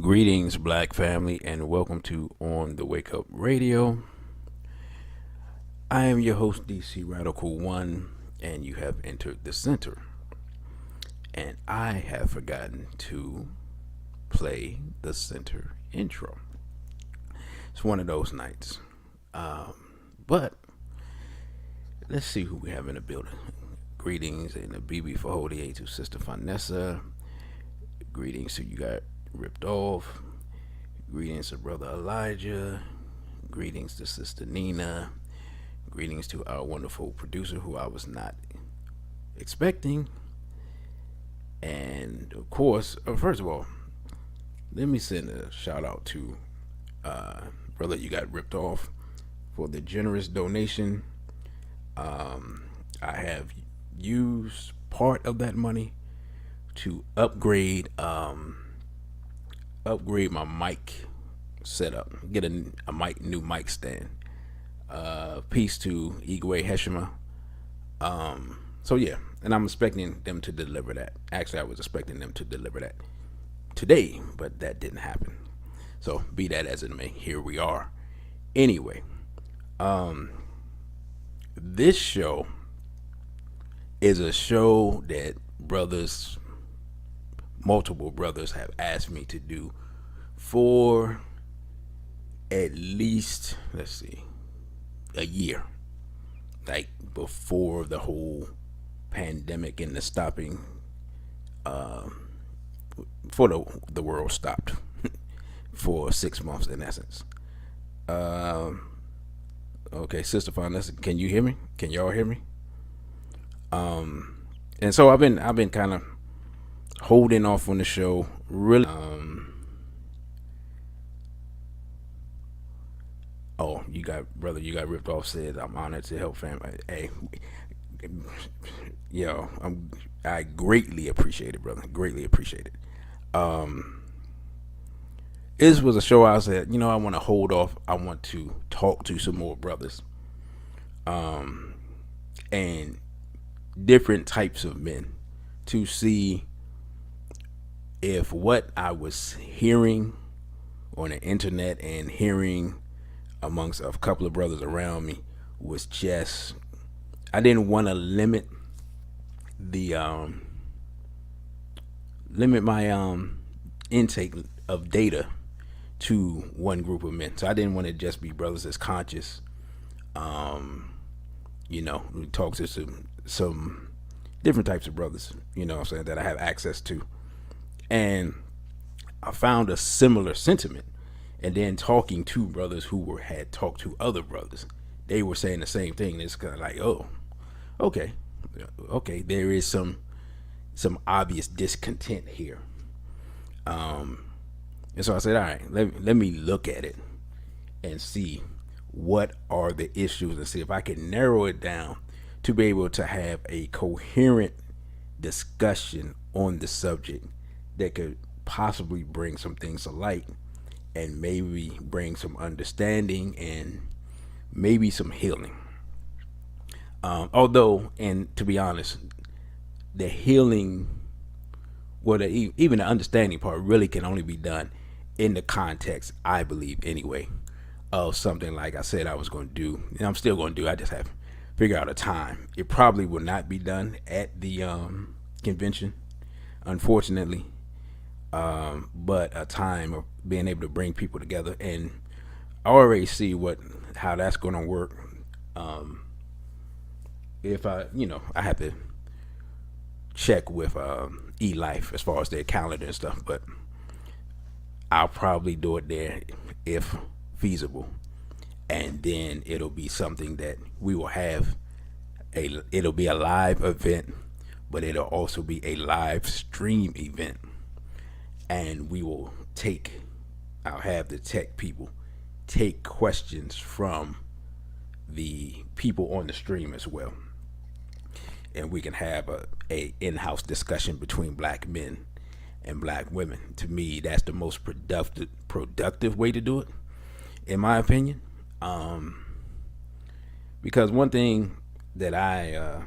Greetings, Black family, and welcome to On the Wake Up Radio. I am your host, DC Radical One, and you have entered the center. And I have forgotten to play the center intro. It's one of those nights. But let's see who we have in the building. Greetings and a BB for Holy to Sister Vanessa. Greetings to you got ripped off. Greetings to Brother Elijah. Greetings to Sister Nina. Greetings to our wonderful producer who I was not expecting. And of course, first of all, let me send a shout out to Brother You Got Ripped Off for the generous donation. I have used part of that money to upgrade my mic setup, get a new mic stand. Peace to Igwe Heshima. So yeah, and I'm expecting them to deliver that. Actually, I was expecting them to deliver that today, but that didn't happen. So be that as it may, here we are. Anyway, this show is a show that multiple brothers have asked me to do for at least, a year. Like before the whole pandemic and the stopping, before the world stopped for 6 months in essence. Okay, Sister Vanessa, can you hear me? Can y'all hear me? And so I've been kind of holding off on the show. Really, you got ripped off. Said I'm honored to help family. Hey, I greatly appreciate it, brother. Greatly appreciate it. This was a show I said, I want to hold off. I want to talk to some more brothers, and different types of men to see if what I was hearing on the internet and hearing amongst a couple of brothers around me was just, I didn't want to limit my intake of data to one group of men. So I didn't want to just be brothers that's conscious. We talk to some different types of brothers, that I have access to. And I found a similar sentiment. And then talking to brothers who had talked to other brothers, they were saying the same thing. It's kind of like, oh, okay, there is some obvious discontent here. And so I said, all right, let me look at it and see what are the issues and see if I can narrow it down to be able to have a coherent discussion on the subject that could possibly bring some things to light and maybe bring some understanding and maybe some healing. Although, and to be honest, the healing, even the understanding part really can only be done in the context, I believe anyway, of something like I said I was going to do, and I'm still going to do. I just have to figure out a time. It probably will not be done at the convention, unfortunately, but a time of being able to bring people together, and I already see how that's going to work. If I have to check with eLife as far as their calendar and stuff, but I'll probably do it there if feasible, and then it'll be something that we will have it'll be a live event, but it'll also be a live stream event, and I'll have the tech people take questions from the people on the stream as well, and we can have a in-house discussion between black men and black women. To me, that's the most productive way to do it, in my opinion. Because one thing that I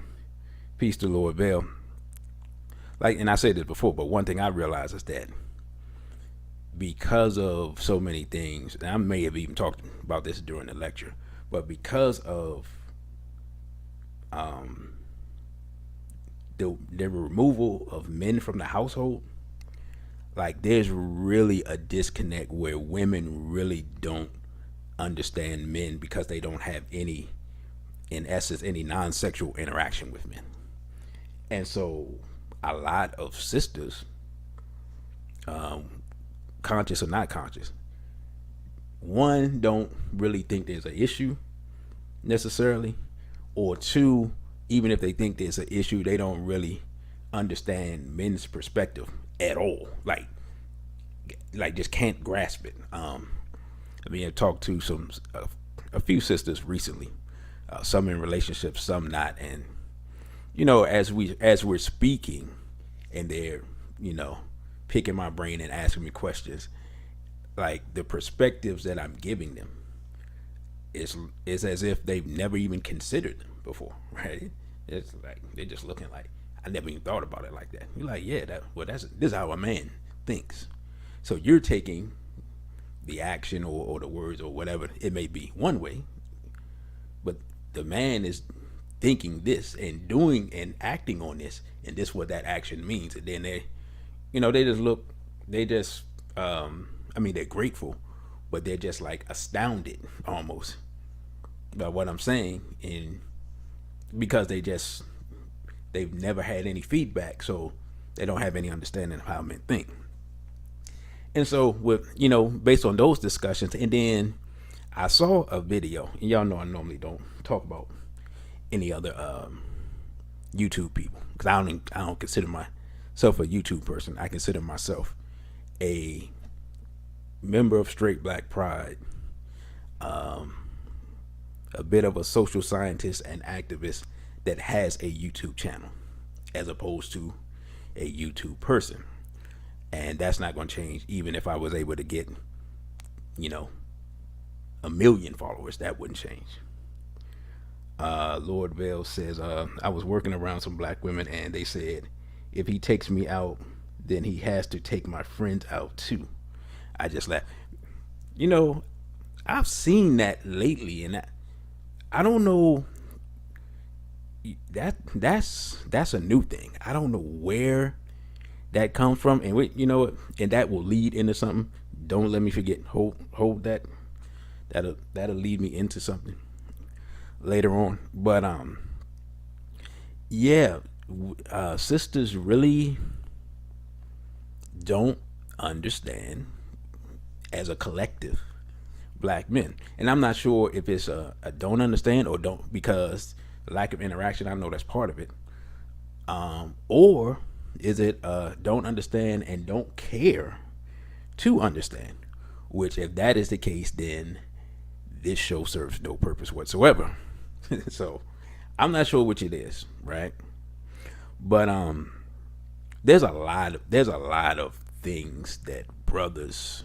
peace to Lord Bell, and I said this before, but one thing I realize is that because of so many things, and I may have even talked about this during the lecture, but because of um, the removal of men from the household, like there's really a disconnect where women really don't understand men because they don't have any, in essence, any non-sexual interaction with men. And so a lot of sisters, conscious or not conscious, one, don't really think there's an issue necessarily, or two, even if they think there's an issue, they don't really understand men's perspective at all. Like just can't grasp it. I mean, I talked to a few sisters recently, some in relationships, some not, and as we're speaking, and they're picking my brain and asking me questions, like the perspectives that I'm giving them is as if they've never even considered them before, right? It's like they're just looking like, I never even thought about it like that. You're like, yeah, this is how a man thinks. So you're taking the action or the words or whatever it may be one way, but the man is thinking this and doing and acting on this, and this what that action means. And then they just look, they just I mean, they're grateful, but they're just like astounded almost by what I'm saying, and because they've never had any feedback, so they don't have any understanding of how men think. And so with based on those discussions, and then I saw a video, and y'all know I normally don't talk about any other YouTube people because I don't consider myself a YouTube person. I consider myself a member of Straight Black Pride, a bit of a social scientist and activist that has a YouTube channel, as opposed to a YouTube person. And that's not going to change, even if I was able to get, 1,000,000 followers. That wouldn't change. Lord Vale says, I was working around some black women and they said, if he takes me out, then he has to take my friends out too. I just laughed. I've seen that lately, and I don't know. That's a new thing. I don't know where that comes from, and and that will lead into something. Don't let me forget. Hold that. That'll lead me into something later on. But yeah, sisters really don't understand as a collective black men, and I'm not sure if it's a don't understand or don't because lack of interaction. I know that's part of it, or is it don't understand and don't care to understand? Which, if that is the case, then this show serves no purpose whatsoever. So I'm not sure which it is, right? But there's a lot of things that brothers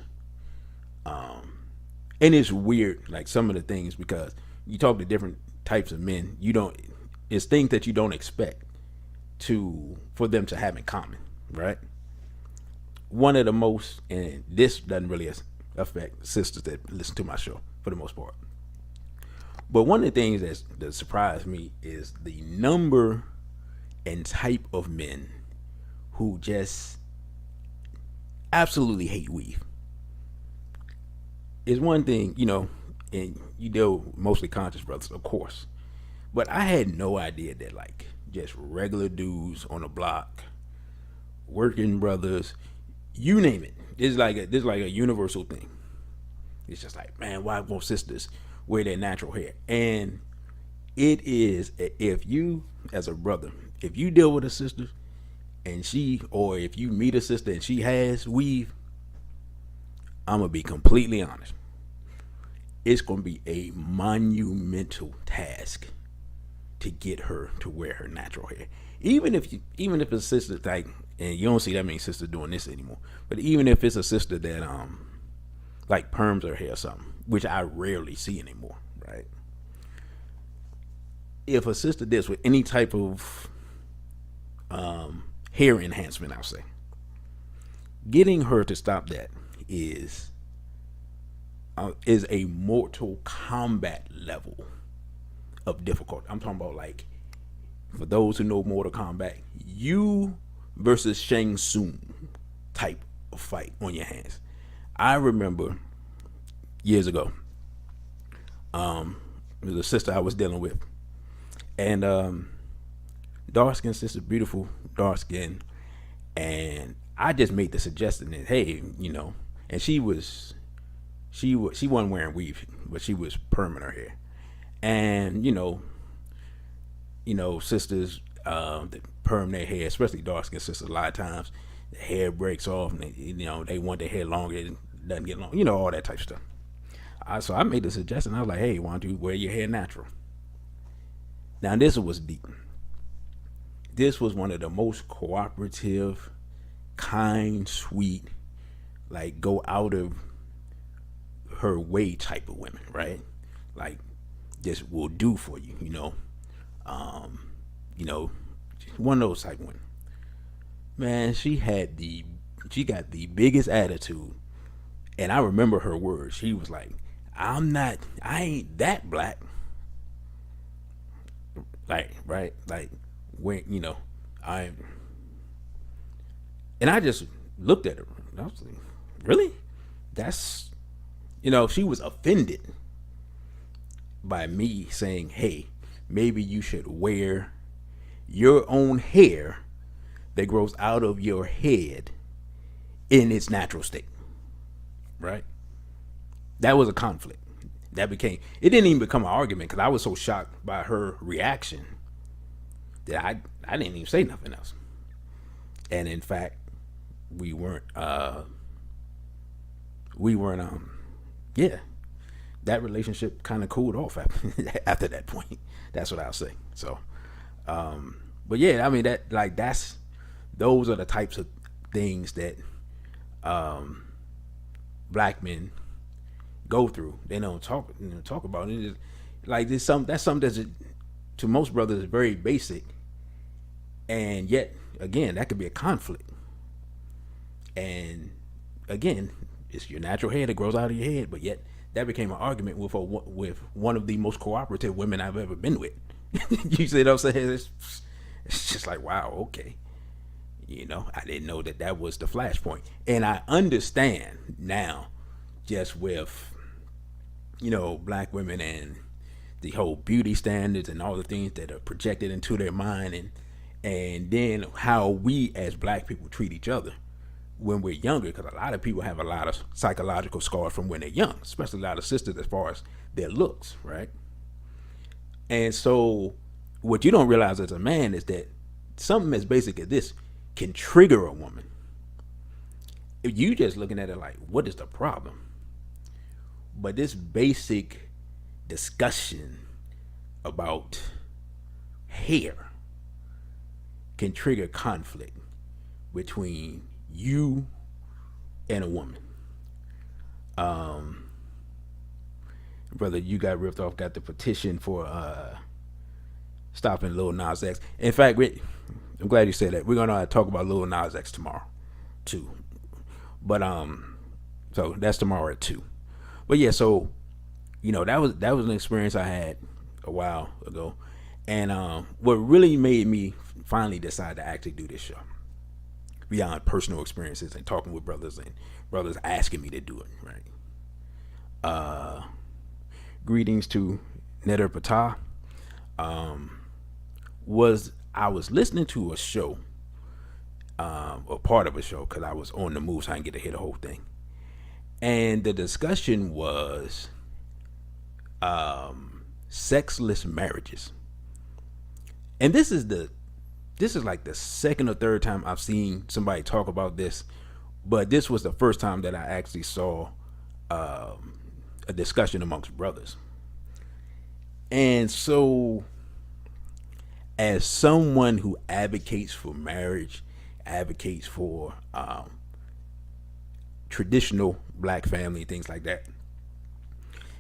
and it's weird, like some of the things, because you talk to different types of men, it's things that you don't expect for them to have in common, right? One of the most, and this doesn't really affect sisters that listen to my show for the most part, but one of the things that surprised me is the number and type of men who just absolutely hate weave. Is one thing, and you deal mostly conscious brothers, of course, but I had no idea that like just regular dudes on the block, working brothers, you name it, it's like a universal thing. It's just like, man, why won't sisters wear their natural hair? And it is, if you as a brother, if you deal with a sister and or if you meet a sister and she has weave, I'm gonna be completely honest. It's gonna be a monumental task to get her to wear her natural hair. Even if a sister, like, and you don't see that many sisters doing this anymore, but even if it's a sister that like perms her hair or something, which I rarely see anymore, right? If a sister does with any type of hair enhancement, I'll say, getting her to stop that is is a Mortal Kombat level of difficult. I'm talking about, like, for those who know Mortal Kombat, you versus Shang Tsung type of fight on your hands. I remember years ago, it was a sister I was dealing with, and dark skinned sister, beautiful dark skin, and I just made the suggestion that, hey, and she wasn't wearing weave, but she was perming her hair, and sisters that perm their hair, especially dark skinned sisters, a lot of times the hair breaks off, and they want their hair longer, it doesn't get long, all that type of stuff. So I made the suggestion. I was like, hey, why don't you wear your hair natural? Now this was deep. This was one of the most cooperative, kind, sweet, like go out of her way type of women, right? Like, just will do for you, one of those type of women. Man, she got the biggest attitude, and I remember her words. She was like, I ain't that black. Like, right? Like, when, and I just looked at her. And I was like, really? That's, she was offended by me saying, hey, maybe you should wear your own hair that grows out of your head in its natural state. Right? That was a conflict. It didn't even become an argument because I was so shocked by her reaction that I didn't even say nothing else. And in fact, we weren't yeah, that relationship kind of cooled off after that point. That's what I'll say. So, but yeah, I mean, those are the types of things that black men go through. They don't talk about it. It's like that's something that's to most brothers is very basic, and yet again that could be a conflict. And again, it's your natural hair that grows out of your head, but yet that became an argument with one of the most cooperative women I've ever been with. You see what I'm saying? It's just like, wow, okay. I didn't know that was the flashpoint. And I understand now, just with, black women and the whole beauty standards and all the things that are projected into their mind, and then how we as black people treat each other when we're younger, because a lot of people have a lot of psychological scars from when they're young, especially a lot of sisters as far as their looks, right? And so what you don't realize as a man is that something as basic as this can trigger a woman. If you just looking at it like, what is the problem? But this basic discussion about hair can trigger conflict between you and a woman. Brother, you got ripped off, got the petition for stopping Lil Nas X. In fact, I'm glad you said that. We're gonna talk about Lil Nas X tomorrow too. But so that's tomorrow at 2. But yeah, so that was an experience I had a while ago. And what really made me finally decide to actually do this show, beyond personal experiences and talking with brothers and brothers asking me to do it, right? Greetings to Neder Patah. I was listening to a show, or part of a show, because I was on the move, so I didn't get to hear the whole thing. And the discussion was sexless marriages. And this is like the second or third time I've seen somebody talk about this, but this was the first time that I actually saw a discussion amongst brothers. And so, as someone who advocates for marriage, advocates for traditional black family, things like that,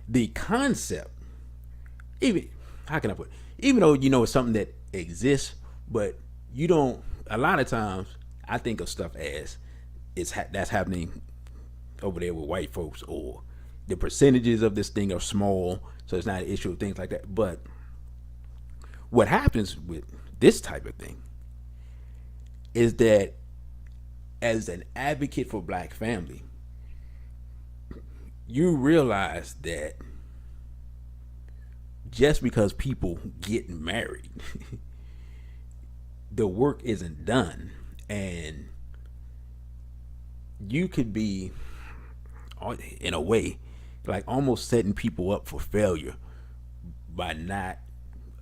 the concept, even though it's something that exists, but you don't, a lot of times I think of stuff as that's happening over there with white folks, or the percentages of this thing are small, so it's not an issue of things like that. But what happens with this type of thing is that as an advocate for black family, you realize that just because people get married, the work isn't done. And you could be, in a way, like almost setting people up for failure by not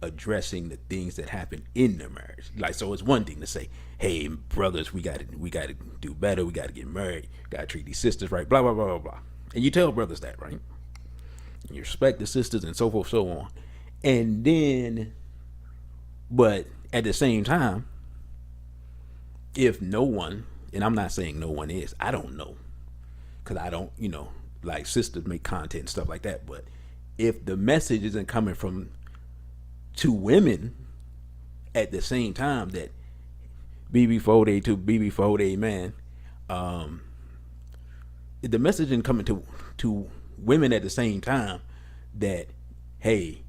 addressing the things that happen in the marriage. Like, so it's one thing to say, hey brothers, we gotta do better, we gotta get married, gotta treat these sisters right, blah blah blah blah blah. And you tell brothers that, right? And you respect the sisters and so forth, so on. And then, but at the same time, if no one, and I'm not saying no one is, I don't know, because I don't, like sisters make content and stuff like that, but if the message isn't coming from two women at the same time, that BB4 to BB4 man, if the message isn't coming to women at the same time, that hey,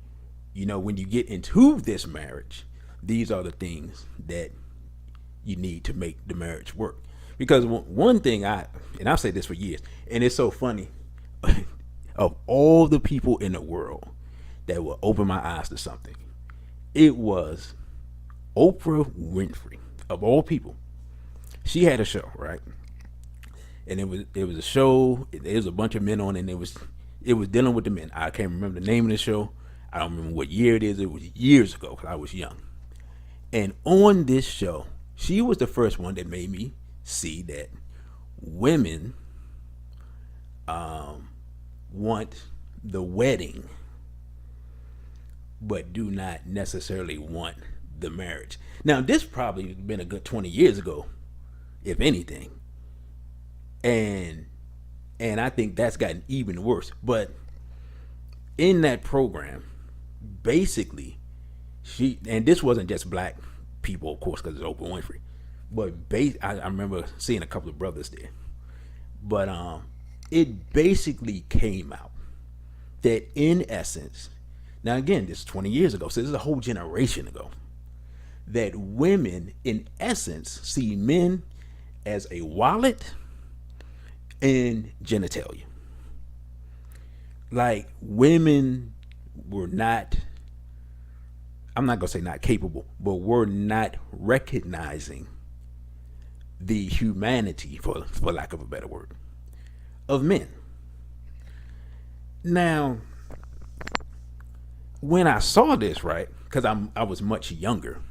when you get into this marriage, these are the things that you need to make the marriage work. Because one thing and I've said this for years, and it's so funny, of all the people in the world that will open my eyes to something, it was Oprah Winfrey, of all people. She had a show, right? And it was a show. There was a bunch of men on it, and it was dealing with the men. I can't remember the name of the show. I don't remember what year it is. It was years ago because I was young. And on this show, she was the first one that made me see that women want the wedding, but do not necessarily want the marriage. Now, this probably been a good 20 years ago, if anything. And I think that's gotten even worse. But in that program, basically, and this wasn't just black people, of course, because it's Oprah Winfrey, but I remember seeing a couple of brothers there. But it basically came out that in essence, now again, this is 20 years ago, so this is a whole generation ago, that women in essence see men as a wallet and genitalia. Like, women were not, I'm not gonna say not capable, but were not recognizing the humanity, for lack of a better word, of men. Now, when I saw this, right, because I was much younger,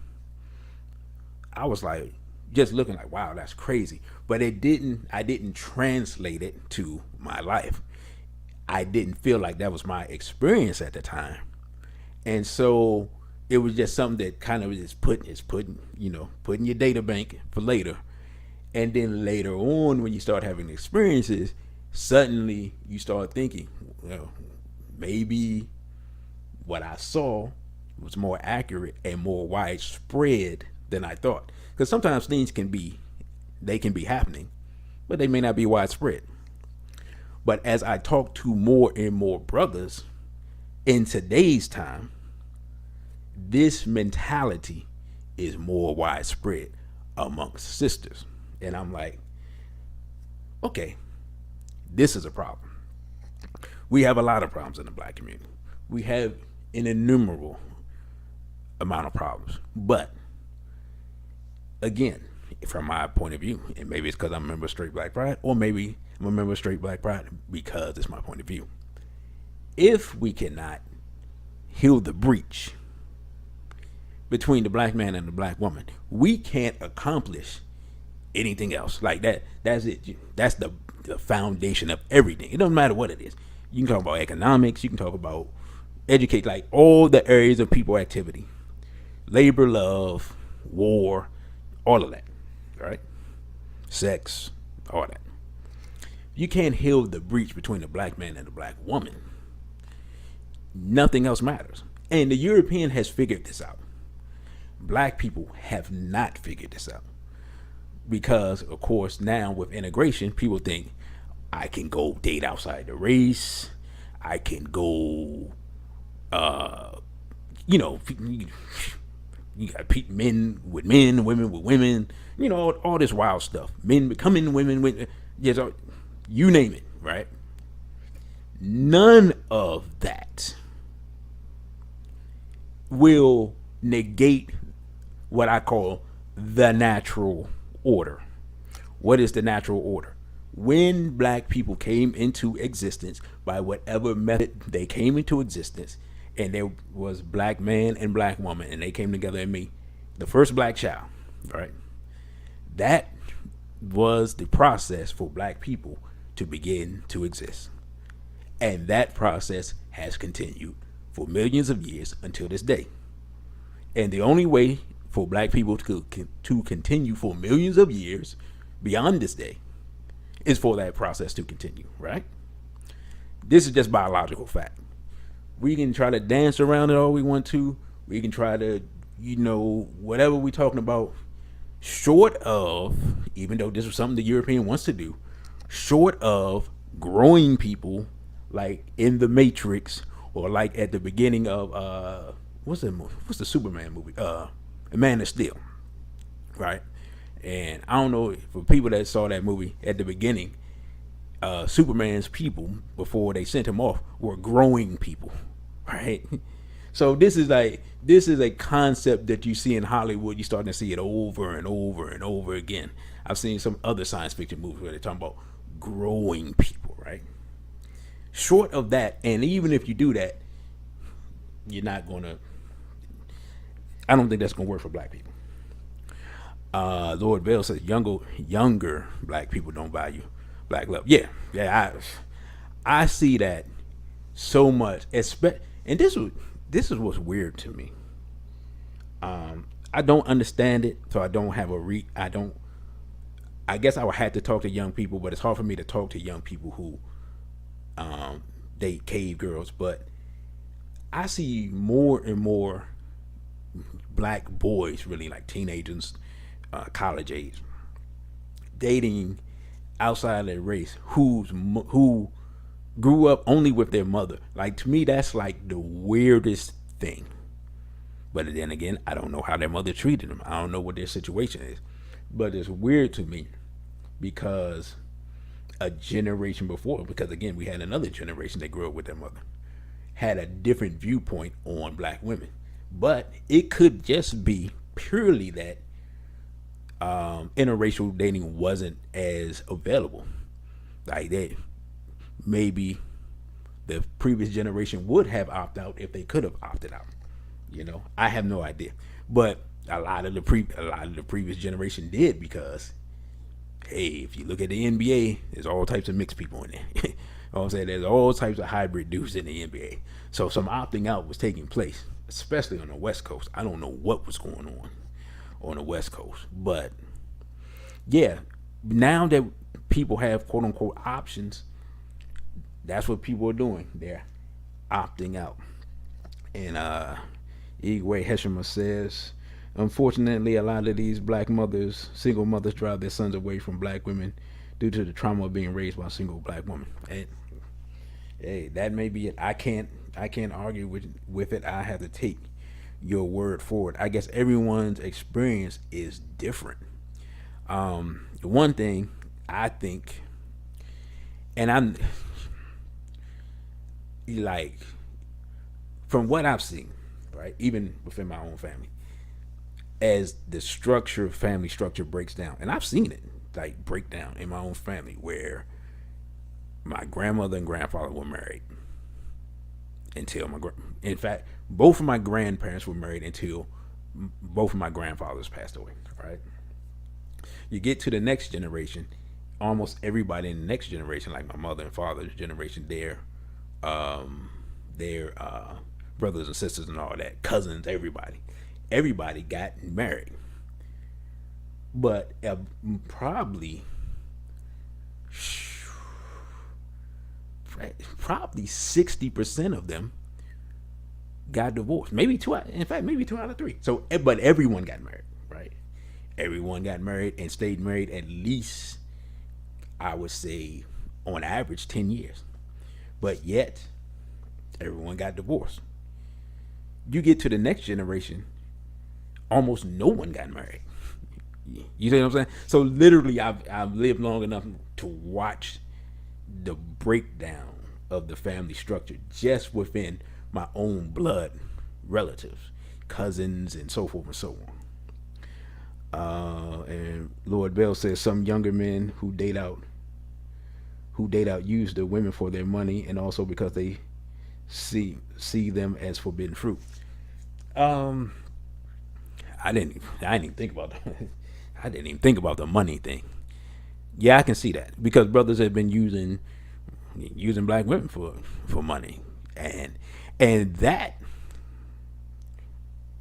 I was like, just looking like, wow, that's crazy. But I didn't translate it to my life. I didn't feel like that was my experience at the time. And so it was just something that kind of is putting your data bank for later. And then later on, when you start having experiences, suddenly you start thinking, well, maybe what I saw was more accurate and more widespread than I thought. Because sometimes things can be happening, but they may not be widespread. But as I talk to more and more brothers in today's time, this mentality is more widespread amongst sisters. And I'm like, okay, this is a problem. We have a lot of problems in the black community. We have an innumerable amount of problems. But again, from my point of view, and maybe it's because I'm a member of Straight Black Pride, or maybe I'm a member of Straight Black Pride because it's my point of view. If we cannot heal the breach between the black man and the black woman, we can't accomplish anything else. Like that, that's it. That's the foundation of everything. It doesn't matter what it is. You can talk about economics, you can talk about educate, like all the areas of people activity, labor, love, war, all of that, right? Sex, all that. You can't heal the breach between the black man and the black woman. Nothing else matters. And the European has figured this out. Black people have not figured this out. Because, of course, now with integration, people think, I can go date outside the race. I can go, uh, you know, you got men with men, women with women, all this wild stuff. Men becoming women with, yes, you name it, right? None of that will negate what I call the natural order. What is the natural order? When black people came into existence, by whatever method they came into existence, and there was black man and black woman, and they came together and made the first black child, right? That was the process for black people to begin to exist. And that process has continued for millions of years until this day. And the only way for black people to continue for millions of years beyond this day is for that process to continue, right? This is just biological fact. We can try to dance around it all we want to. We can try to, whatever we're talking about, short of, even though this was something the European wants to do, short of growing people like in the Matrix, or like at the beginning of what's the movie? What's the Superman movie? Man of Steel, right? And I don't know, for people that saw that movie at the beginning, Superman's people, before they sent him off, were growing people, right? So this is a concept that you see in Hollywood. You're starting to see it over and over and over again. I've seen some other science fiction movies where they're talking about growing people, right? Short of that, and even if you do that, you're not gonna. I don't think that's gonna work for black people. Lord Bell says younger black people don't value black love. Yeah. I see that so much. And this is what's weird to me. I don't understand it, so I don't have I guess I would have to talk to young people, but it's hard for me to talk to young people who date cave girls. But I see more and more black boys, really like teenagers, college age, dating outside of their race, who grew up only with their mother. Like, to me, that's like the weirdest thing. But then again, I don't know how their mother treated them. I don't know what their situation is. But it's weird to me because a generation before, because again, we had another generation that grew up with their mother, had a different viewpoint on black women. But it could just be purely that interracial dating wasn't as available. Like that, maybe the previous generation would have opted out if they could have opted out. I have no idea. But a lot of the previous generation did, because hey, if you look at the NBA, there's all types of mixed people in there. You know what I'm saying? There's all types of hybrid dudes in the NBA. So some opting out was taking place, especially on the West Coast. I don't know what was going on the West Coast. But yeah, now that people have quote unquote options, that's what people are doing. They're opting out. And Igwe Heshima says, unfortunately, a lot of these single mothers, drive their sons away from black women due to the trauma of being raised by a single black woman. And hey, that may be it. I can't argue with it. I have to take your word for it. I guess everyone's experience is different. The one thing I think, and I'm like, from what I've seen, right, even within my own family, as the family structure breaks down, and I've seen it like break down in my own family, where my grandmother and grandfather were married until in fact, both of my grandparents were married until both of my grandfathers passed away, right? You get to the next generation, almost everybody in the next generation, like my mother and father's generation, their brothers and sisters and all that, cousins, everybody got married. But probably 60% of them got divorced. Maybe two out of three. So, but everyone got married, right? Everyone got married and stayed married, at least I would say on average 10 years. But yet, everyone got divorced. You get to the next generation, almost no one got married. You see what I'm saying? So literally, I've lived long enough to watch the breakdown of the family structure just within my own blood relatives, cousins, and so forth and so on. And Lord Bell says some younger men who date out use the women for their money and also because they see them as forbidden fruit. Um, I didn't even think about that. I didn't even think about the money thing. Yeah, I can see that because brothers have been using black women for money, and that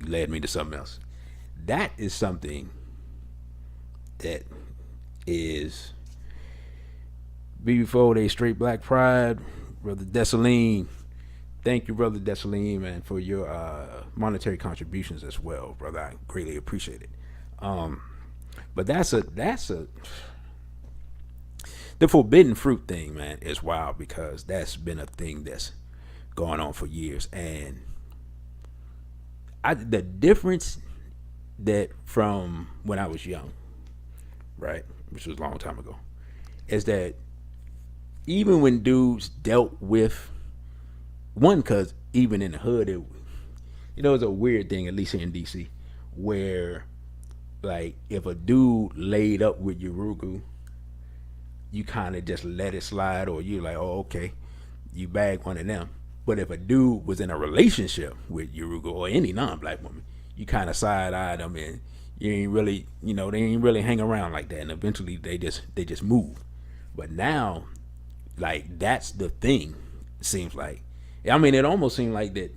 led me to something else. That is something that is before they straight black pride, brother Desaline. Thank you, brother Desaline, man, for your monetary contributions as well, brother. I greatly appreciate it. Um, but that's a the forbidden fruit thing, man, is wild because that's been a thing that's going on for years, and the difference that from when I was young, right, which was a long time ago, is that even when dudes dealt with one, because even in the hood, it's a weird thing, at least here in DC, where like if a dude laid up with Urugu, you kind of just let it slide, or you're like, oh, okay, you bag one of them. But if a dude was in a relationship with Urugu or any non-black woman, you kind of side-eye them, and you ain't really, they ain't really hang around like that, and eventually they just move. But now, like, that's the thing. It seems like, I mean, it almost seemed like that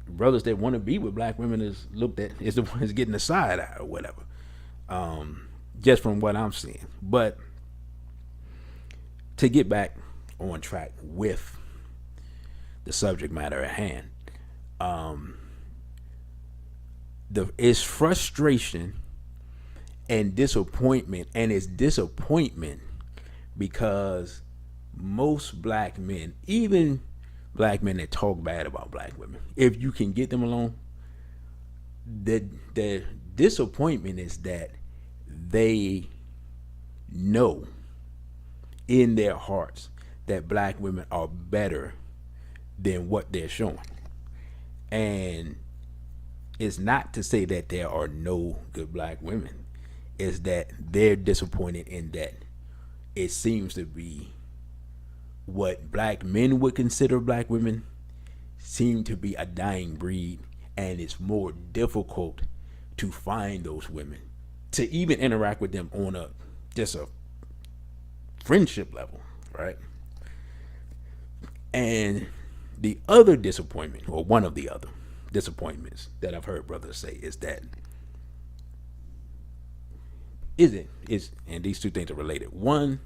brothers that want to be with black women is looked at is the ones getting the side eye or whatever. Just from what I'm seeing. But to get back on track with the subject matter at hand, it's frustration and disappointment, and it's disappointment because most black men, even black men that talk bad about black women, if you can get them alone, the disappointment is that they know in their hearts that black women are better than what they're showing. And it's not to say that there are no good black women. It's that they're disappointed in that it seems to be what black men would consider black women seem to be a dying breed, and it's more difficult to find those women, to even interact with them on a friendship level, right? And the other disappointment, or one of the other disappointments that I've heard brothers say, is that and these two things are related. One,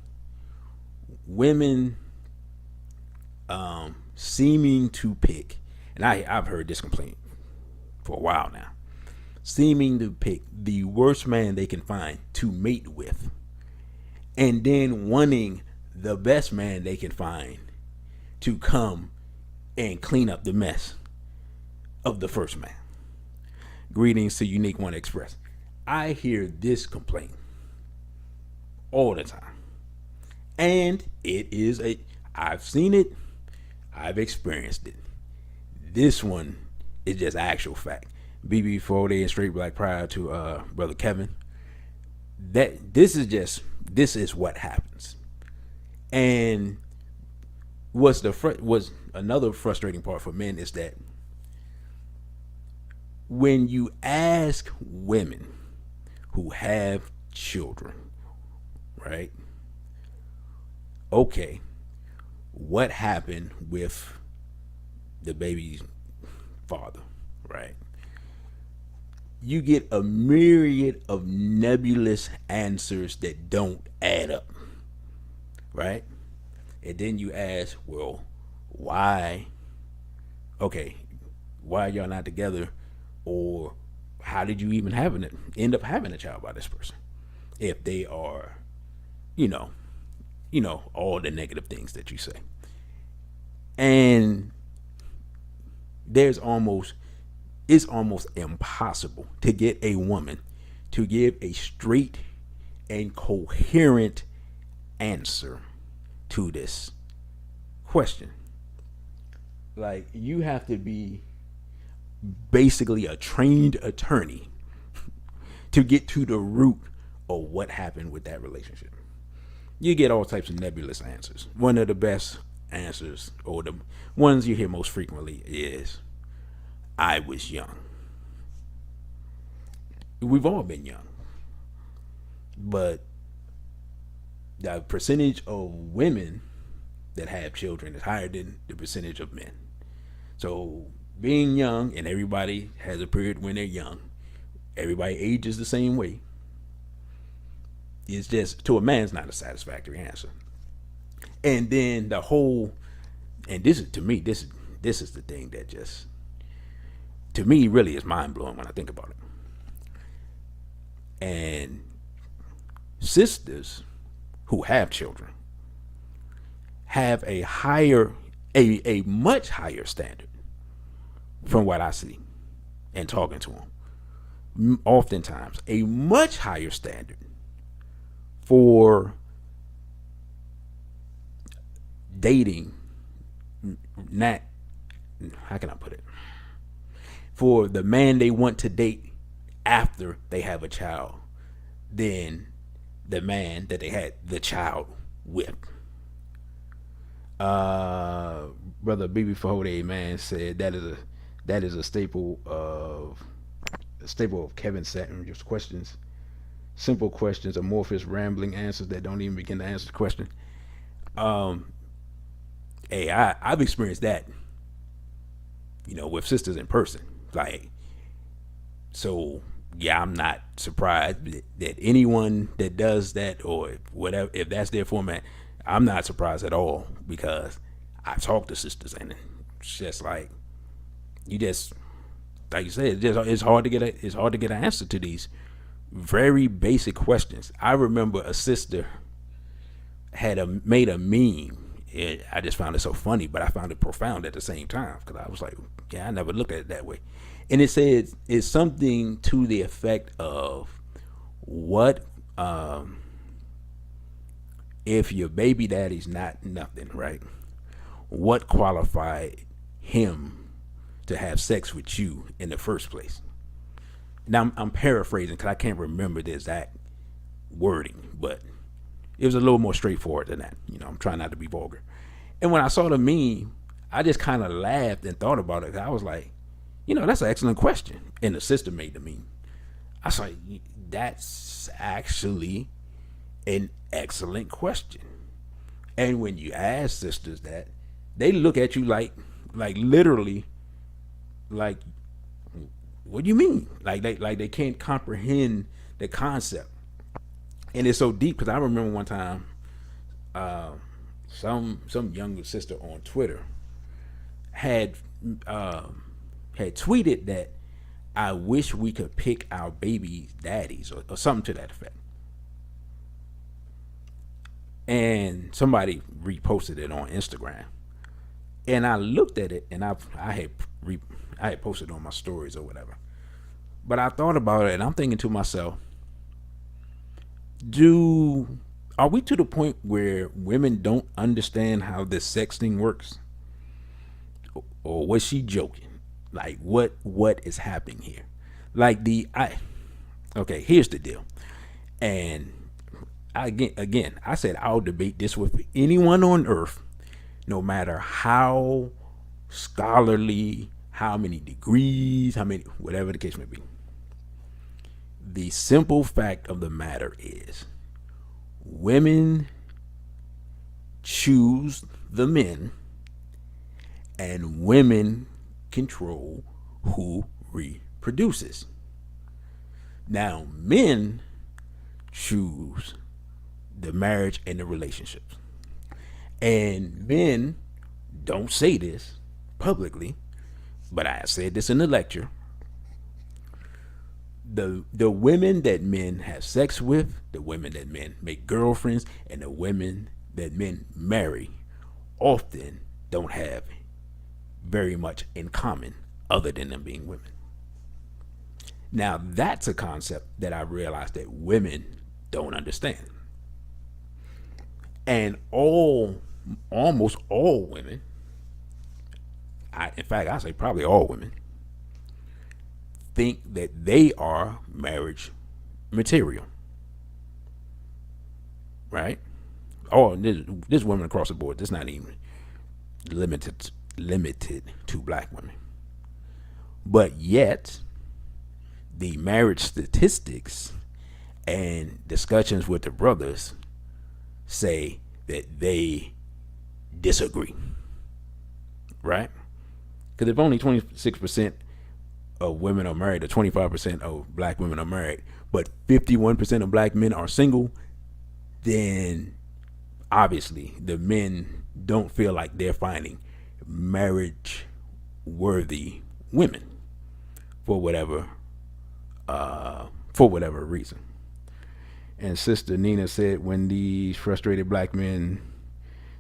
women seeming to pick, and I've heard this complaint for a while now, seeming to pick the worst man they can find to mate with, and then wanting the best man they can find to come and clean up the mess of the first man. Greetings to Unique One Express. I hear this complaint all the time, and I've seen it, I've experienced it. This one is just actual fact. BB4 and straight black pride to brother Kevin. This is what happens. And was another frustrating part for men is that when you ask women who have children, right? Okay, what happened with the baby's father, right? You get a myriad of nebulous answers that don't add up, right? And then you ask, well, why? Okay, why are y'all not together? Or how did you even end up having a child by this person? If they are, all the negative things that you say. And there's almost it's almost impossible to get a woman to give a straight and coherent answer to this question. Like, you have to be basically a trained attorney to get to the root of what happened with that relationship. You get all types of nebulous answers. One of the best answers, or the ones you hear most frequently, is I was young. We've all been young, but the percentage of women that have children is higher than the percentage of men. So being young, and everybody has a period when they're young, everybody ages the same way, is just, to a man, it's not a satisfactory answer. And then the whole, and this is, to me, this is the thing that just, to me, really is mind blowing when I think about it. And sisters who have children have a much higher standard from what I see and talking to them. Oftentimes, a much higher standard for dating, not, how can I put it? For the man they want to date after they have a child than the man that they had the child with. Brother BB Fahode, man, said that is a staple of Kevin Satin. Just questions, simple questions, amorphous, rambling answers that don't even begin to answer the question. Hey, I've experienced that, with sisters in person. Like, so yeah, I'm not surprised that anyone that does that, or whatever, if that's their format, I'm not surprised at all, because I talk to sisters, and it's just like, like you said, it's hard to get an answer to these very basic questions. I remember a sister had made a meme. I just found it so funny, but I found it profound at the same time, because I was like, yeah, I never looked at it that way. And it said, it's something to the effect of, what if your baby daddy's not nothing, right? What qualified him to have sex with you in the first place? Now I'm paraphrasing, because I can't remember the exact wording, but it was a little more straightforward than that. I'm trying not to be vulgar. And when I saw the meme, I just kind of laughed and thought about it. I was like, that's an excellent question. And the sister made the meme. I was like, that's actually an excellent question. And when you ask sisters that, they look at you like literally, like, what do you mean? Like they can't comprehend the concept. And it's so deep, because I remember one time, some younger sister on Twitter had tweeted that, I wish we could pick our baby's daddies, or something to that effect. And somebody reposted it on Instagram, and I looked at it, and I had posted on my stories or whatever. But I thought about it, and I'm thinking to myself, are we to the point where women don't understand how this sex thing works? Or was she joking? Like, what is happening here? Like, okay, here's the deal. And again, I said I'll debate this with anyone on earth, no matter how scholarly, how many degrees, whatever the case may be. The simple fact of the matter is, women choose the men, and women control who reproduces. Now, men choose the marriage and the relationships. And men don't say this publicly, but I said this in the lecture. The women that men have sex with, the women that men make girlfriends, and the women that men marry often don't have very much in common other than them being women. Now, that's a concept that I realized that women don't understand. And almost all women, in fact, I say probably all women, think that they are marriage material, right? Oh, this women across the board. This not even limited to black women, but yet the marriage statistics and discussions with the brothers say that they disagree, right? Because if only 26% of women are married, or 25% of black women are married, but 51% of black men are single, then obviously the men don't feel like they're finding marriage worthy women for whatever reason. And Sister Nina said, when these frustrated black men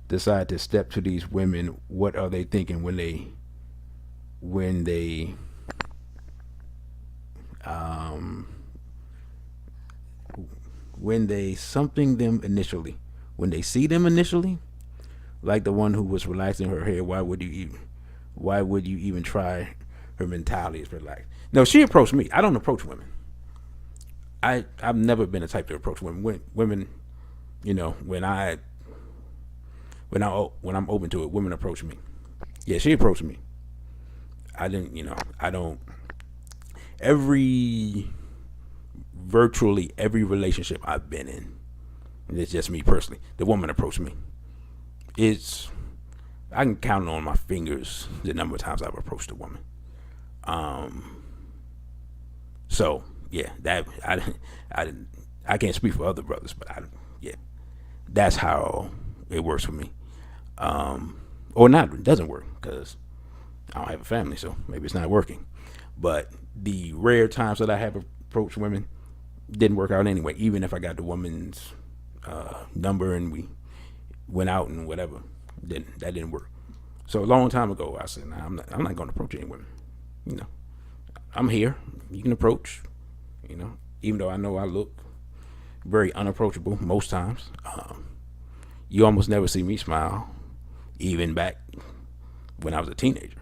decide to step to these women, what are they thinking when they something them initially, when they see them initially, like the one who was relaxing her hair, why would you even try? Her mentality is relaxed. No, she approached me. I don't approach women. I've never been the type to approach women. Women, you know, when I'm open to it, women approach me. Yeah, she approached me. I didn't, you know, I don't. Virtually every relationship I've been in, and it's just me personally, the woman approached me. I can count on my fingers the number of times I've approached a woman. So yeah, that I can't speak for other brothers, but that's how it works for me. Or not, it doesn't work because I don't have a family, so maybe it's not working. But the rare times that I have approached women didn't work out anyway. Even if I got the woman's number and we went out and whatever, then that didn't work. So a long time ago, I said, nah, I'm not going to approach any women. You know, I'm here. You can approach. You know, even though I know I look very unapproachable most times. You almost never see me smile, even back when I was a teenager.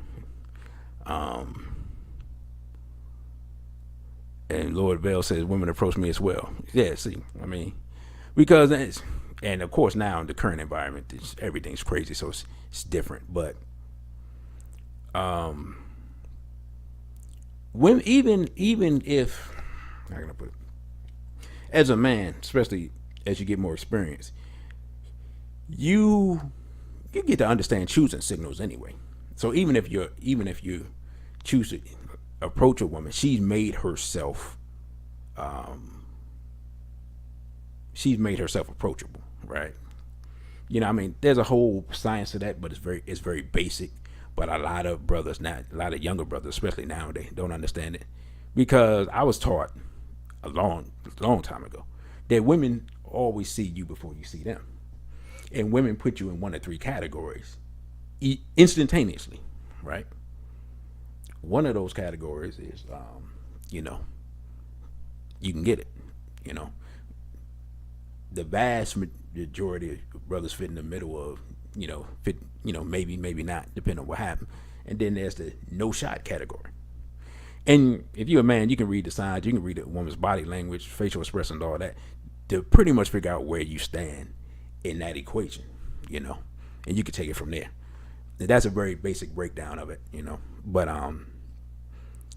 And Lord Bell says women approach me as well. Yeah, see, I mean, because and of course now in the current environment, everything's crazy, so it's different. But when even if, how can I put it? As a man, especially as you get more experience, you get to understand choosing signals anyway. So even if you choose to approach a woman, she's made herself approachable, right? You know, I mean, there's a whole science to that, but it's very basic. But a lot of brothers now, a lot of younger brothers, especially nowadays, don't understand it, because I was taught a long time ago that women always see you before you see them, and women put you in one of three categories instantaneously, right? One of those categories is, you know, you can get it. You know, the vast majority of brothers fit in the middle of, maybe not, depending on what happened. And then there's the no shot category. And if you're a man, you can read the signs, you can read a woman's body language, facial expression, all that, to pretty much figure out where you stand in that equation, you know, and you can take it from there. And that's a very basic breakdown of it, you know. But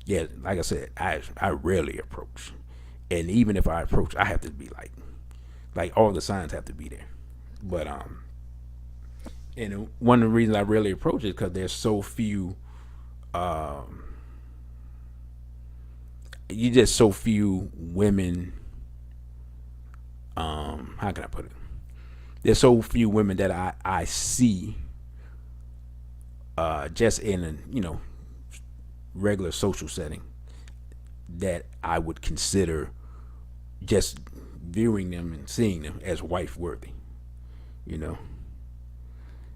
yeah, like I said, I rarely approach, and even if I approach, I have to be like all the signs have to be there. But and one of the reasons I rarely approach is because there's so few. You just so few women. How can I put it? There's so few women that I see just in a regular social setting that I would consider just viewing them and seeing them as wife worthy. You know,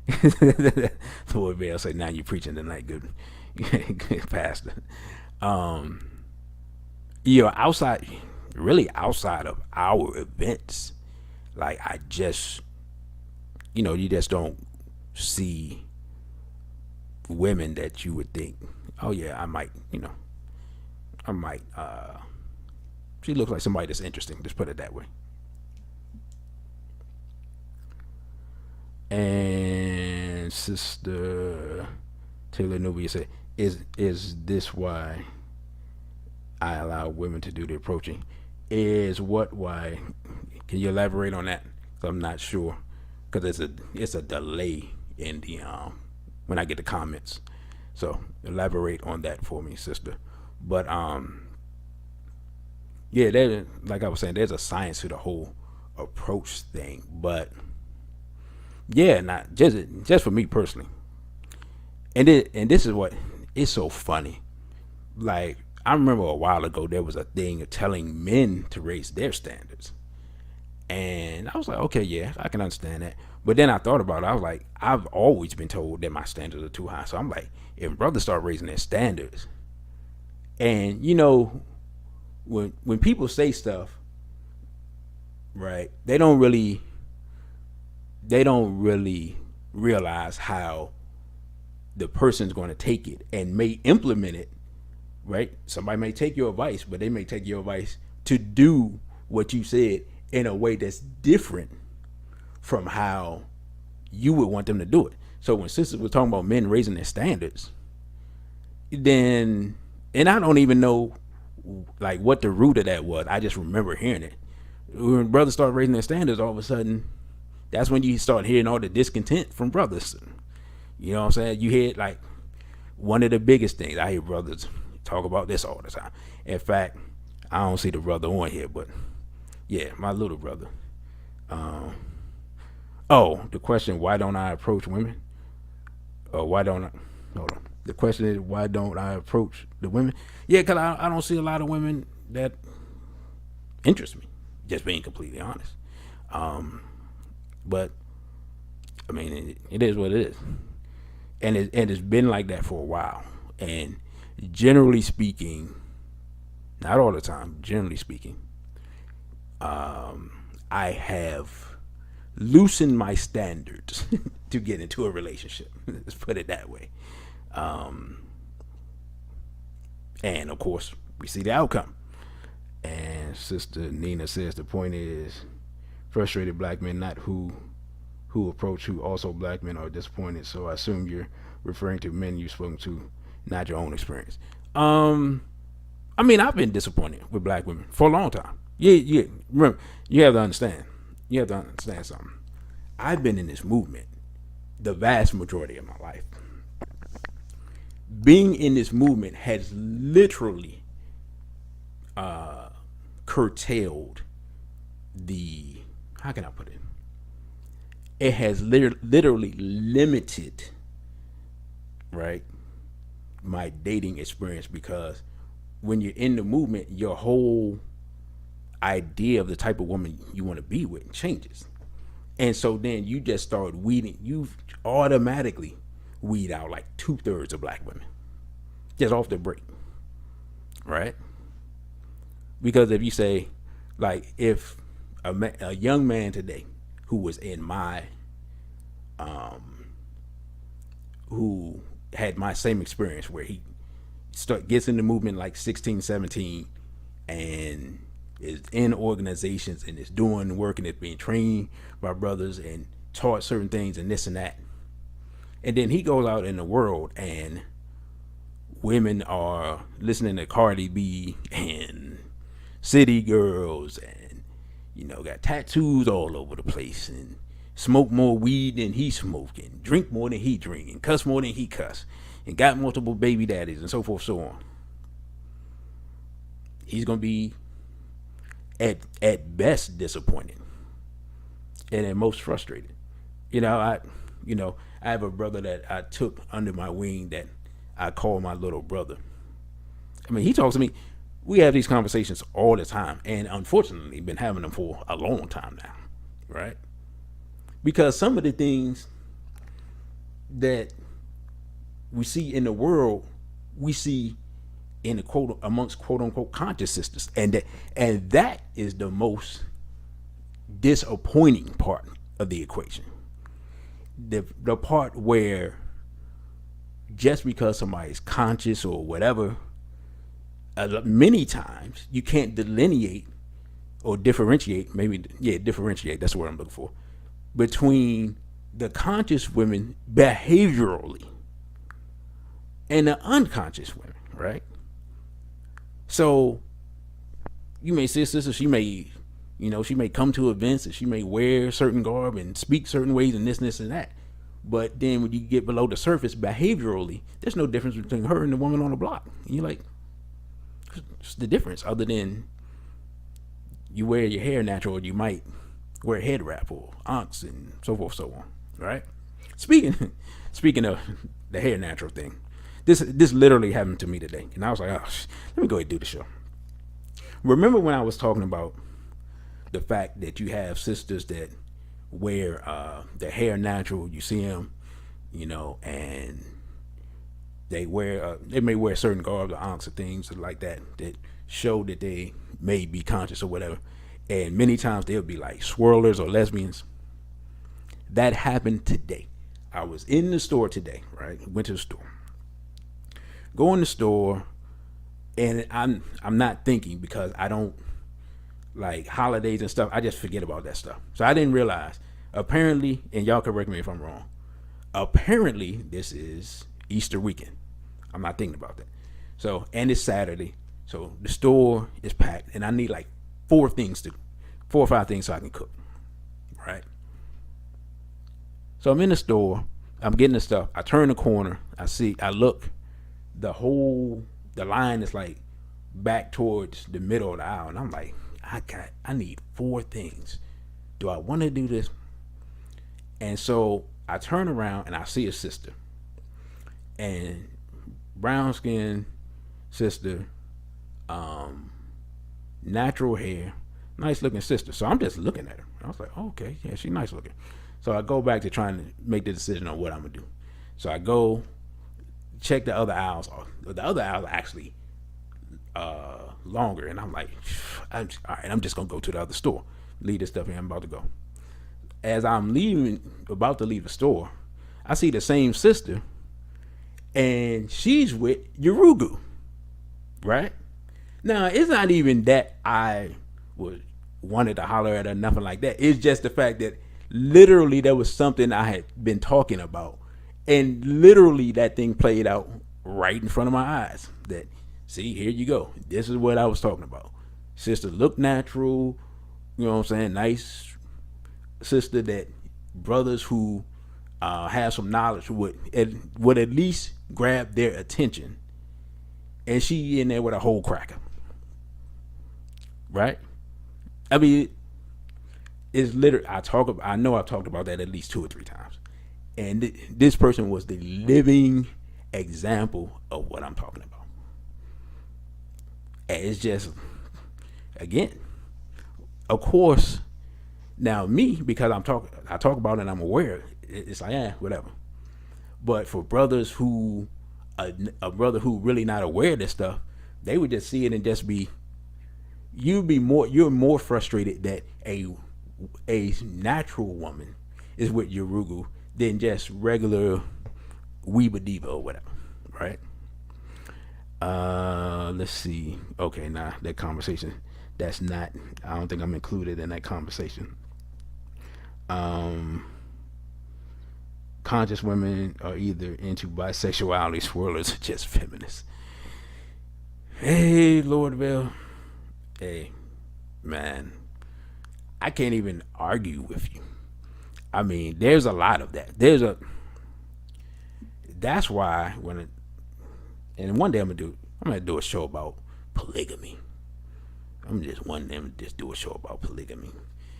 the boy Bell say, "Now you're preaching tonight, good, good pastor." Um, outside, really outside of our events, like I just, you just don't see women that you would think, oh yeah, I might, I might. She looks like somebody that's interesting. Just put it that way. And Sister Taylor Nubia said, "Is this why I allow women to do the approaching? Is what why? Can you elaborate on that? 'Cause I'm not sure. Because it's a delay in the when I get the comments. So elaborate on that for me, sister. But yeah, there, like I was saying, there's a science to the whole approach thing. But yeah, not just for me personally. And this is what it's so funny. Like I remember a while ago there was a thing of telling men to raise their standards. And I was like, okay, yeah, I can understand that. But then I thought about it. I was like, I've always been told that my standards are too high. So I'm like, if brothers start raising their standards, and when people say stuff, right, they don't really realize how the person's going to take it and may implement it, right? Somebody may take your advice, but they may take your advice to do what you said in a way that's different from how you would want them to do it. So when sisters were talking about men raising their standards, then, and I don't even know like what the root of that was. I just remember hearing it. When brothers start raising their standards, all of a sudden, that's when you start hearing all the discontent from brothers. You know what I'm saying? You hear like one of the biggest things. I hear brothers talk about this all the time. In fact, I don't see the brother on here, but yeah, my little brother. Um, oh, the question: why don't I approach women? Or why don't I? Hold on. The question is, why don't I approach the women? Yeah, because I don't see a lot of women that interest me. Just being completely honest. Um, but I mean, it is what it is, and it's been like that for a while. And generally speaking, not all the time. Generally speaking, I have loosened my standards to get into a relationship. Let's put it that way. Um, and of course, we see the outcome. And Sister Nina says the point is frustrated black men, not who approach who. Also, black men are disappointed. So I assume you're referring to men you've spoken to, not your own experience. I mean, I've been disappointed with black women for a long time. Yeah. Remember, you have to understand. You have to understand something. I've been in this movement the vast majority of my life. Being in this movement has literally curtailed the, how can I put it? It has literally limited, right, my dating experience, because when you're in the movement, your whole idea of the type of woman you want to be with changes. And so then you just start weeding, you automatically weed out like 2/3 of black women just off the break, right? Because if you say, like, if a young man today who was in my, who had my same experience where he gets in the movement like 16, 17 and is in organizations and is doing work and is being trained by brothers and taught certain things and this and that. And then he goes out in the world and women are listening to Cardi B and City Girls and, got tattoos all over the place and smoke more weed than he smoke and drink more than he drink and cuss more than he cuss and got multiple baby daddies and so forth, so on. He's going to be at best disappointed and at most frustrated. I have a brother that I took under my wing that I call my little brother. I mean, he talks to me. We have these conversations all the time, and unfortunately, been having them for a long time now, right? because some of the things that we see in the world, we see in the quote amongst quote unquote conscious sisters, and that is the most disappointing part of the equation. The part where just because somebody's conscious or whatever, many times you can't delineate or differentiate, differentiate, that's the word I'm looking for, between the conscious women behaviorally and the unconscious women, right? So you may see a sister, she may come to events and she may wear certain garb and speak certain ways and this and that. But then when you get below the surface behaviorally, there's no difference between her and the woman on the block. And you're like, what's the difference other than you wear your hair natural, or you might wear a head wrap or ankhs and so forth, so on, right? Speaking of the hair natural thing, this literally happened to me today, and I was like, oh, let me go ahead and do the show. Remember when I was talking about the fact that you have sisters that wear their hair natural, you see them, and they may wear certain garbs or ankhs or things like that show that they may be conscious or whatever, and many times they'll be like swirlers or lesbians. That happened today. I was in the store today, right? Went to the store. Go in the store, and I'm not thinking, because I don't like holidays and stuff. I just forget about that stuff. So I didn't realize. Apparently, and y'all correct me if I'm wrong, apparently this is Easter weekend. I'm not thinking about that. So, and it's Saturday. So the store is packed, and I need like 4 or 5 things so I can cook. Right? So I'm in the store, I'm getting the stuff. I turn the corner, I look, the line is like back towards the middle of the aisle, and I'm like, I need 4 things. Do I want to do this? And so I turn around and I see a sister, and brown skin sister, natural hair, nice looking sister. So I'm just looking at her. I was like, oh, okay, yeah, she's nice looking. So I go back to trying to make the decision on what I'm gonna do. So I go check the other aisles. The other aisles are actually longer, and I'm like, all right, I'm just gonna go to the other store, leave this stuff here, I'm about to go. As I'm about to leave the store, I see the same sister, and she's with Urugu, right? Now, it's not even that I wanted to holler at her, nothing like that. It's just the fact that literally there was something I had been talking about, and literally that thing played out right in front of my eyes. That, see, here you go. This is what I was talking about. Sister look natural, you know what I'm saying? Nice sister that brothers who have some knowledge would at least grab their attention. And she in there with a whole cracker. Right? I mean, it's literally, I know I've talked about that at least 2 or 3 times. And this person was the living example of what I'm talking about. And it's just, again, of course, now me, because I talk about it and I'm aware, it's like, whatever. But for brothers who, a brother who really not aware of this stuff, they would just see it and just be, you're more frustrated that a natural woman is with Urugu than just regular Weeba Diva or whatever, right? Let's see. Okay, nah, that conversation, I don't think I'm included in that conversation. Conscious women are either into bisexuality, swirlers, or just feminists. Hey, Lordville. Hey, man, I can't even argue with you. I mean, there's a lot of that. That's why and one day I'm gonna do a show about polygamy. I'm just one day just do a show about polygamy,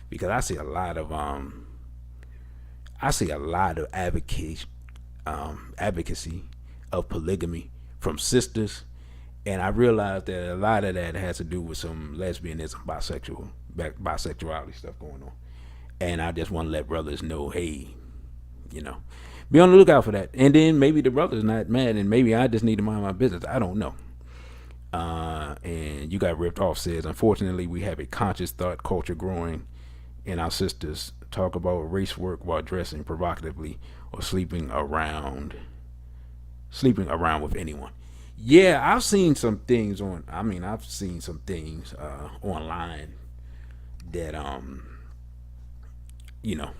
because I see a lot of advocacy of polygamy from sisters, and I realized that a lot of that has to do with some lesbianism, bisexuality stuff going on. And I just want to let brothers know, hey, you know, be on the lookout for that. And then maybe the brother's not mad, and maybe I just need to mind my business. I don't know. And you got ripped off says, unfortunately, we have a conscious thought culture growing, and our sisters talk about race work while dressing provocatively or sleeping around with anyone. Yeah, I've seen some things online that you know,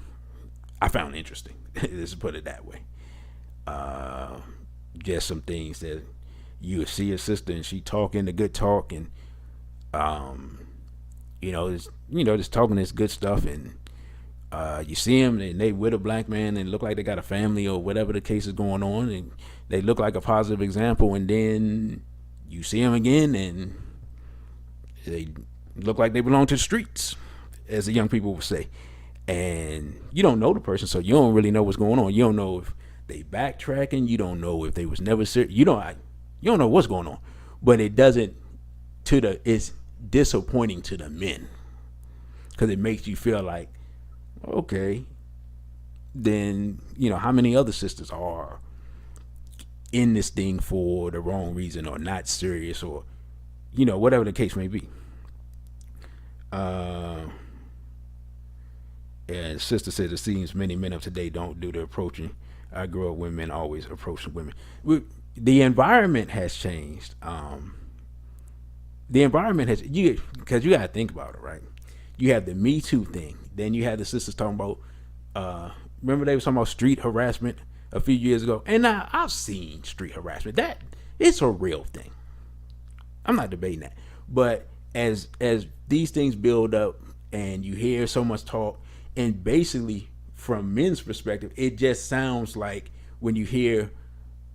I found interesting. Let's put it that way. Uh, just some things that you would see a sister and she talking the good talk, and um, just talking this good stuff, and you see them and they with a black man and look like they got a family or whatever the case is going on, and they look like a positive example, and then you see them again and they look like they belong to the streets, as the young people would say. And you don't know the person, so you don't really know what's going on. You don't know if they backtracking. You don't know if they was never serious. You don't know what's going on. But it doesn't it's disappointing to the men, because it makes you feel like, okay, then how many other sisters are in this thing for the wrong reason, or not serious, or whatever the case may be. And sister says, it seems many men of today don't do the approaching. I grew up when men always approach women. The environment has changed. The environment has, because you got to think about it, right? You have the Me Too thing. Then you had the sisters talking about, remember they were talking about street harassment a few years ago. And now I've seen street harassment. That it's a real thing. I'm not debating that. But as these things build up and you hear so much talk, and basically from men's perspective, it just sounds like, when you hear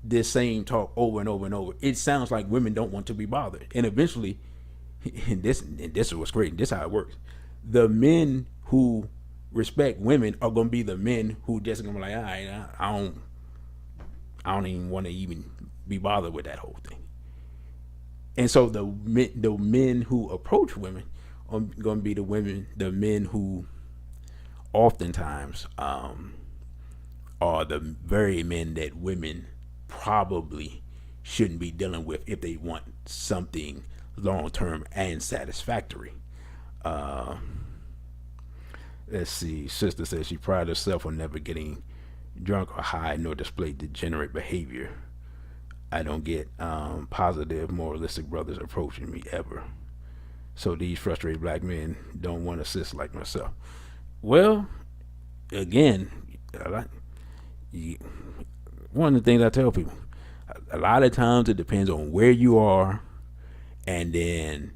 this same talk over and over and over, it sounds like women don't want to be bothered. And eventually, and this is what's great, and this is how it works, the men who respect women are going to be the men who just going to be like, all right, I don't even want to even be bothered with that whole thing. And so the men who approach women are going to be the men who oftentimes are the very men that women probably shouldn't be dealing with if they want something long term and satisfactory. Let's see. Sister says she prides herself on never getting drunk or high, nor display degenerate behavior. I don't get positive, moralistic brothers approaching me ever. So these frustrated black men don't want a sister like myself. Well, again, one of the things I tell people, a lot of times it depends on where you are, and then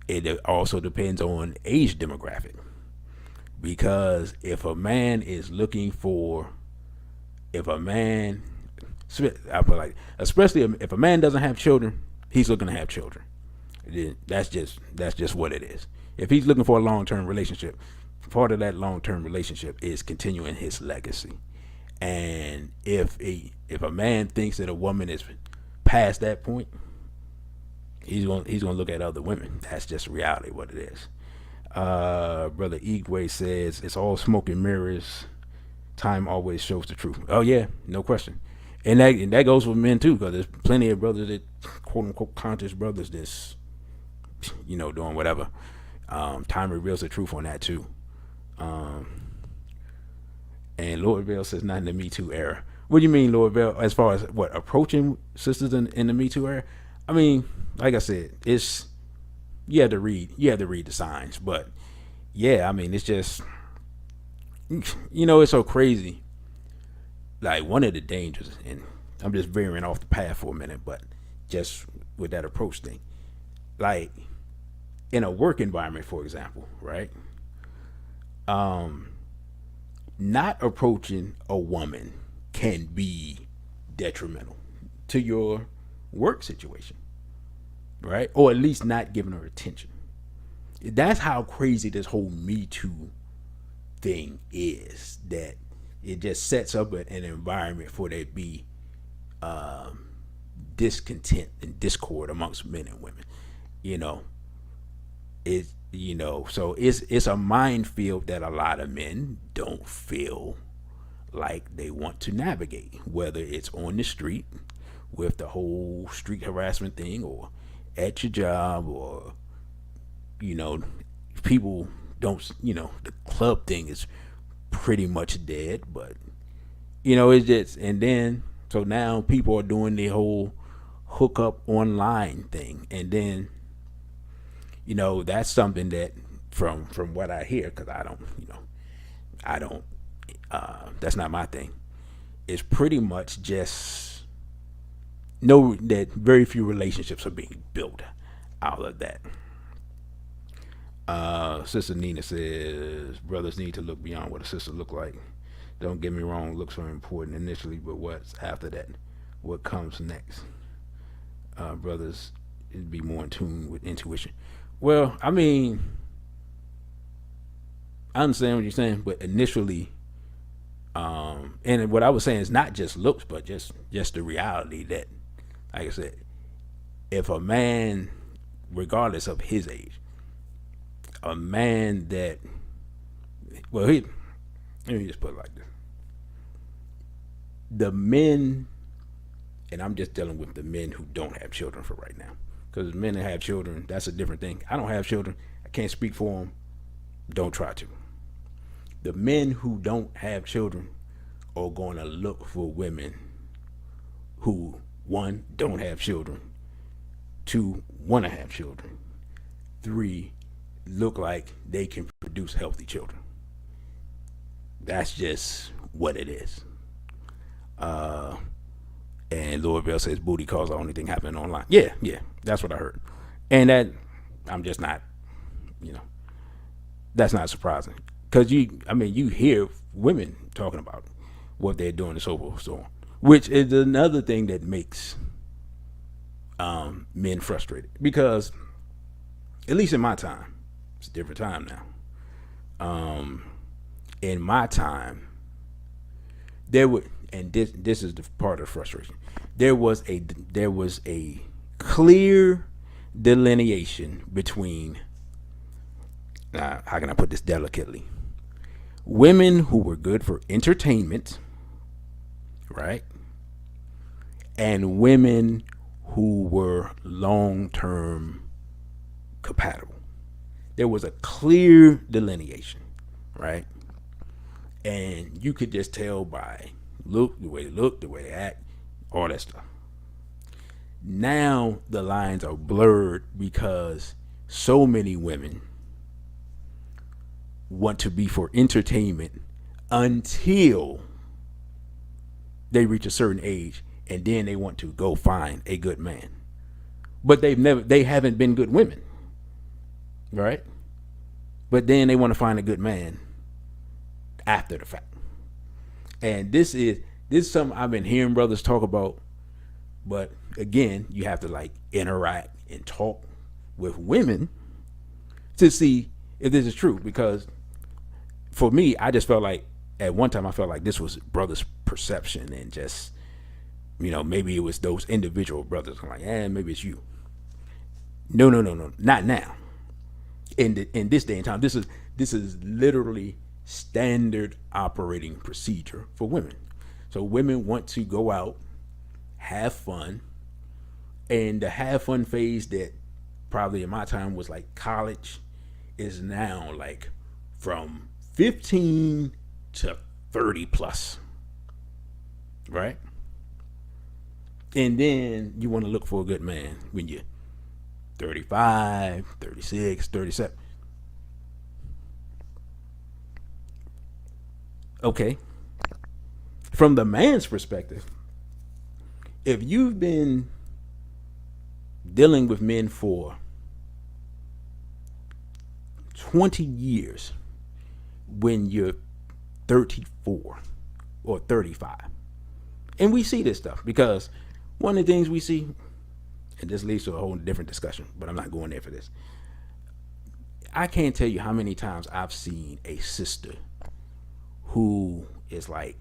it also depends on age demographic. Because if a man, especially if a man doesn't have children, he's looking to have children. That's just what it is. If he's looking for a long-term relationship, part of that long-term relationship is continuing his legacy. And if a man thinks that a woman is past that point, he's going to look at other women. That's just reality, what it is. Brother Igwe says, it's all smoke and mirrors. Time always shows the truth. Oh yeah, no question. And that goes for men too, because there's plenty of brothers that, quote unquote, conscious brothers that's doing whatever. Time reveals the truth on that too. And Lord Vale says, not in the Me Too era. What do you mean, Lord Vale? As far as what, approaching sisters in the Me Too era? I mean, like I said, it's, you have to read the signs. But yeah, I mean, it's just, it's so crazy. Like, one of the dangers, and I'm just veering off the path for a minute, but just with that approach thing, like in a work environment, for example, right? Not approaching a woman can be detrimental to your work situation, right? Or at least not giving her attention. That's how crazy this whole Me Too thing is, that it just sets up an environment for there to be discontent and discord amongst men and women. So it's a minefield that a lot of men don't feel like they want to navigate, whether it's on the street with the whole street harassment thing, or at your job, or you know people don't, the club thing is pretty much dead, but it's just, and then so now people are doing the whole hook up online thing, and then that's something that from what I hear, because I don't that's not my thing. It's pretty much just know that very few relationships are being built out of that. Sister Nina says brothers need to look beyond what a sister look like. Don't get me wrong, looks are important initially, but what's after that? What comes next? Brothers be more in tune with intuition. Well, I mean, I understand what you're saying, but initially, and what I was saying is not just looks, but just the reality that, like I said, if a man, regardless of his age, a man that, well, let me just put it like this: the men, and I'm just dealing with the men who don't have children for right now, because men that have children, that's a different thing. I don't have children. I can't speak for them. Don't try to. The men who don't have children are going to look for women who, one, don't have children, two, want to have children, three, look like they can produce healthy children. That's just what it is. And Lord Bell says booty calls are the only thing happening online. Yeah, that's what I heard. And that, I'm just not, that's not surprising. Because you hear women talking about what they're doing and so forth, so on. Which is another thing that makes men frustrated. Because, at least in my time, it's a different time now. In my time, there would, and this is the part of the frustration. There was a clear delineation between, how can I put this delicately? Women who were good for entertainment, right? And women who were long-term compatible. There was a clear delineation, right? And you could just tell by the way they look, the way they act, all that stuff. Now the lines are blurred because so many women want to be for entertainment until they reach a certain age, and then they want to go find a good man. But they haven't been good women, right? But then they want to find a good man after the fact. And this is something I've been hearing brothers talk about, but again, you have to like interact and talk with women to see if this is true. Because for me, I just felt like at one time I felt like this was brothers' perception, and just maybe it was those individual brothers. I'm like, maybe it's you. No, not now. In this day and time, this is literally standard operating procedure for women. So women want to go out, have fun, and the have fun phase that probably in my time was like college is now like from 15 to 30 plus, right? And then you want to look for a good man when you're 35, 36, 37. Okay. From the man's perspective, if you've been dealing with men for 20 years when you're 34 or 35, and we see this stuff because one of the things we see, and this leads to a whole different discussion, but I'm not going there for this. I can't tell you how many times I've seen a sister who is like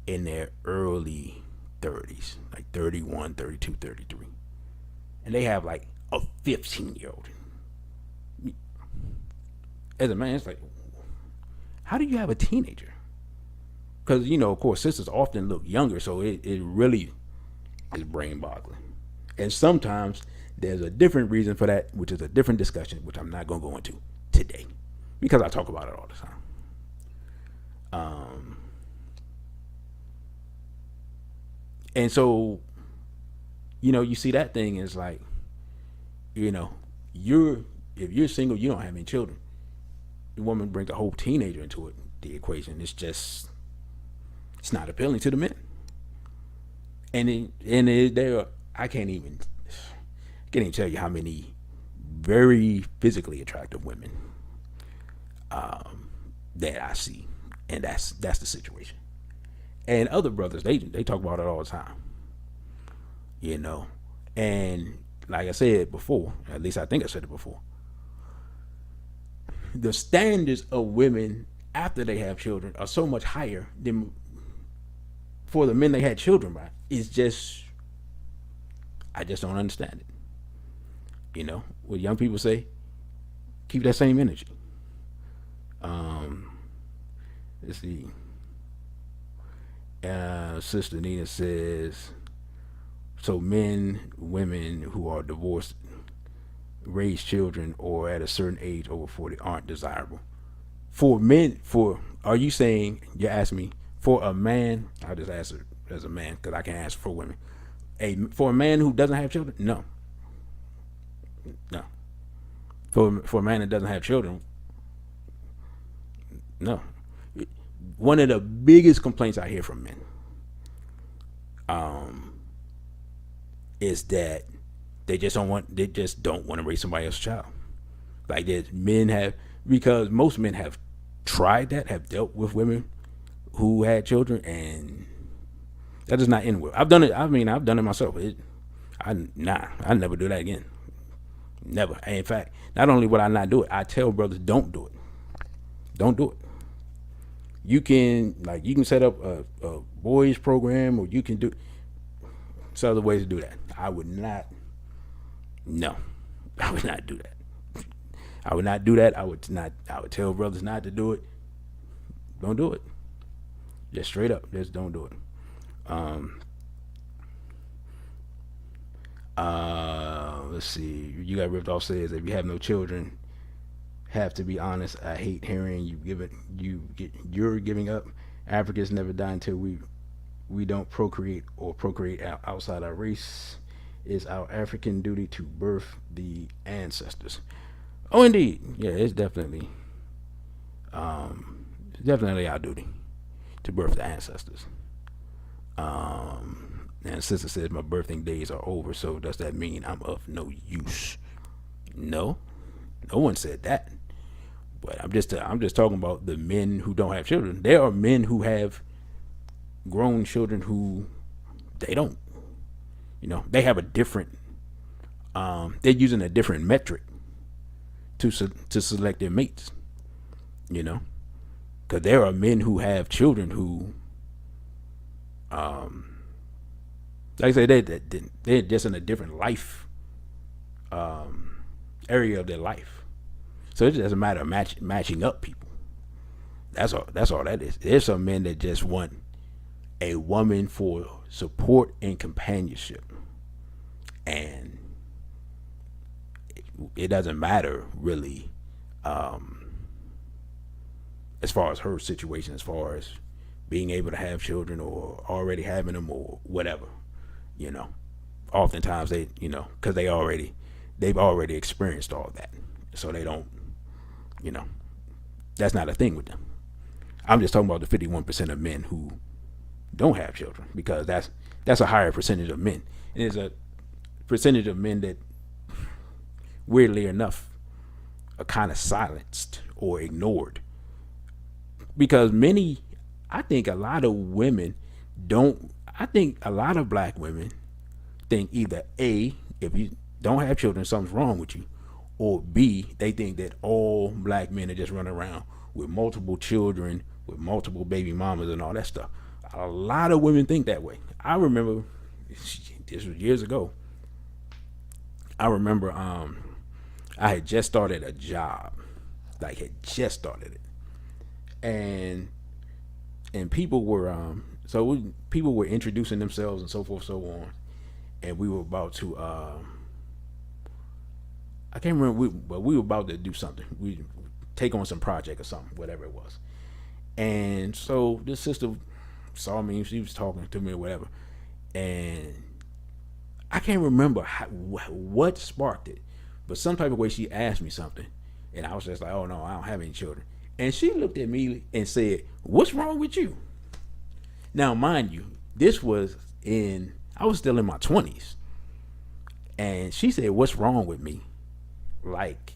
in their early 30s, like 31, 32, 33. And they have like a 15-year-old. as a man, it's like, how do you have a teenager? Because, of course, sisters often look younger, so it really is brain boggling. And sometimes there's a different reason for that, which is a different discussion, which I'm not going to go into today because I talk about it all the time. And so, you see that thing is like, you know, you're if you're single, you don't have any children. The woman brings a whole teenager into the equation. It's not appealing to the men. There, I can't even tell you how many very physically attractive women that I see, and that's the situation. And other brothers, they talk about it all the time, And like I said before, at least I think I said it before, the standards of women after they have children are so much higher than for the men they had children by. I just don't understand it. What young people say, keep that same energy. Let's see. Sister Nina says, so women who are divorced, raise children, or at a certain age over 40 aren't desirable. For men, are you saying, you're asking me, for a man, I'll just answer as a man because I can't answer for women. For a man who doesn't have children, no. No. For a man that doesn't have children, no. One of the biggest complaints I hear from men is that they just don't want to raise somebody else's child. Like because most men have tried that, have dealt with women who had children, and that does not end well. I've done it. I've done it myself. I never do that again. Never. And in fact, not only would I not do it, I tell brothers, don't do it. Don't do it. You can set up a boys program, or you can do some other ways to do that. I would not. No, I would not do that. I would not do that. I would tell brothers not to do it. Don't do it. Just straight up. Just don't do it. Let's see. You got ripped off. Says, if you have no children, have to be honest. I hate hearing you're giving up. Africans never die until we don't procreate or procreate outside our race. It's our African duty to birth the ancestors. Oh, indeed. Yeah, it's definitely our duty to birth the ancestors. And sister says my birthing days are over, so does that mean I'm of no use? No one said that. But I'm just talking about the men who don't have children. There are men who have grown children who they don't. They have a different. They're using a different metric to select their mates. Because there are men who have children who, like I say, they're just in a different life area of their life. So it doesn't matter matching up people. That's all that is. There's some men that just want a woman for support and companionship, and it doesn't matter really as far as her situation, as far as being able to have children or already having them or whatever. Oftentimes because they've already experienced all that, so they don't. That's not a thing with them. I'm just talking about the 51% of men who don't have children, because that's a higher percentage of men. And there's a percentage of men that, weirdly enough, are kind of silenced or ignored, because I think a lot of black women think either A, if you don't have children, something's wrong with you, or B, they think that all black men are just running around with multiple children, with multiple baby mamas and all that stuff. A lot of women think that way. I remember, this was years ago, I had just started a job, like had just started it, and people were people were introducing themselves and so forth, so on, and we were about to I can't remember, but we were about to do something. We take on some project or something, whatever it was. And so this sister saw me. She was talking to me or whatever, and I can't remember what sparked it, but some type of way she asked me something, and I was just like, "Oh no, I don't have any children." And she looked at me and said, "What's wrong with you?" Now, mind you, I was still in my 20s, and she said, "What's wrong with me?" Like,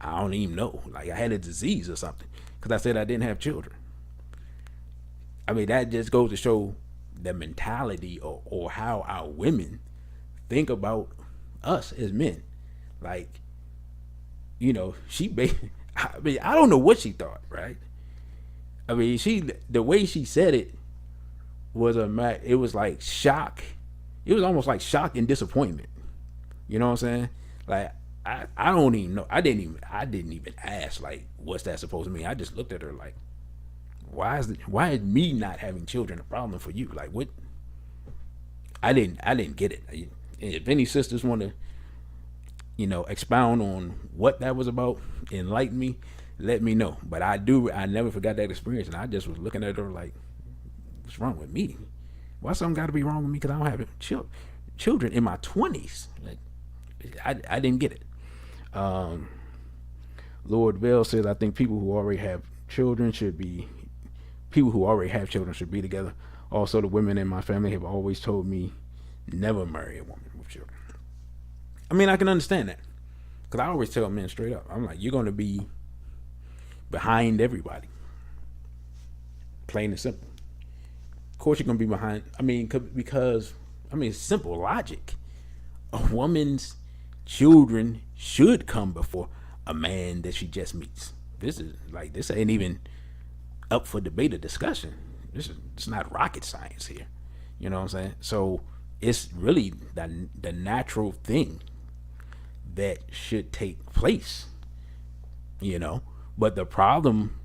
I don't even know. Like I had a disease or something because I said I didn't have children. I mean, that just goes to show the mentality or how our women think about us as men. Like, I mean, I don't know what she thought, right? I mean, the way she said it was it was like shock. It was almost like shock and disappointment. You know what I'm saying? Like, I don't even know. I didn't even ask, like, what's that supposed to mean? I just looked at her like, why is me not having children a problem for you? Like, what? I didn't get it. If any sisters want to, expound on what that was about, enlighten me, let me know. But I never forgot that experience, and I just was looking at her like, what's wrong with me? Why something got to be wrong with me because I don't have children in my 20s? Like, I didn't get it. Lord Bell says, I think people who already have children should be together. Also, the women in my family have always told me never marry a woman with children. I mean, I can understand that because I always tell men straight up, I'm like, you're going to be behind everybody. Plain and simple. Of course, you're going to be behind. I mean, because it's simple logic. A woman's children should come before a man that she just meets. This ain't even up for debate or discussion. It's not rocket science here. You know what I'm saying? So it's really the natural thing that should take place. But the problem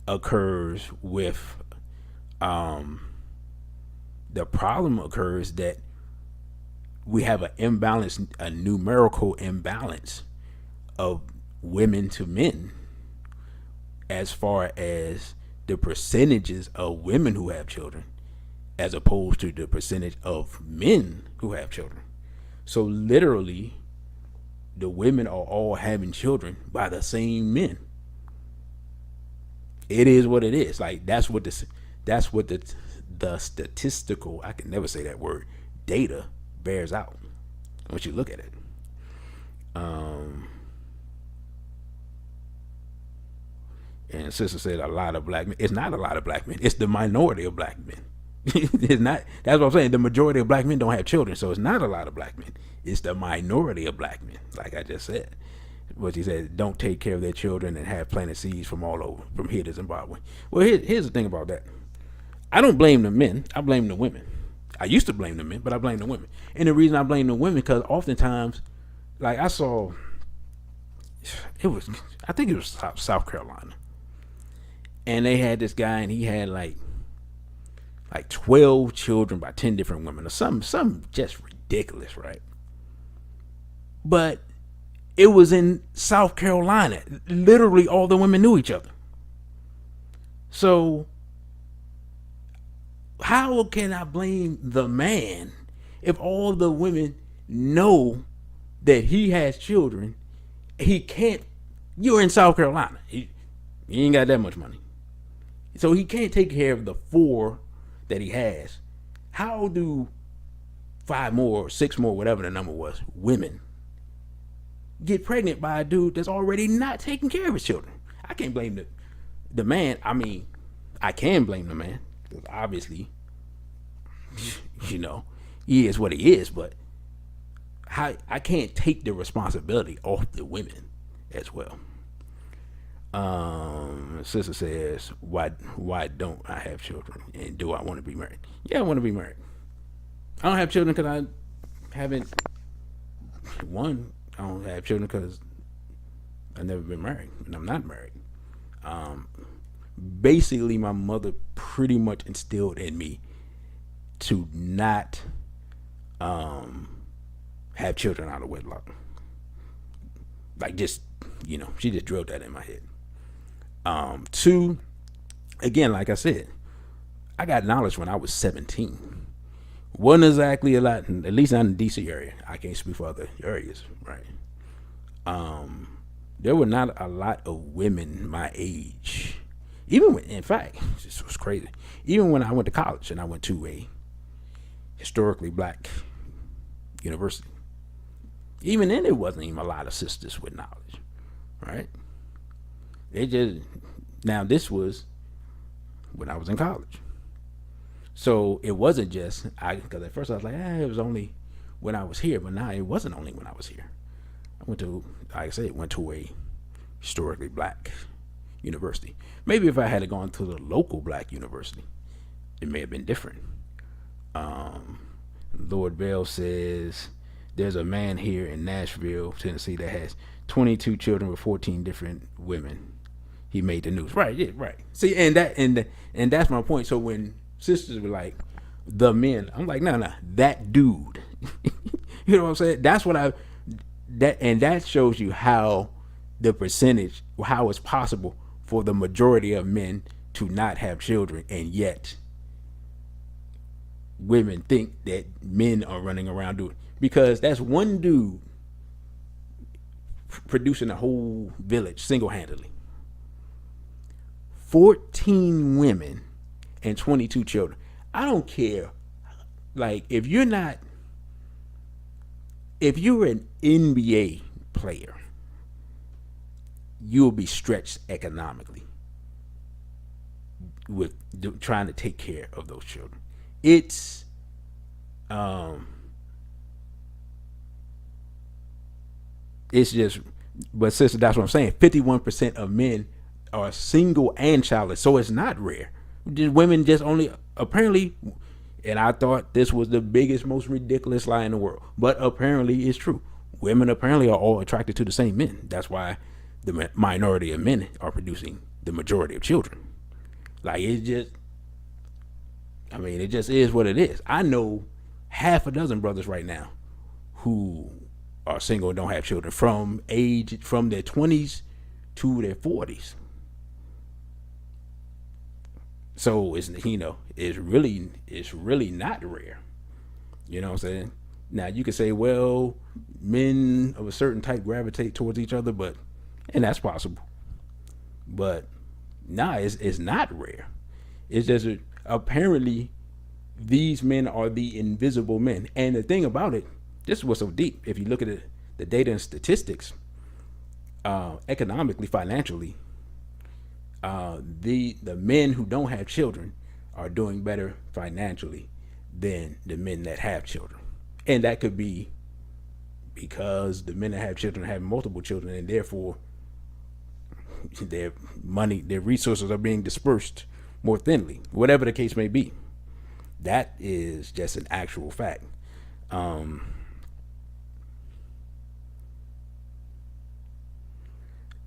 occurs that we have a numerical imbalance of women to men as far as the percentages of women who have children as opposed to the percentage of men who have children. So literally, the women are all having children by the same men. It is what it is. Like, that's what the statistical, I can never say that word, data bears out once you look at it. And sister said a lot of black men. It's not a lot of black men. It's the minority of black men. It's not. That's what I'm saying. The majority of black men don't have children, so it's not a lot of black men. It's the minority of black men, like I just said. What he said, don't take care of their children and have planted seeds from all over, from here to Zimbabwe. Well, here's the thing about that. I don't blame the men. I blame the women. I used to blame the men, but I blame the women. And the reason I blame the women, because oftentimes, like I saw, I think it was South Carolina. And they had this guy, and he had like 12 children by 10 different women, or something just ridiculous, right? But it was in South Carolina. Literally, all the women knew each other. So how can I blame the man if all the women know that he has children? He can't. You're in South Carolina. He ain't got that much money. So he can't take care of the 4 that he has. How do 5 more, 6 more, whatever the number was, women get pregnant by a dude that's already not taking care of his children? I can't blame the man. I mean, I can blame the man because obviously, he is what he is. But I can't take the responsibility off the women as well. Sister says, why don't I have children, and do I want to be married? Yeah, I want to be married. I don't have children because I haven't. I don't have children because I've never been married, and I'm not married. Um, Basically, my mother pretty much instilled in me to not um, have children out of wedlock. Like, just, she just drilled that in my head. Two, again, like I said, I got knowledge when I was 17. Wasn't exactly a lot, at least not in the DC area. I can't speak for other areas, right? There were not a lot of women my age. Even when, in fact, this was crazy. Even when I went to college and I went to a historically black university, even then, there wasn't even a lot of sisters with knowledge, right? They just, now this was when I was in college. So it wasn't just, because at first I was like, it was only when I was here, but now it wasn't only when I was here. I went to, like I said, went to a historically black university. Maybe if I had gone to the local black university, it may have been different. Lord Bell says there's a man here in Nashville, Tennessee, that has 22 children with 14 different women. He made the news. Right, yeah, right. See, and that's my point. So when sisters were like, the men, I'm like, no, that dude. You know what I'm saying? That's what that shows you how the percentage, how it's possible for the majority of men to not have children, and yet women think that men are running around doing, because that's one dude producing a whole village single-handedly. 14 women and 22 children. I don't care. Like, if you're an NBA player, you'll be stretched economically with trying to take care of those children. It's just, but sister, that's what I'm saying. 51% of men are single and childless, so it's not rare. Women just only, apparently, and I thought this was the biggest, most ridiculous lie in the world, but apparently it's true. Women apparently are all attracted to the same men. That's why the minority of men are producing the majority of children. Like, it just is what it is. I know half a dozen brothers right now who are single and don't have children from their 20s to their 40s. So it's really not rare. You know what I'm saying? Now you could say, well, men of a certain type gravitate towards each other, and that's possible. But it's not rare. It's just apparently these men are the invisible men. And the thing about it, this is what's so deep. If you look at the data and statistics, economically, financially, the men who don't have children are doing better financially than the men that have children. And that could be because the men that have children have multiple children, and therefore their resources are being dispersed more thinly, whatever the case may be. That is just an actual fact.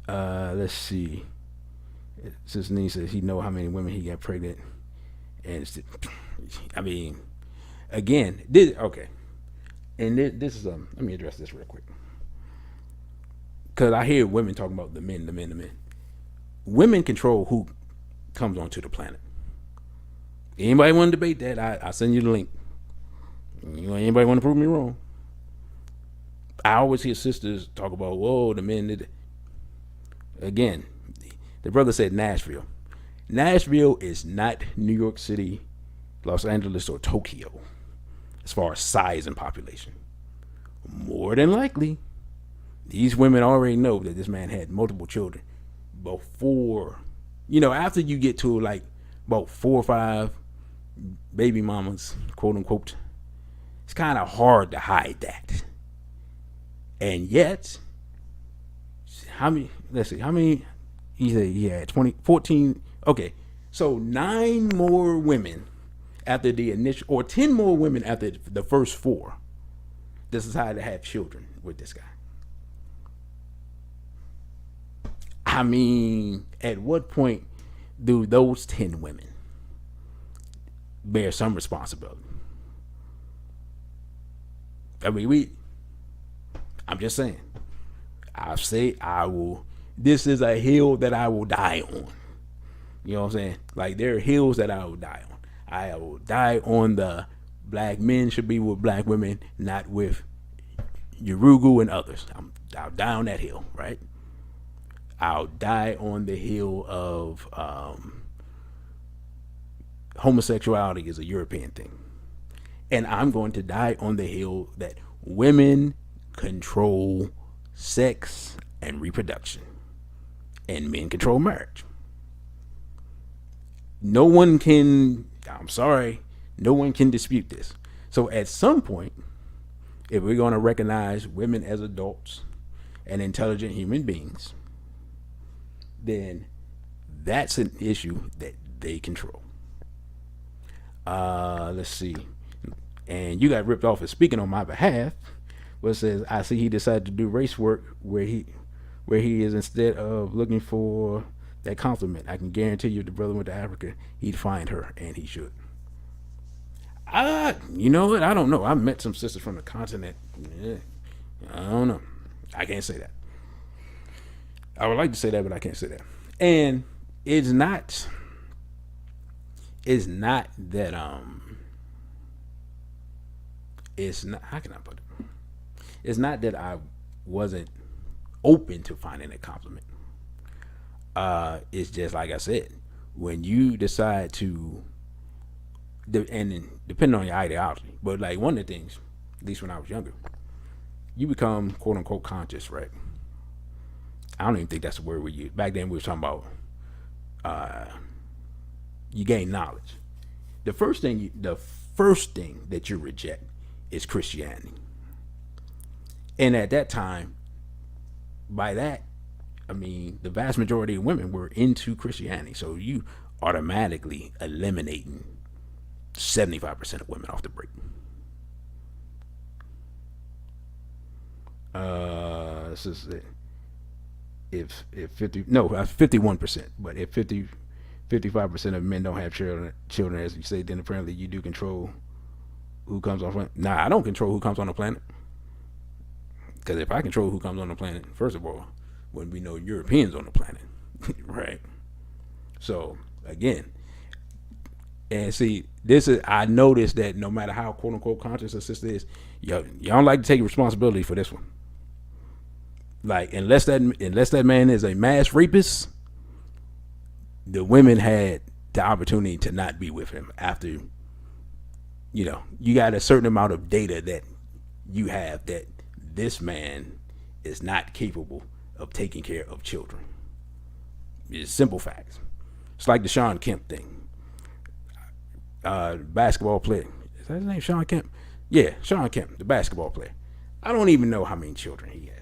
Let's see. Sister Nee says he know how many women he got pregnant, and again, okay. And this is let me address this real quick, because I hear women talking about the men. Women control who comes onto the planet. Anybody want to debate that? I send you the link. Anybody want to prove me wrong? I always hear sisters talk about, whoa, the men did it. Again, the brother said Nashville. Nashville is not New York City, Los Angeles, or Tokyo as far as size and population. More than likely, these women already know that this man had multiple children before, after you get to like about 4 or 5 baby mamas, quote unquote, it's kind of hard to hide that. And yet, let's see, how many, he said he had 14, okay, so 9 more women after the initial, or 10 more women after the first 4 decided to have children with this guy. I mean, at what point do those 10 women bear some responsibility? I mean, I'm just saying. I say I will. This is a hill that I will die on. You know what I'm saying? Like, there are hills that I will die on. I will die on the black men should be with black women, not with Urugu and others. I'll die on that hill, right? I'll die on the hill of homosexuality is a European thing. And I'm going to die on the hill that women control sex and reproduction, and men control marriage. No one can, I'm sorry, no one can dispute this. So at some point, if we're going to recognize women as adults and intelligent human beings, then that's an issue that they control. Let's see. And you got ripped off as speaking on my behalf. What says, I see he decided to do race work where he is, instead of looking for that compliment. I can guarantee you, if the brother went to Africa, he'd find her, and he should. You know what? I don't know. I met some sisters from the continent. Yeah, I don't know. I can't say that. I would like to say that, but I can't say that. And it's not that it's not, how can I put it? It's not that I wasn't open to finding a compliment. It's just like I said, when you decide to, and depending on your ideology, but like one of the things, at least when I was younger, you become quote unquote conscious, right? I don't even think that's the word we use. Back then we were talking about you gain knowledge. The first thing that you reject is Christianity. And at that time, by that, I mean, the vast majority of women were into Christianity. So you automatically eliminating 75% of women off the break. This is it. If 51%, but if 55% of men don't have children, as you say, then apparently you do control who comes on the planet. Nah, I don't control who comes on the planet. Because if I control who comes on the planet, first of all, wouldn't be no Europeans on the planet, right? So again, and see, this is, I noticed that no matter how quote unquote conscious a sister is, y'all don't like to take responsibility for this one. Like, unless that man is a mass rapist, the women had the opportunity to not be with him after, you got a certain amount of data that you have that this man is not capable of taking care of children. It's simple facts. It's like the Sean Kemp thing. Basketball player. Is that his name, Sean Kemp? Yeah, Sean Kemp, the basketball player. I don't even know how many children he has.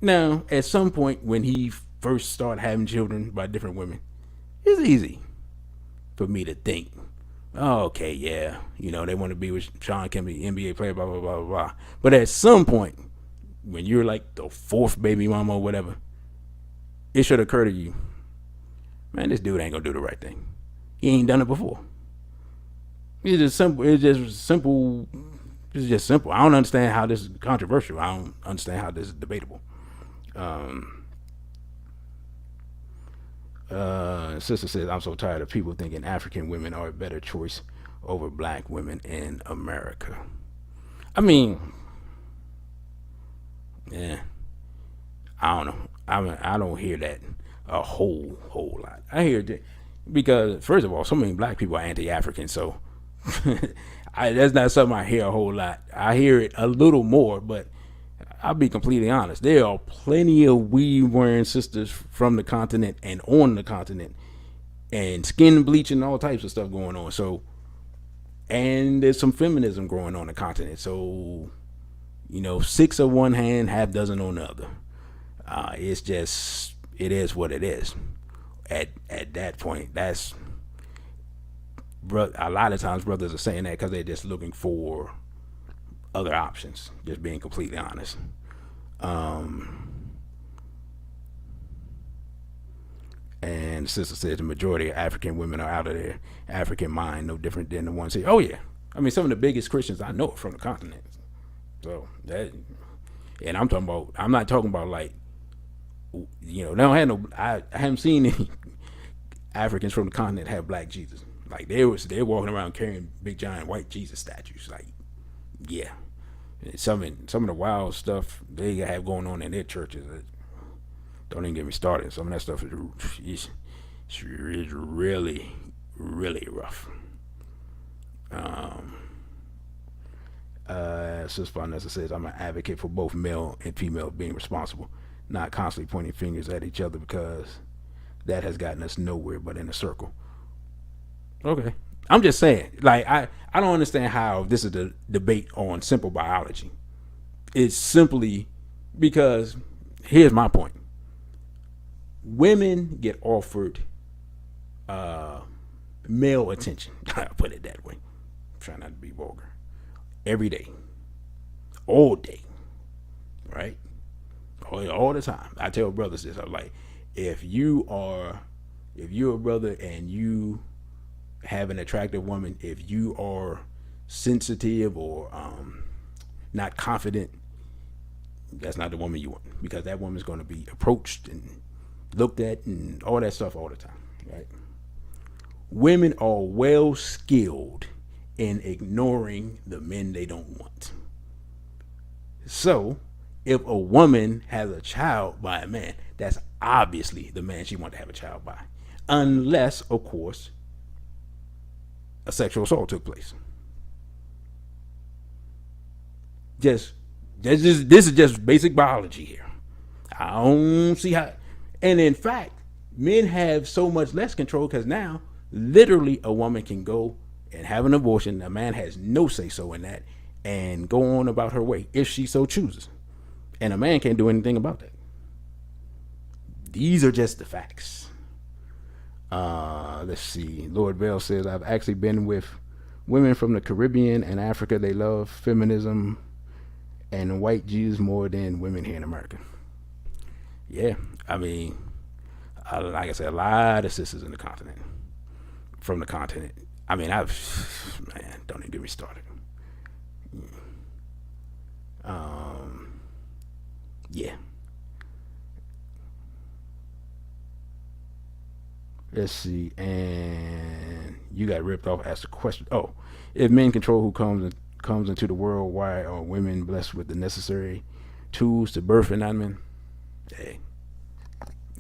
Now, at some point when he first started having children by different women, it's easy for me to think, oh, okay, yeah, they want to be with Sean Kemp, the NBA player, blah, blah, blah, blah, blah. But at some point, when you're like the fourth baby mama or whatever, it should occur to you, man, this dude ain't gonna do the right thing. He ain't done it before. It's just simple. I don't understand how this is controversial. I don't understand how this is debatable. Sister says, I'm so tired of people thinking African women are a better choice over black women in America. I mean, yeah, I don't know. I don't hear that a whole lot. I hear that because, first of all, so many black people are anti-African, so that's not something I hear a whole lot. I hear it a little more, but I'll be completely honest. There are plenty of weave wearing sisters from the continent and on the continent, and skin bleaching, all types of stuff going on. So, and there's some feminism growing on the continent. So, 6 on one hand, half dozen on the other. It's just, it is what it is. At that point, that's, a lot of times brothers are saying that because they're just looking for other options, just being completely honest. And the sister says the majority of African women are out of their African mind, no different than the ones here. Oh yeah, I mean some of the biggest Christians I know are from the continent. So that, and I'm talking about. I'm not talking about like, they don't have no. I haven't seen any Africans from the continent have black Jesus. Like they're walking around carrying big giant white Jesus statues. Like, yeah, some of the wild stuff they have going on in their churches. Don't even get me started. Some of that stuff is really, really rough. Sister Vanessa says, I'm an advocate for both male and female being responsible, not constantly pointing fingers at each other because that has gotten us nowhere but in a circle. Okay. I'm just saying, like, I don't understand how this is a debate on simple biology. It's simply because, here's my point. Women get offered male attention. I'll put it that way. I'm trying not to be vulgar. Every day. All day. Right? All the time. I tell brothers this. I'm like, if you're a brother and you have an attractive woman, if you are sensitive or not confident, that's not the woman you want, because that woman's going to be approached and looked at and all that stuff all the time, right? Women are well skilled in ignoring the men they don't want. So if a woman has a child by a man, that's obviously the man she wants to have a child by, unless, of course, a sexual assault took place. This is just basic biology here. I don't see how. And in fact, men have so much less control because now, literally, a woman can go and have an abortion. A man has no say so in that and go on about her way if she so chooses. And a man can't do anything about that. These are just the facts. Let's see. Lord Bell says, I've actually been with women from the Caribbean and Africa. They love feminism and white Jews more than women here in America. Yeah, I mean, like I said, a lot of sisters in the continent, from the continent. I mean, man, don't even get me started. Yeah. Let's see, and you got ripped off. Asked a question. Oh, if men control who comes into the world, why are women blessed with the necessary tools to birth and not men? Hey,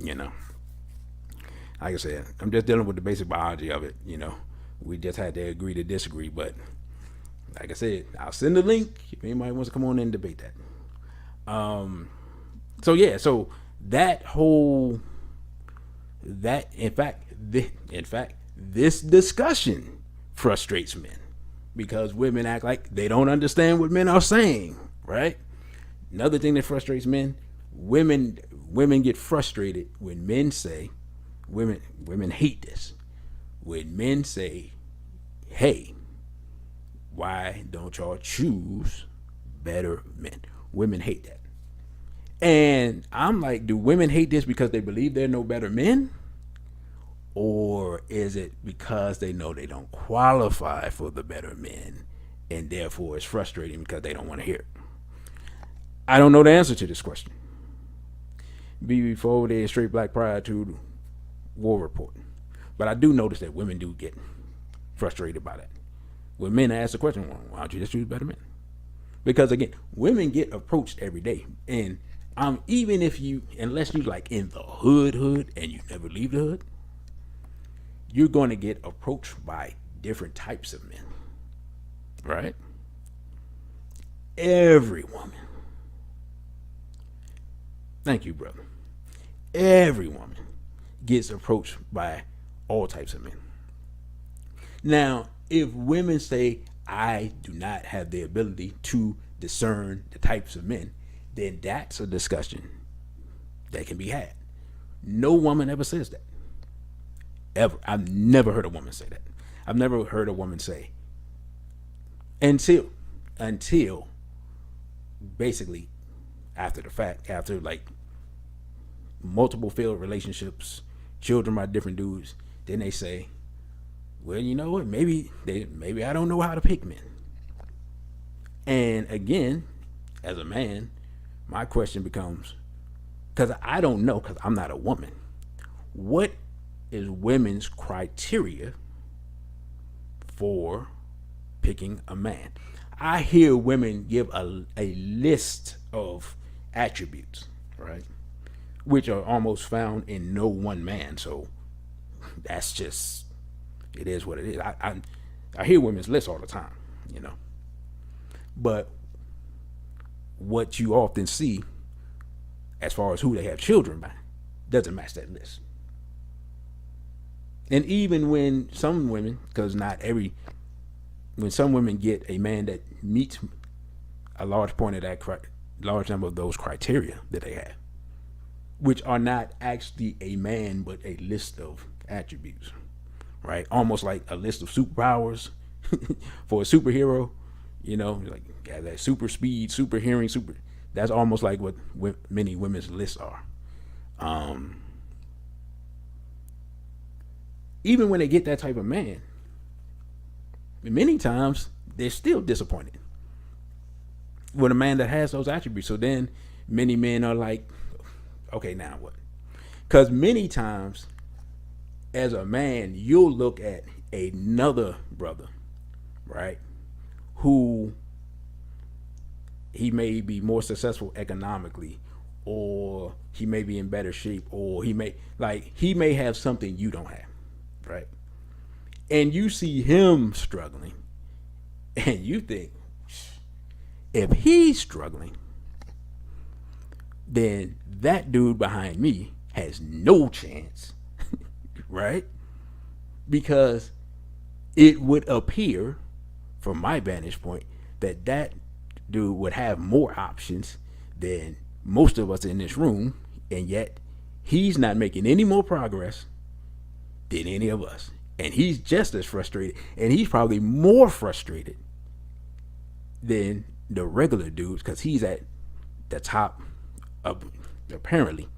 like I said, I'm just dealing with the basic biology of it. We just had to agree to disagree. But like I said, I'll send the link if anybody wants to come on in and debate that. So yeah, so in fact, this discussion frustrates men because women act like they don't understand what men are saying, right? Another thing that frustrates men, women get frustrated when men say, women hate this, when men say, hey, why don't y'all choose better men? Women hate that. And I'm like, do women hate this because they believe they're no better men? Or is it because they know they don't qualify for the better men and therefore it's frustrating because they don't want to hear it? I don't know the answer to this question. Before they straight black prior to war report. But I do notice that women do get frustrated by that. When men ask the question, well, why don't you just choose better men? Because again, women get approached every day. And unless you like in the hood and you never leave the hood, you're going to get approached by different types of men, right? Every woman. Thank you, brother. Every woman gets approached by all types of men. Now, if women say, I do not have the ability to discern the types of men, then that's a discussion that can be had. No woman ever says that. Ever. I've never heard a woman say that. I've never heard a woman say, until basically after the fact, after like multiple failed relationships, children by different dudes, then they say, well, you know what? Maybe I don't know how to pick men. And again, as a man, my question becomes, because I don't know, because I'm not a woman, what is women's criteria for picking a man? I hear women give a list of attributes, right? Which are almost found in no one man. So that's just, it is what it is. I hear women's lists all the time, you know. But what you often see as far as who they have children by doesn't match that list. And even when some women, because not every, when some women get a man that meets a large point of that, large number of those criteria that they have, which are not actually a man, but a list of attributes, right? Almost like a list of superpowers for a superhero, you know, like yeah, that super speed, super hearing, super. That's almost like what many women's lists are. Even when they get that type of man, many times they're still disappointed with a man that has those attributes. So then many men are like, okay, now what? Because many times as a man, you'll look at another brother, right, who he may be more successful economically, or he may be in better shape, or he may have something you don't have, right? And you see him struggling, and you think, if he's struggling, then that dude behind me has no chance, right? Because it would appear, from my vantage point, that dude would have more options than most of us in this room, and yet he's not making any more progress than any of us. And he's just as frustrated, and he's probably more frustrated than the regular dudes, because he's at the top of, apparently,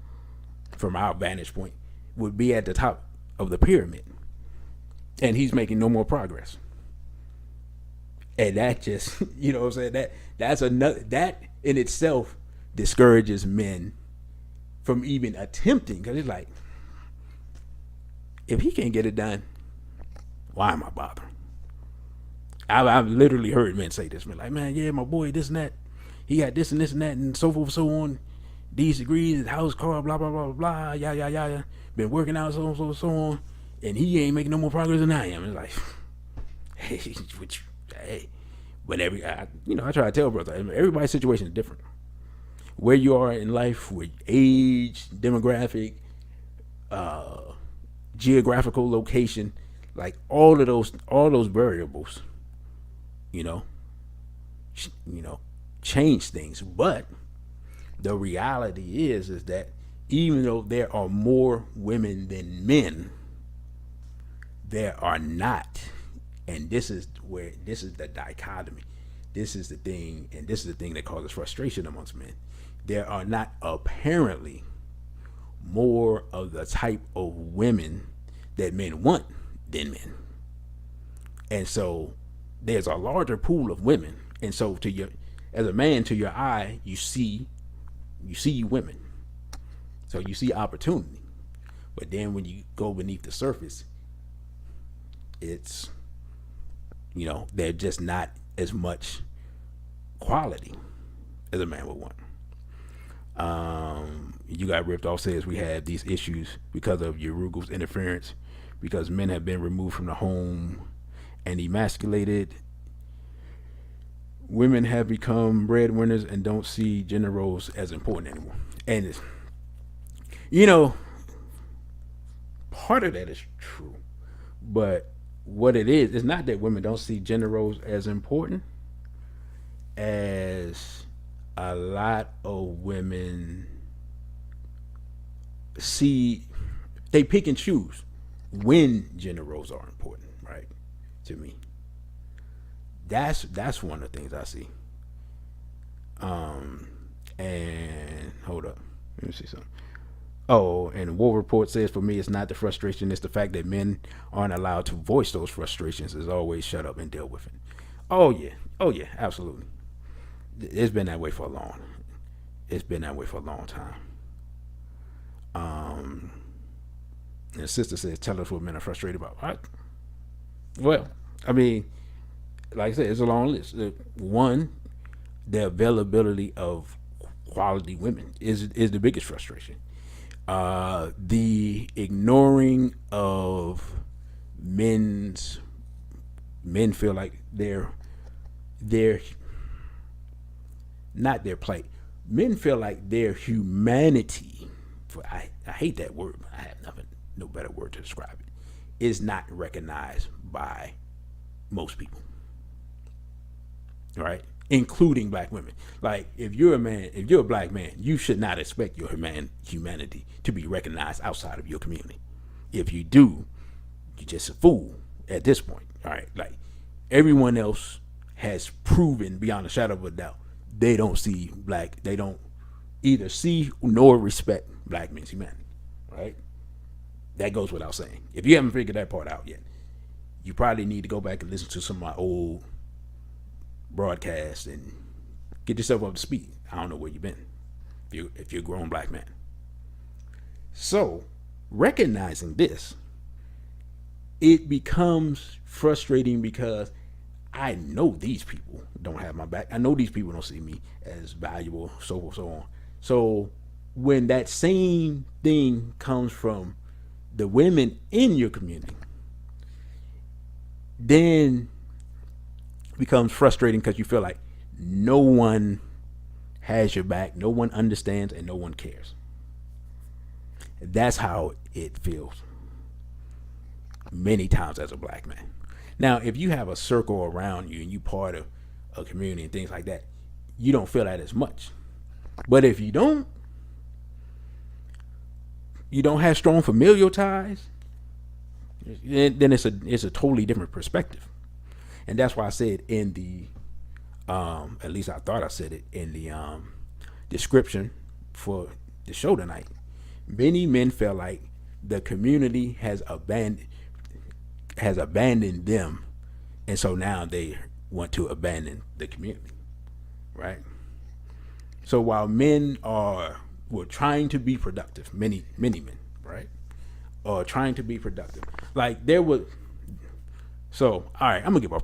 from our vantage point, would be at the top of the pyramid, and he's making no more progress. And that just, you know what I'm saying, that's another, that in itself discourages men from even attempting, because it's like, if he can't get it done, why am I bothering? I've literally heard men say this, man, like, man, yeah, my boy, this and that, he got this and this and that, and so forth, so on, these degrees, house, car, blah, blah, blah, blah, blah, yeah, yeah, yeah, yeah, been working out, so on, so on, and he ain't making no more progress than I am. It's like, hey, but I try to tell brother, everybody's situation is different. Where you are in life, with age, demographic, geographical location, like all those variables, you know, change things. But the reality is that even though there are more women than men, there are not. And this is the dichotomy. This is the thing, and this is the thing that causes frustration amongst men. There are not apparently more of the type of women that men want than men. And so there's a larger pool of women. And so as a man, to your eye, you see women. So you see opportunity. But then when you go beneath the surface, it's, they're just not as much quality as a man would want. You got ripped off says we have these issues because of Uruguay's interference, because men have been removed from the home and emasculated. Women have become breadwinners and don't see gender roles as important anymore. And it's, part of that is true, but what it is, it's not that women don't see gender roles as important, as a lot of women they pick and choose when gender roles are important, right? To me, that's one of the things I see. And hold up, let me see something. Oh, and War Report says for me, it's not the frustration; it's the fact that men aren't allowed to voice those frustrations. Is always shut up and deal with it. Oh yeah, absolutely. It's been that way for a long. It's been that way for a long time. Um, and the sister says, "Tell us what men are frustrated about." All right. Well, I mean, like I said, it's a long list. One, the availability of quality women is the biggest frustration. The ignoring of men's men feel like they're not their plight. Men feel like their humanity. I hate that word. I have no better word to describe it. Is not recognized by most people, right? Including black women. Like if you're a man, if you're a black man, you should not expect your humanity to be recognized outside of your community. If you do, you're just a fool at this point. All right, like everyone else has proven beyond a shadow of a doubt they don't see black. They don't either see nor respect black men's humanity. Right? That goes without saying. If you haven't figured that part out yet, you probably need to go back and listen to some of my old broadcasts and get yourself up to speed. I don't know where you've been if you're a grown black man. So, recognizing this, it becomes frustrating because I know these people don't have my back. I know these people don't see me as valuable, so forth, so on. So, when that same thing comes from the women in your community, then becomes frustrating because you feel like no one has your back, no one understands, and no one cares. That's how it feels many times as a black man. Now, if you have a circle around you and you part of a community and things like that, you don't feel that as much. But if you don't have strong familial ties, then it's a totally different perspective. And that's why I said in the at least I thought I said it in the description for the show tonight. Many men feel like the community has abandoned them, and so now they want to abandon the community, right? So while we're trying to be productive, many men, right, are trying to be productive. Like there was, so all right, I'm gonna give a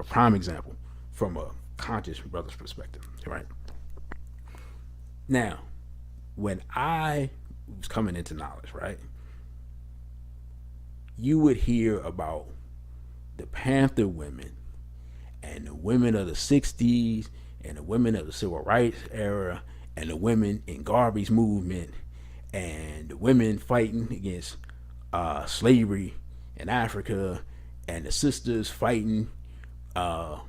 prime example from a conscious brother's perspective, right? Now, when I was coming into knowledge, right, you would hear about the Panther women and the women of the 60s and the women of the civil rights era and the women in Garvey's movement and the women fighting against slavery in Africa and the sisters fighting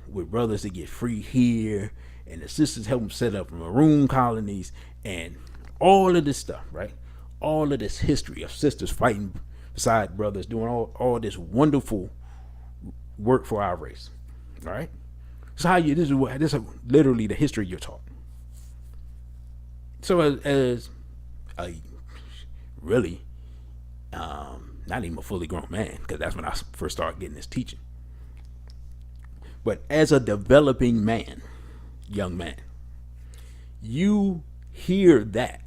with brothers to get free here and the sisters help them set up maroon colonies and all of this stuff, right? All of this history of sisters fighting beside brothers, doing all this wonderful work for our race, right? So this is literally the history you're taught. So as a really not even a fully grown man, because that's when I first started getting this teaching, but as a developing man, young man, you hear that,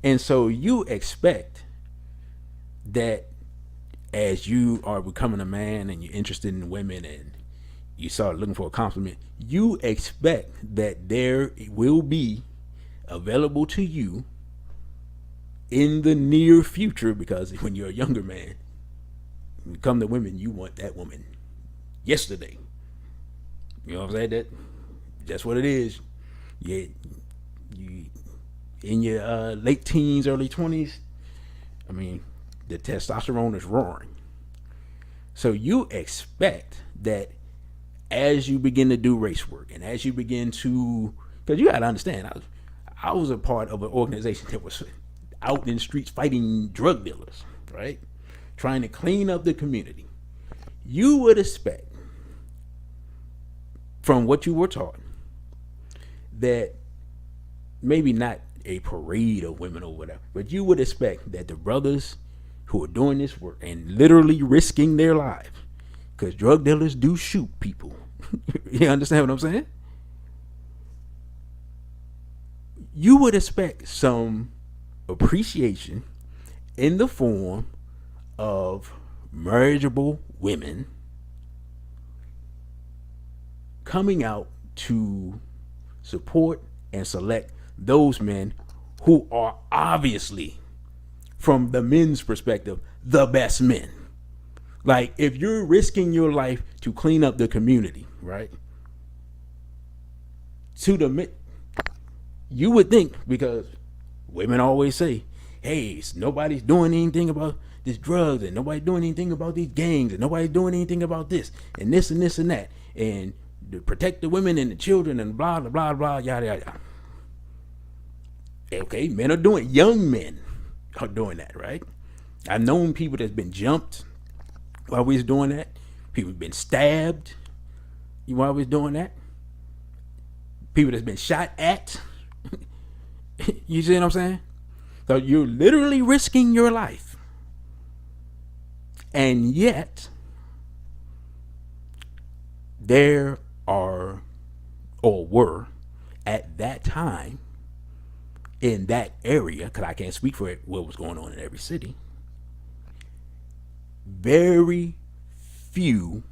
and so you expect that as you are becoming a man and you're interested in women and you start looking for a compliment, you expect that there will be available to you in the near future, because when you're a younger man, when you come to women, you want that woman yesterday. You know what I'm saying? That's what it is. You in your late teens, early 20s, I mean, the testosterone is roaring. So you expect that as you begin to do race work and as you begin to, because you got to understand, I was a part of an organization that was out in the streets fighting drug dealers, right? Trying to clean up the community. You would expect, from what you were taught, that maybe not a parade of women or whatever. But you would expect that the brothers who are doing this work and literally risking their lives, because drug dealers do shoot people. You understand what I'm saying? You would expect some appreciation in the form of marriageable women coming out to support and select those men who are obviously, from the men's perspective, the best men. Like, if you're risking your life to clean up the community, right? To the men, you would think, because women always say, hey, nobody's doing anything about this drugs, and nobody's doing anything about these gangs, and nobody's doing anything about this and this and this and that, and to protect the women and the children and blah blah blah blah yada yada. Okay, men are doing, young men are doing that, right? I've known people that's been jumped while we was doing that. People have been stabbed while we was doing that. People that's been shot at. You see what I'm saying? So you're literally risking your life. And yet, there are, or were, at that time, in that area, because I can't speak for it, what was going on in every city, very few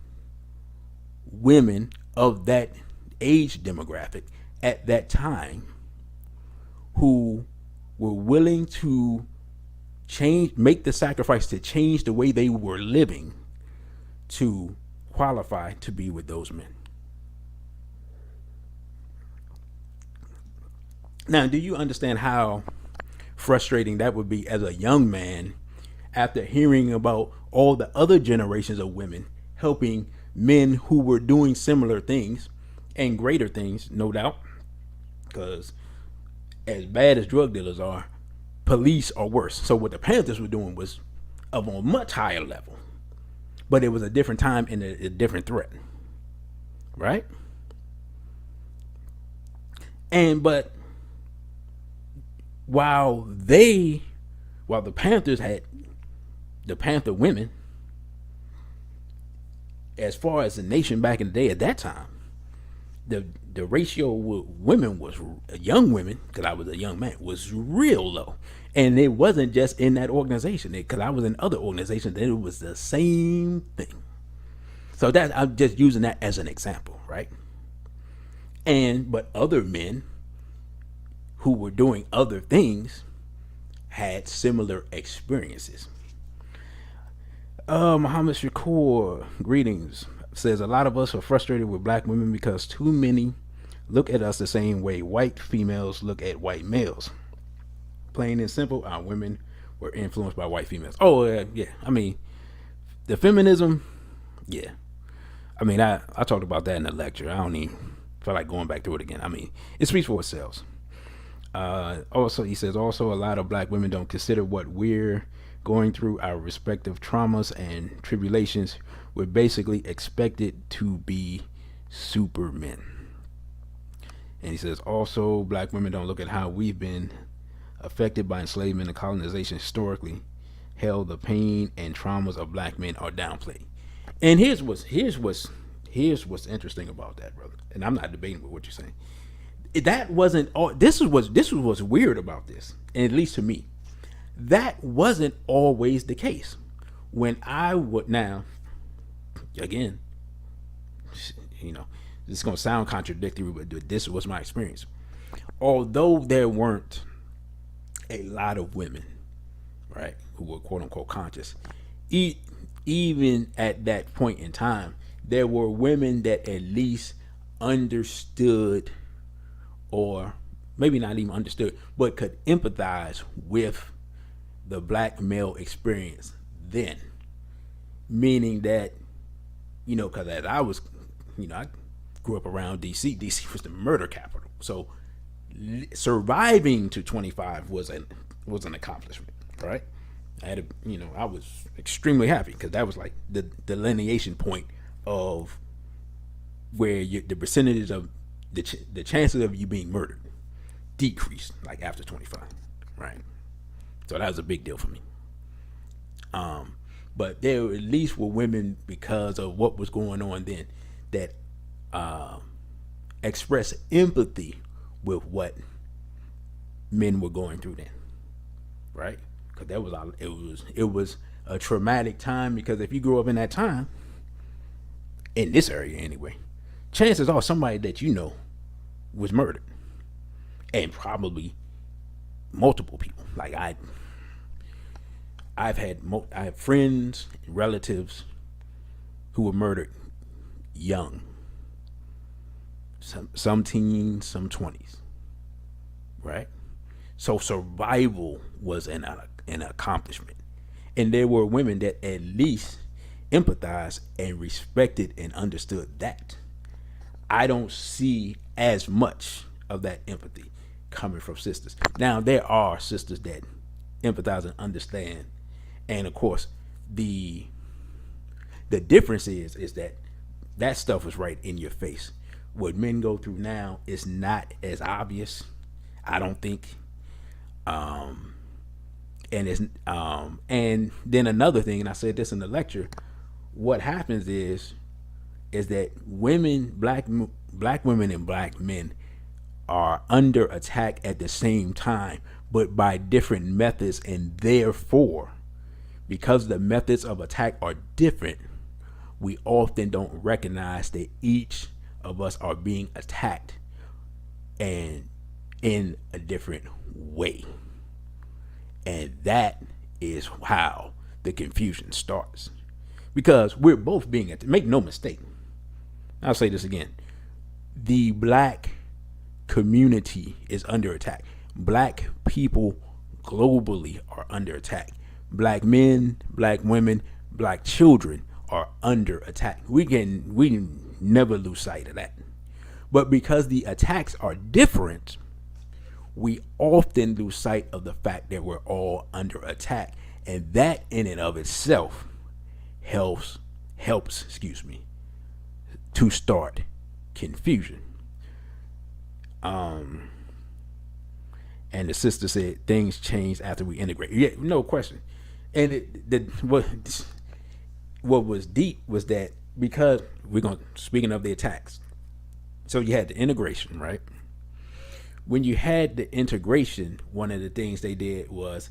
women of that age demographic at that time who were willing to make the sacrifice to change the way they were living to qualify to be with those men. Now, do you understand how frustrating that would be as a young man after hearing about all the other generations of women helping men who were doing similar things and greater things, no doubt, because as bad as drug dealers are, police are worse. So what the Panthers were doing was of a much higher level, but it was a different time and a different threat, right? But while the Panthers had the Panther women, as far as the nation back in the day at that time, the ratio with women was, young women, because I was a young man, was real low. And it wasn't just in that organization, because I was in other organizations, and it was the same thing. So that, I'm just using that as an example, right? But other men who were doing other things had similar experiences. Muhammad Shakur, greetings, says a lot of us are frustrated with black women because too many look at us the same way white females look at white males. Plain and simple, our women were influenced by white females. Yeah. I mean, the feminism, yeah. I mean, I talked about that in the lecture. I don't even feel like going back through it again. I mean, it speaks for itself. Also, he says, also a lot of black women don't consider what we're going through, our respective traumas and tribulations. We're basically expected to be supermen. And he says, also, black women don't look at how we've been affected by enslavement and colonization historically. Hell, the pain and traumas of black men are downplayed. And here's what's interesting about that, brother. And I'm not debating with what you're saying. That wasn't all. This was what's weird about this, and at least to me, that wasn't always the case. When I would, now, again, this is gonna sound contradictory, but this was my experience. Although there weren't a lot of women, right, who were quote unquote conscious, even at that point in time, there were women that at least understood, or maybe not even understood, but could empathize with the black male experience then. Meaning that, because as I was, I grew up around DC. DC was the murder capital. So surviving to 25 was an accomplishment, right? I was extremely happy because that was like the delineation point of where the percentage of the chances of you being murdered. decreased like after 25, right? So that was a big deal for me. But there at least were women, because of what was going on then, that express empathy with what men were going through then, right? Because it was a traumatic time. Because if you grew up in that time, in this area anyway, chances are somebody that you know was murdered, and probably multiple people. Like I have friends, relatives who were murdered young. Some teens, some 20s, right? So survival was an accomplishment, and there were women that at least empathized and respected and understood that. I don't see as much of that empathy coming from sisters. Now there are sisters that empathize and understand, and of course the difference is that stuff is right in your face. What men go through now is not as obvious, I don't think. And then another thing, and I said this in the lecture, what happens is that black women and black men are under attack at the same time, but by different methods, and therefore, because the methods of attack are different, we often don't recognize that each of us are being attacked, and in a different way. And that is how the confusion starts, because we're both being attacked. Make no mistake, I'll say this again, the black community is under attack. Black people globally are under attack. Black men, black women, black children are under attack. We never lose sight of that. But because the attacks are different, we often lose sight of the fact that we're all under attack. And that in and of itself helps to start confusion. And the sister said things changed after we integrate. Yeah, no question. And what was deep was that, because speaking of the attacks, so you had the integration, right? When you had the integration, one of the things they did was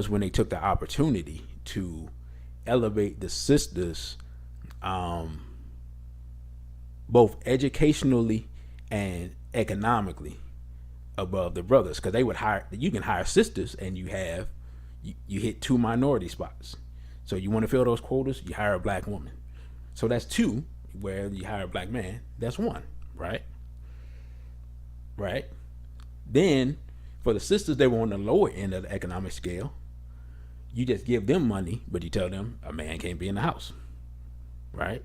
when they took the opportunity to elevate the sisters, both educationally and economically, above the brothers. Because you can hire sisters, and you hit 2 minority spots. So you want to fill those quotas, you hire a black woman. So that's 2. Where you hire a black man, that's 1, right? Right. Then for the sisters, they were on the lower end of the economic scale. You just give them money, but you tell them a man can't be in the house, right?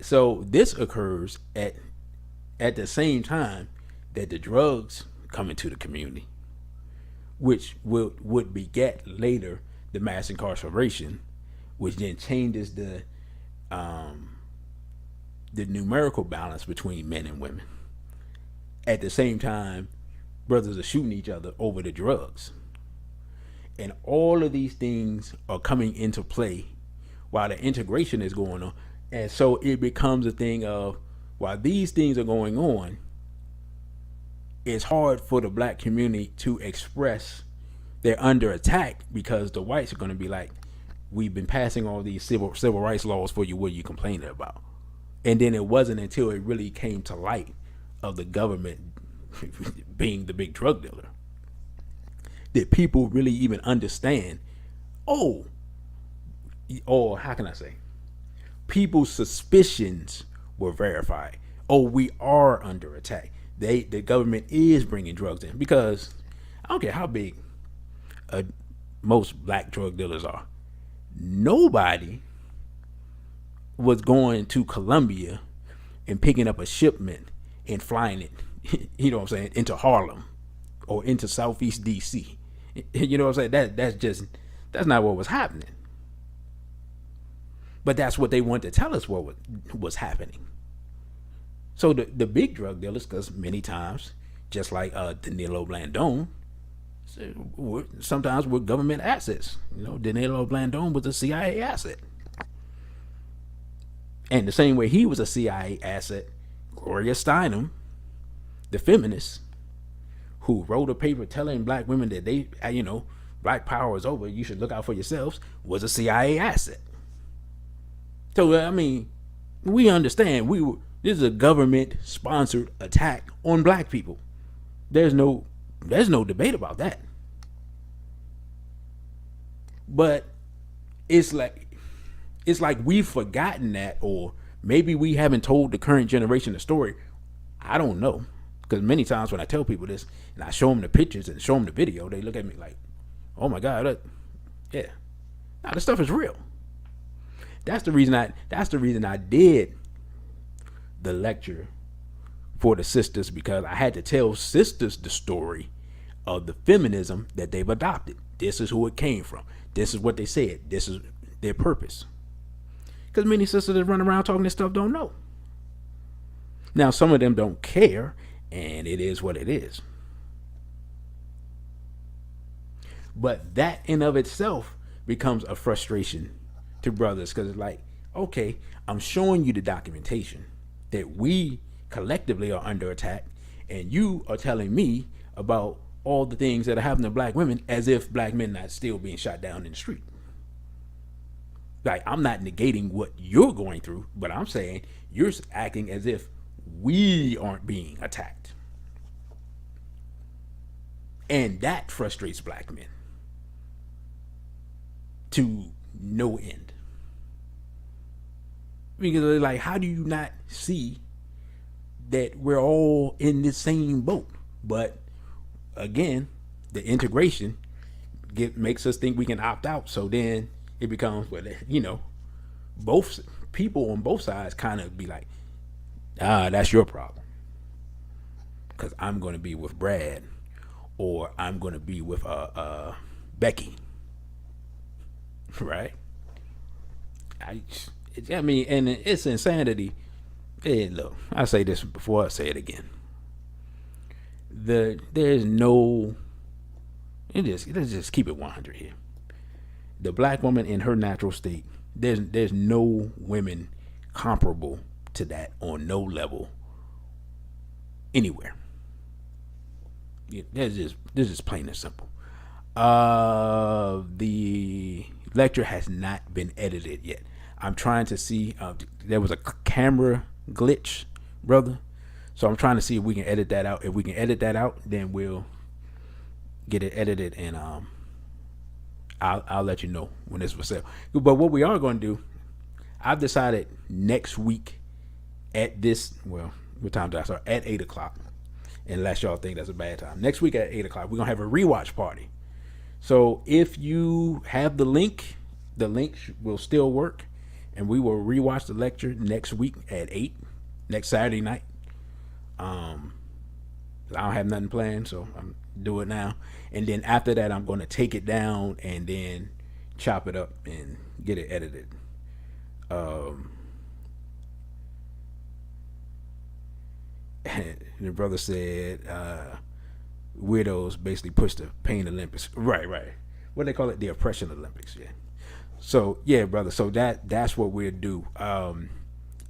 So this occurs at the same time that the drugs come into the community, which would beget later the mass incarceration, which then changes the numerical balance between men and women. At the same time, brothers are shooting each other over the drugs. And all of these things are coming into play while the integration is going on. And so it becomes a thing of, while these things are going on, it's hard for the black community to express they're under attack, because the whites are going to be like, we've been passing all these civil rights laws for you, what are you complaining about? And then it wasn't until it really came to light of the government being the big drug dealer that people really even understand, or how can I say, people's suspicions were verified. Oh, we are under attack. The government is bringing drugs in, because I don't care how big most black drug dealers are. Nobody was going to Colombia and picking up a shipment and flying it, you know what I'm saying, into Harlem or into Southeast DC. You know what I'm saying? That's not what was happening. But that's what they wanted to tell us what was happening. So the big drug dealers, because many times, just like Danilo Blandon, sometimes with government assets. Danilo Blandon was a CIA asset. And the same way he was a CIA asset, Gloria Steinem, the feminist, who wrote a paper telling black women that black power is over, you should look out for yourselves, was a CIA asset. So, we understand this is a government sponsored attack on black people. There's no debate about that. But it's like we've forgotten that, or maybe we haven't told the current generation the story. I don't know, because many times when I tell people this and I show them the pictures and show them the video, they look at me like, "Oh my God, yeah, now this stuff is real." That's the reason I did the lecture for the sisters, because I had to tell sisters the story of the feminism that they've adopted. This is who it came from. This is what they said. This is their purpose. Because many sisters that run around talking this stuff don't know. Now, some of them don't care, and it is what it is. But that in of itself becomes a frustration to brothers, because it's like, okay, I'm showing you the documentation that we collectively are under attack, and you are telling me about all the things that are happening to black women as if black men not still being shot down in the street. Like, I'm not negating what you're going through, but I'm saying you're acting as if we aren't being attacked. And that frustrates black men to no end. Because they're like, how do you not see that we're all in the same boat? But again, the integration makes us think we can opt out. So then it becomes, both people on both sides kind of be like, that's your problem, because I'm going to be with Brad, or I'm going to be with Becky, right? And it's insanity. Hey, look, I say this before, I say it again. There's no, let's just keep it 100 here. The black woman in her natural state, there's no women comparable to that on no level anywhere. This is plain and simple. The lecture has not been edited yet. I'm trying to see. There was a camera glitch, brother. So I'm trying to see if we can edit that out. If we can edit that out, then we'll get it edited, and I'll let you know when it's for sale. But what we are going to do, I've decided next week at this, well, what time did I start? At 8 o'clock. Unless y'all think that's a bad time. Next week at 8 o'clock, we're going to have a rewatch party. So if you have the link will still work, and we will rewatch the lecture next week at 8, next Saturday night. I don't have nothing planned, so I'm do it now. And then after that, I'm going to take it down and then chop it up and get it edited. The brother said, weirdos basically push the pain Olympics. Right. What they call it? The oppression Olympics. Yeah. So yeah, brother. So that's what we'll do.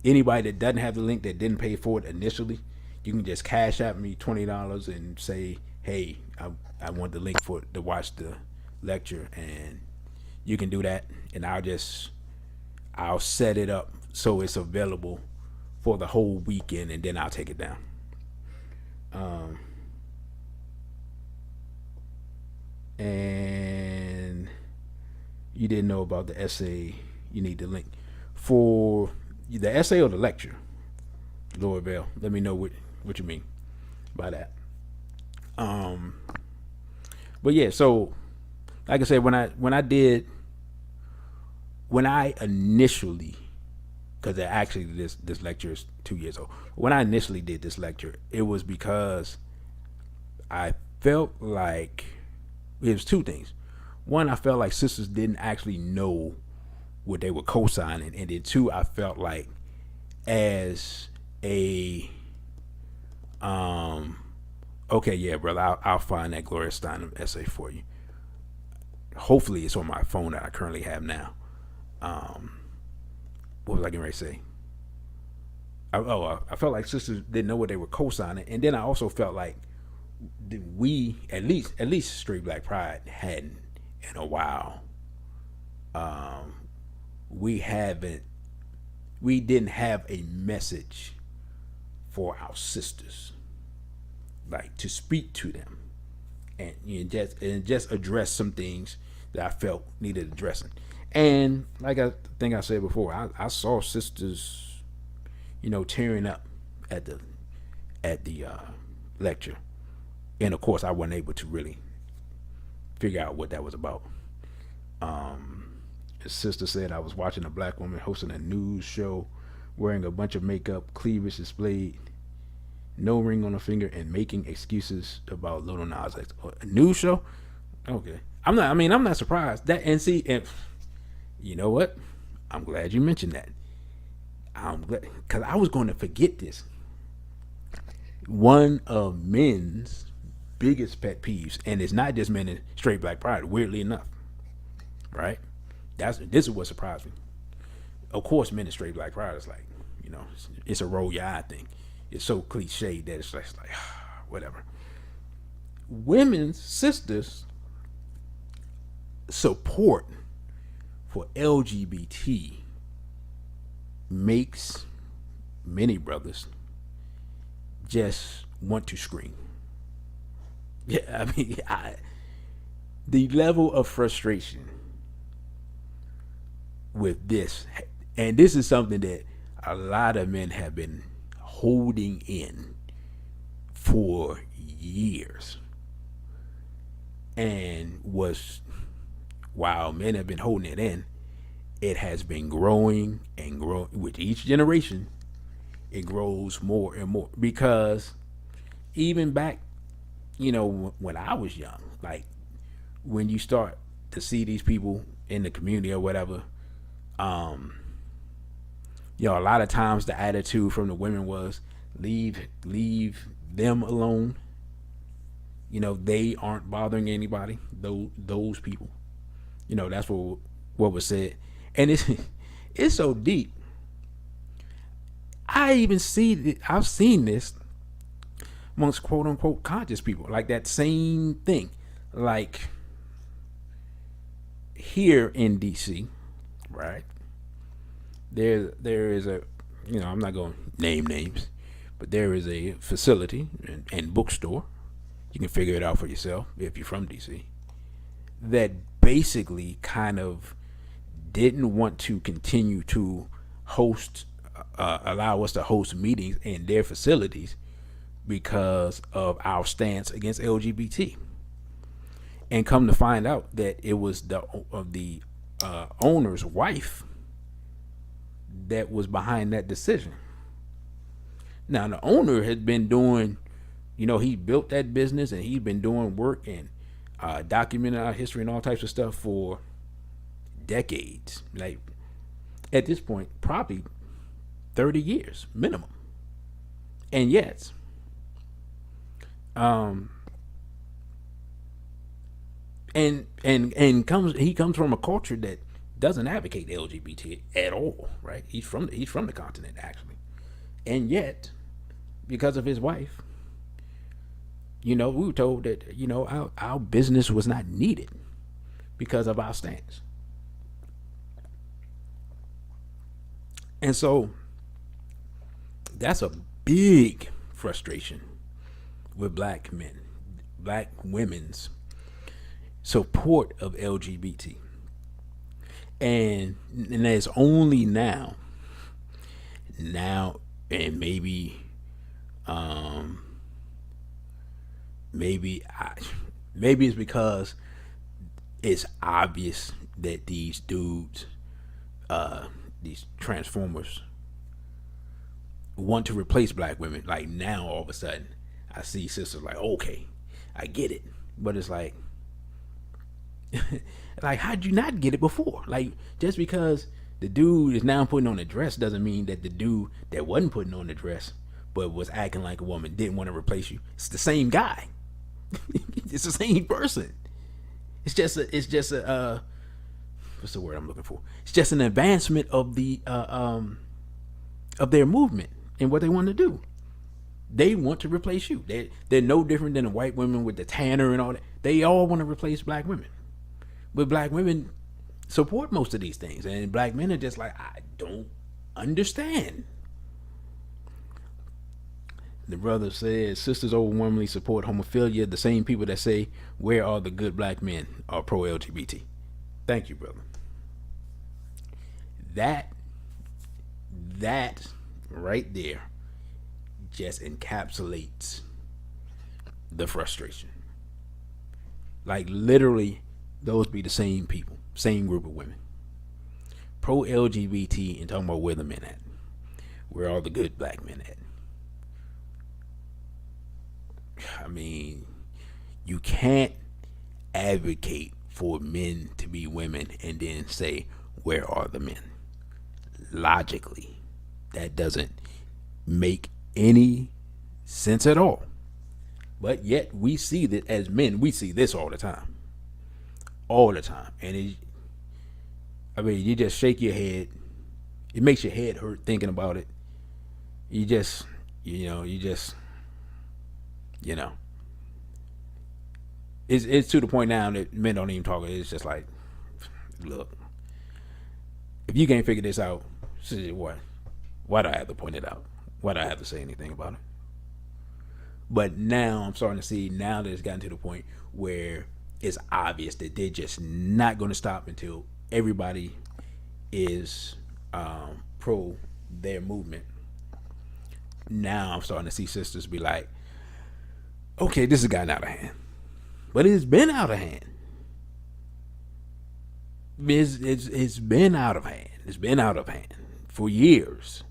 Anybody that doesn't have the link, that didn't pay for it initially, you can just cash out me $20 and say, hey, I want the link to watch the lecture, and you can do that, and I'll set it up so it's available for the whole weekend, and then I'll take it down. And you didn't know about the essay. You need the link for the essay or the lecture, Lord Bell. Let me know what you mean by that. But yeah, so like I said, when I initially, because actually this lecture is 2 years old. When I initially did this lecture, it was because I felt like it was two things. One, I felt like sisters didn't actually know what they were co-signing, and then two, I felt like as a Um, okay, yeah, brother, I'll find that Gloria Steinem essay for you. Hopefully, it's on my phone that I currently have now. Um, what was I getting ready to say? I felt like sisters didn't know what they were co-signing, and then I also felt like we, at least Straight Black Pride, hadn't in a while. Um, we haven't, we didn't have a message for our sisters, like to speak to them, and just address some things that I felt needed addressing. And like I think I said before, I saw sisters, tearing up at the lecture, and of course I wasn't able to really figure out what that was about. His sister said I was watching a black woman hosting a news show, wearing a bunch of makeup, cleavage displayed, no ring on her finger, and making excuses about Little Nas X. A news show? Okay. I'm not surprised. And you know what? I'm glad you mentioned that. I'm glad, because I was going to forget this. One of men's biggest pet peeves, and it's not just men in Straight Black Pride, weirdly enough, right? This is what surprised me. Of course, men in Straight Black Pride is like, it's a roll your eye thing. It's so cliched that it's just like, whatever. Women's sisters support for LGBT makes many brothers just want to scream. Yeah, the level of frustration with this, and this is something that a lot of men have been holding in for years, and while men have been holding it in, it has been growing and growing with each generation. It grows more and more, because even back, when I was young, like when you start to see these people in the community or whatever, a lot of times the attitude from the women was leave them alone. They aren't bothering anybody. Those people, that's what was said, and it's so deep. I've seen this amongst quote unquote conscious people, like that same thing, like here in DC, right? There is a, I'm not going to name names, but there is a facility and bookstore. You can figure it out for yourself if you're from DC. That basically kind of didn't want to continue to allow us to host meetings in their facilities because of our stance against LGBT. And come to find out that it was the owner's wife that was behind that decision. Now the owner has been doing, he built that business and he's been doing work and documenting our history and all types of stuff for decades. Like at this point, probably 30 years minimum. And yet, he comes from a culture that doesn't advocate LGBT at all, right? He's from the continent actually, and yet, because of his wife, we were told that our business was not needed because of our stance, and so that's a big frustration with black men, black women's support of LGBT. And it's only now, and maybe it's because it's obvious that these dudes, these transformers, want to replace black women. Like now, all of a sudden, I see sisters like, okay, I get it, but it's like, like, how'd you not get it before? Like, just because the dude is now putting on a dress doesn't mean that the dude that wasn't putting on the dress but was acting like a woman, didn't want to replace you. It's the same guy. It's the same person. It's just a what's the word I'm looking for? It's just an advancement of their movement and what they want to do. They want to replace you. They're no different than the white women with the tanner and all that. They all want to replace black women. But black women support most of these things, and black men are just like, I don't understand. The brother says sisters overwhelmingly support homophilia. The same people that say, where are the good black men, are pro LGBT. Thank you, brother. That right there just encapsulates the frustration. Like literally, those be the same people, same group of women. Pro LGBT and talking about where the men at. Where all the good black men at. I mean, you can't advocate for men to be women and then say, where are the men? Logically, that doesn't make any sense at all. But yet we see that as men, we see this all the time. All the time. And you just shake your head. It makes your head hurt thinking about it. It's to the point now that men don't even talk. It's just like, look, if you can't figure this out, why do I have to point it out? Why do I have to say anything about it? But now I'm starting to see, now that it's gotten to the point where it's obvious that they're just not going to stop until everybody is pro their movement. Now I'm starting to see sisters be like, okay, this has gotten out of hand. But it's been out of hand. It's been out of hand. It's been out of hand for years.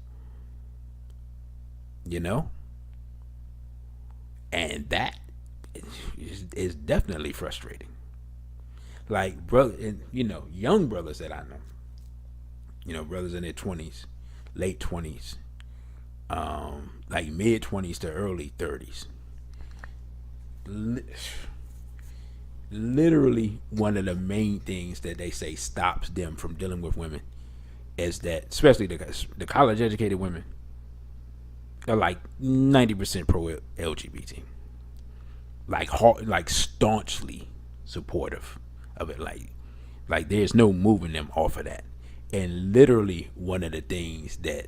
And that is definitely frustrating. Like, brother, and young brothers that I know, brothers in their 20s, late 20s, like mid 20s to early 30s. Literally, one of the main things that they say stops them from dealing with women is that, especially the college educated women, are like 90% pro LGBT, like staunchly supportive of it. Like there's no moving them off of that. And literally, one of the things that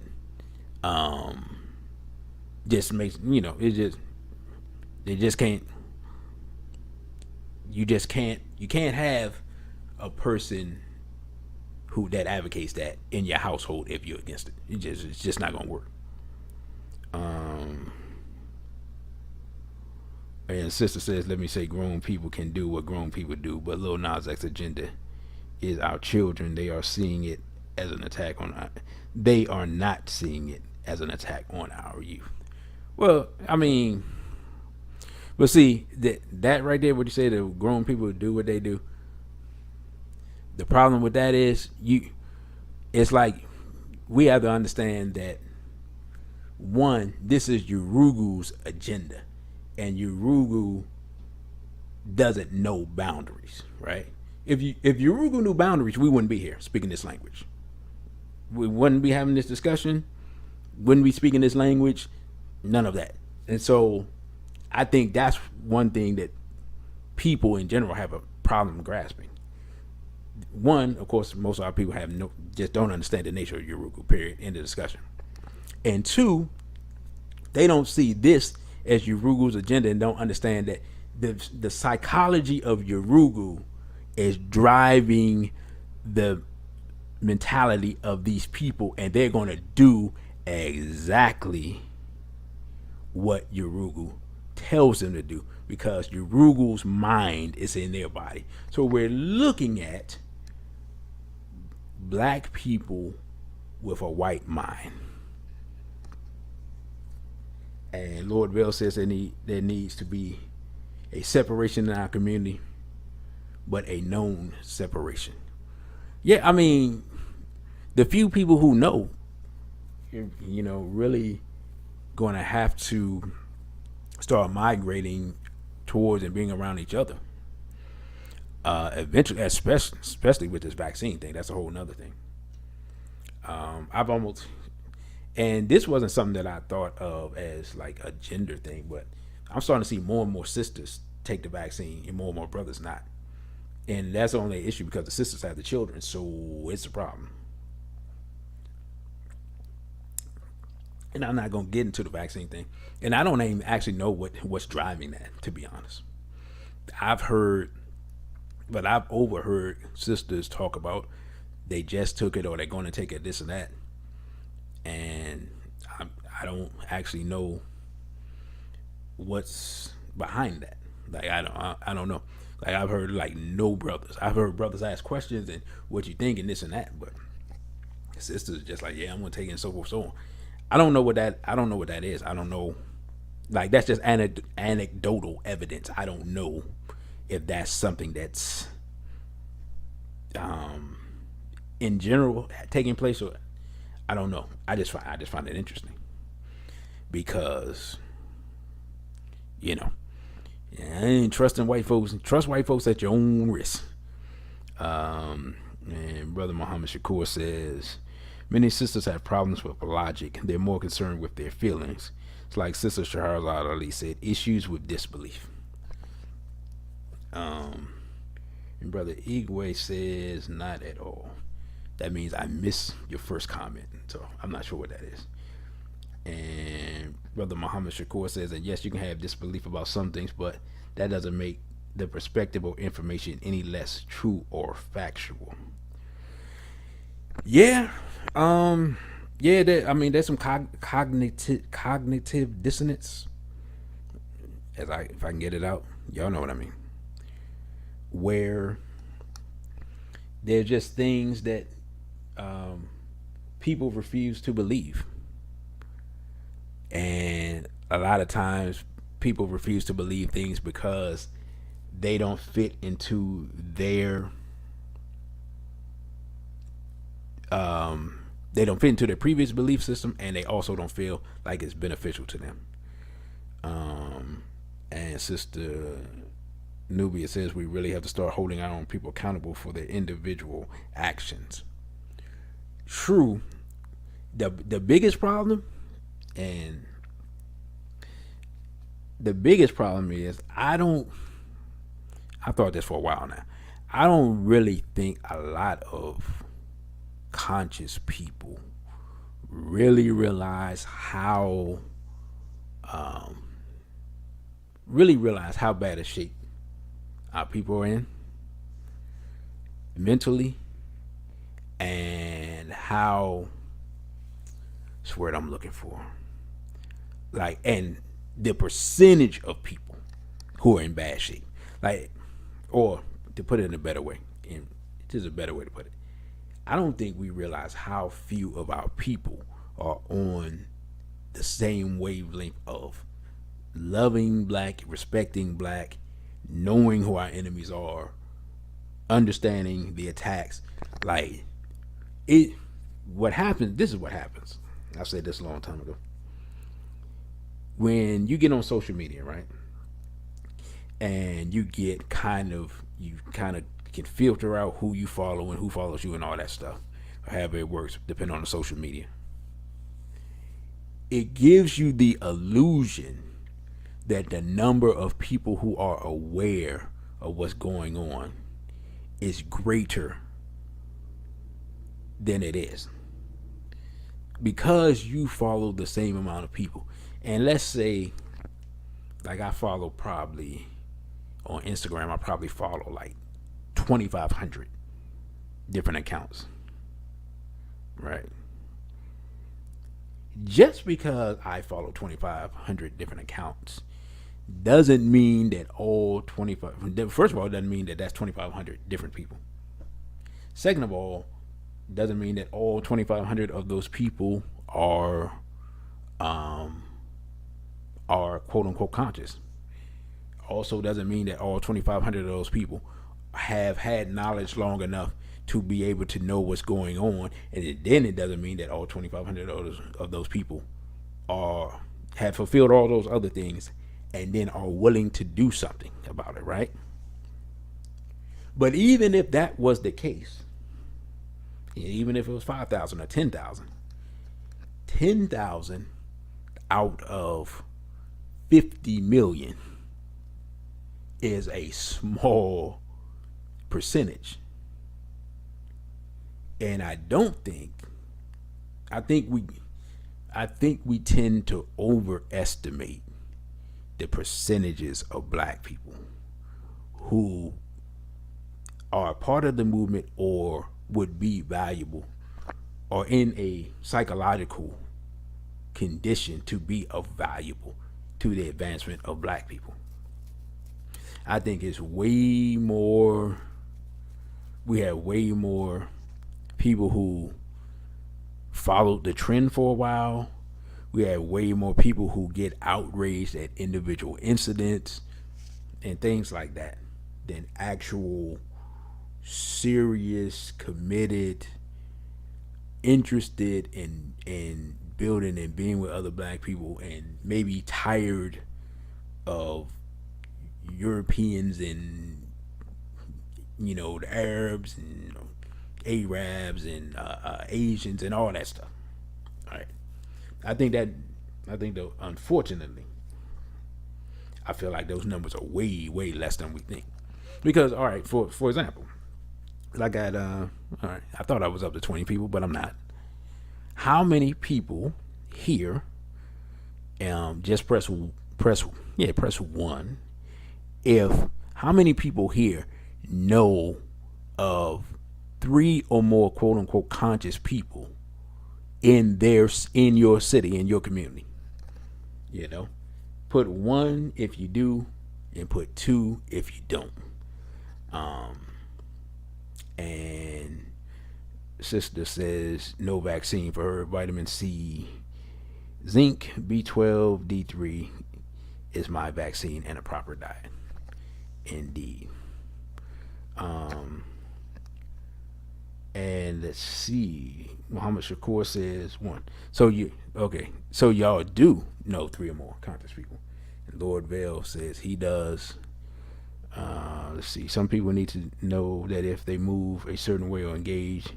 just makes you can't have a person that advocates that in your household if you're against it. It's just not gonna work. And sister says, let me say, grown people can do what grown people do, but Lil Nas X agenda is our children. They are seeing it as an attack on they are not seeing it as an attack on our youth. Well, I mean, but see, that right there, what you say, the grown people do what they do. The problem with that is it's like we have to understand that, one, this is Urugu's agenda, and Urugu doesn't know boundaries, right? If Urugu knew boundaries, we wouldn't be here speaking this language. We wouldn't be having this discussion. Wouldn't be speaking this language. None of that. And so I think that's one thing that people in general have a problem grasping. One, of course, most of our people just don't understand the nature of Urugu, period, end of discussion. And two, they don't see this as Urugu's agenda and don't understand that the psychology of Urugu is driving the mentality of these people, and they're going to do exactly what Urugu tells them to do, because Urugu's mind is in their body. So we're looking at black people with a white mind. And Lord Bell says there needs to be a separation in our community, but a known separation. Yeah, I mean, the few people who know, really going to have to start migrating towards and being around each other. Eventually, especially with this vaccine thing, that's a whole nother thing. I've almost, and this wasn't something that I thought of as like a gender thing, but I'm starting to see more and more sisters take the vaccine and more brothers not. And that's only an issue because the sisters have the children, so it's a problem. And I'm not gonna get into the vaccine thing, and I don't even actually know what's driving that. To be honest, I've heard, but I've overheard sisters talk about they just took it or they're going to take it, this and that, and I don't actually know what's behind that. Like I don't know. Like I've heard like no brothers. I've heard brothers ask questions and what you think and this and that, but sisters just like, yeah, I'm gonna take it and so forth, so on. I don't know what that. I don't know what that is. I don't know. Like that's just anecdotal evidence. I don't know if that's something that's in general taking place, or I don't know. I just find it interesting because you know, yeah, I ain't trusting white folks. Trust white folks at your own risk. And Brother Muhammad Shakur says many sisters have problems with logic. They're more concerned with their feelings. It's like Sister Shahrazad Ali said, issues with disbelief. And Brother Igwe says, not at all. That means I missed your first comment. So I'm not sure what that is. And Brother Muhammad Shakur says that yes, you can have disbelief about some things, but that doesn't make the perspective or information any less true or factual. Yeah. Yeah, there's some cognitive dissonance. If I can get it out, y'all know what I mean. Where they're just things that people refuse to believe, and a lot of times people refuse to believe things because they don't fit into their they don't fit into their previous belief system, and they also don't feel like it's beneficial to them. And Sister Nubia says we really have to start holding our own people accountable for their individual actions. True. The biggest problem, and the biggest problem is I've thought this for a while now. I don't really think a lot of conscious people really realize how bad a shape our people are in mentally, and how, that's the word I'm looking for, like, and the percentage of people who are in bad shape, like, or to put it in a better way, and this is a better way to put it, I don't think we realize how few of our people are on the same wavelength of loving black, respecting black, knowing who our enemies are, understanding the attacks. Like it, what happens? This is what happens. I've said this a long time ago. When you get on social media, right, and you kind of can filter out who you follow and who follows you and all that stuff, or however it works, depending on the social media. It gives you the illusion that the number of people who are aware of what's going on is greater than it is, because you follow the same amount of people. And let's say, like, I follow probably on Instagram, I probably follow like 2,500 different accounts, right? Just because I follow 2,500 different accounts doesn't mean that all 25. First of all, it doesn't mean that that's 2,500 different people. Second of all, doesn't mean that all 2,500 of those people are quote unquote conscious. Also, doesn't mean that all 2,500 of those people have had knowledge long enough to be able to know what's going on, and then it doesn't mean that all 2,500 of those people are have fulfilled all those other things, and then are willing to do something about it, right? But even if that was the case, even if it was 5,000 or 10,000, 10,000 out of 50 million is a small percentage. And I think we tend to overestimate the percentages of black people who are part of the movement or would be valuable or in a psychological condition to be of valuable to the advancement of black people. I think it's way more, we have way more people who followed the trend for a while. We have way more people who get outraged at individual incidents and things like that than actual serious, committed, interested in building and being with other black people, and maybe tired of Europeans and the Arabs and Arabs and Asians and all that stuff. All right, I think though, unfortunately, I feel like those numbers are way less than we think. Because all right, for example, I got all right, I thought I was up to 20 people, but I'm not. How many people here? Just press one. If how many people here know of 3 or more quote unquote conscious people in your city, in your community? Put 1 if you do, and put 2 if you don't. And sister says no vaccine for her. Vitamin C, zinc, B12, D3 is my vaccine, and a proper diet. Indeed. And let's see. Muhammad Shakur says 1. So y'all do know 3 or more conscious people. And Lord Vale says he does. Let's see. Some people need to know that if they move a certain way or engage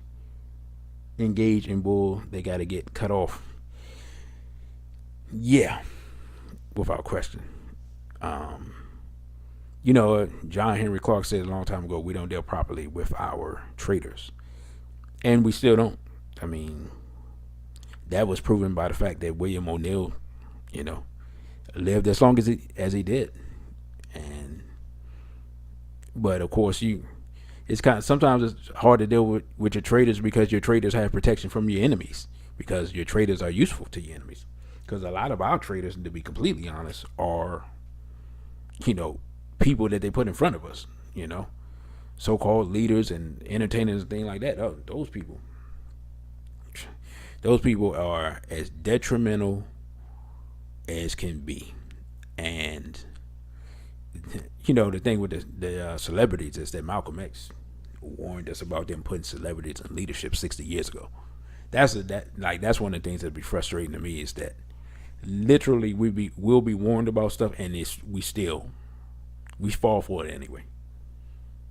in bull, they got to get cut off. Yeah, without question. John Henry Clark said a long time ago, we don't deal properly with our traders, and we still don't. I mean, that was proven by the fact that William O'Neill, lived as long as he did, but of course it's sometimes it's hard to deal with your traders, because your traders have protection from your enemies, because your traders are useful to your enemies. Because a lot of our traders, to be completely honest, are people that they put in front of us, so-called leaders and entertainers and things like that. Those people are as detrimental as can be. And the thing with the celebrities is that Malcolm X warned us about them putting celebrities in leadership 60 years ago. That's one of the things that'd be frustrating to me, is that literally we'll be warned about stuff, and we fall for it anyway.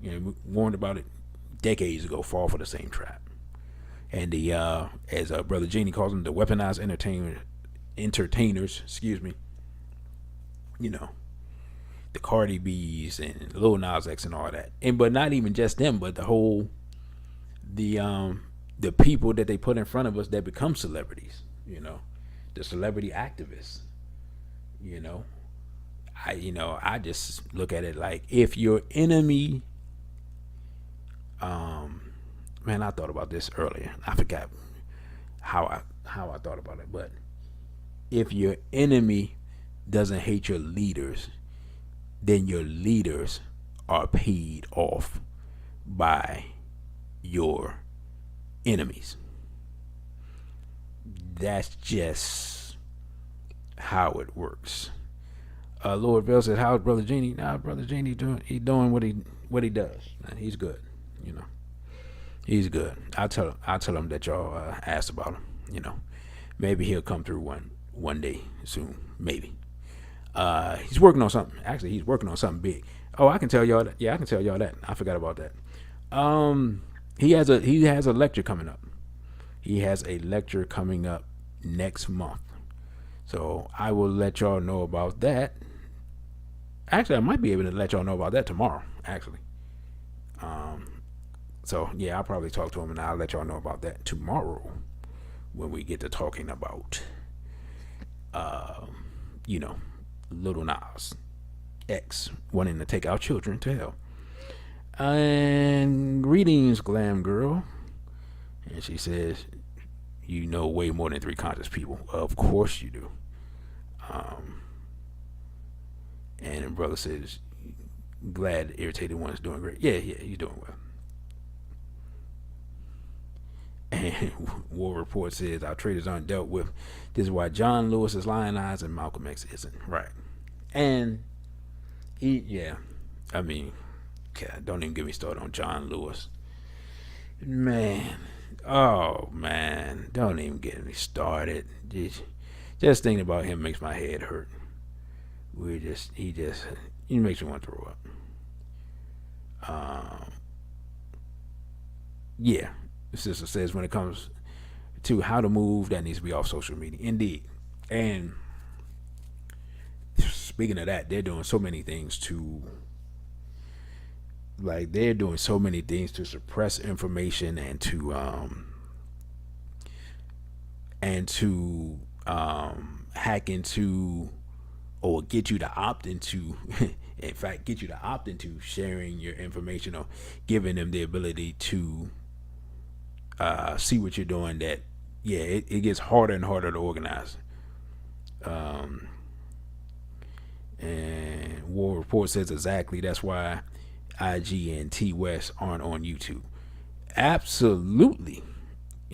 We warned about it decades ago, fall for the same trap. And the as Brother Genie calls them, the weaponized entertainers, excuse me. The Cardi B's and Lil Nas X and all that, but not even just them, but the whole the people that they put in front of us that become celebrities. The celebrity activists. I just look at it like, if your enemy, I thought about this earlier. I forgot how I thought about it, but if your enemy doesn't hate your leaders, then your leaders are paid off by your enemies. That's just how it works. Lord Bell said, "How's Brother Genie?" Nah, Brother Genie doing what he does. Man, he's good. He's good. I'll tell him that y'all asked about him. Maybe he'll come through one day soon, maybe. He's working on something. Actually, he's working on something big. Oh, I can tell y'all that. Yeah, I can tell y'all that. I forgot about that. He has a lecture coming up. He has a lecture coming up next month. So I will let y'all know about that. Actually, I might be able to let y'all know about that tomorrow. Actually, so yeah, I'll probably talk to him and I'll let y'all know about that tomorrow when we get to talking about, uh, you know, Little Nas X wanting to take our children to hell. And greetings, glam girl. And she says, "You know way more than three conscious people." Of course you do. Um, and brother says, "Glad irritated one is doing great." Yeah, yeah, he's doing well. And War Report says our traitors aren't dealt with. This is why John Lewis is lionized and Malcolm X isn't. Right. And yeah, I mean, don't even get me started on John Lewis. Man, oh man, don't even get me started. Just thinking about him makes my head hurt. He makes me want to throw up. Yeah, the sister says when it comes to how to move, that needs to be off social media. Indeed. And speaking of that, they're doing so many things to suppress information and to hack into or get you to opt into in fact get you to opt into sharing your information or giving them the ability to see what you're doing. That yeah, it gets harder and harder to organize. And War Report says exactly that's why IG and T West aren't on YouTube. Absolutely.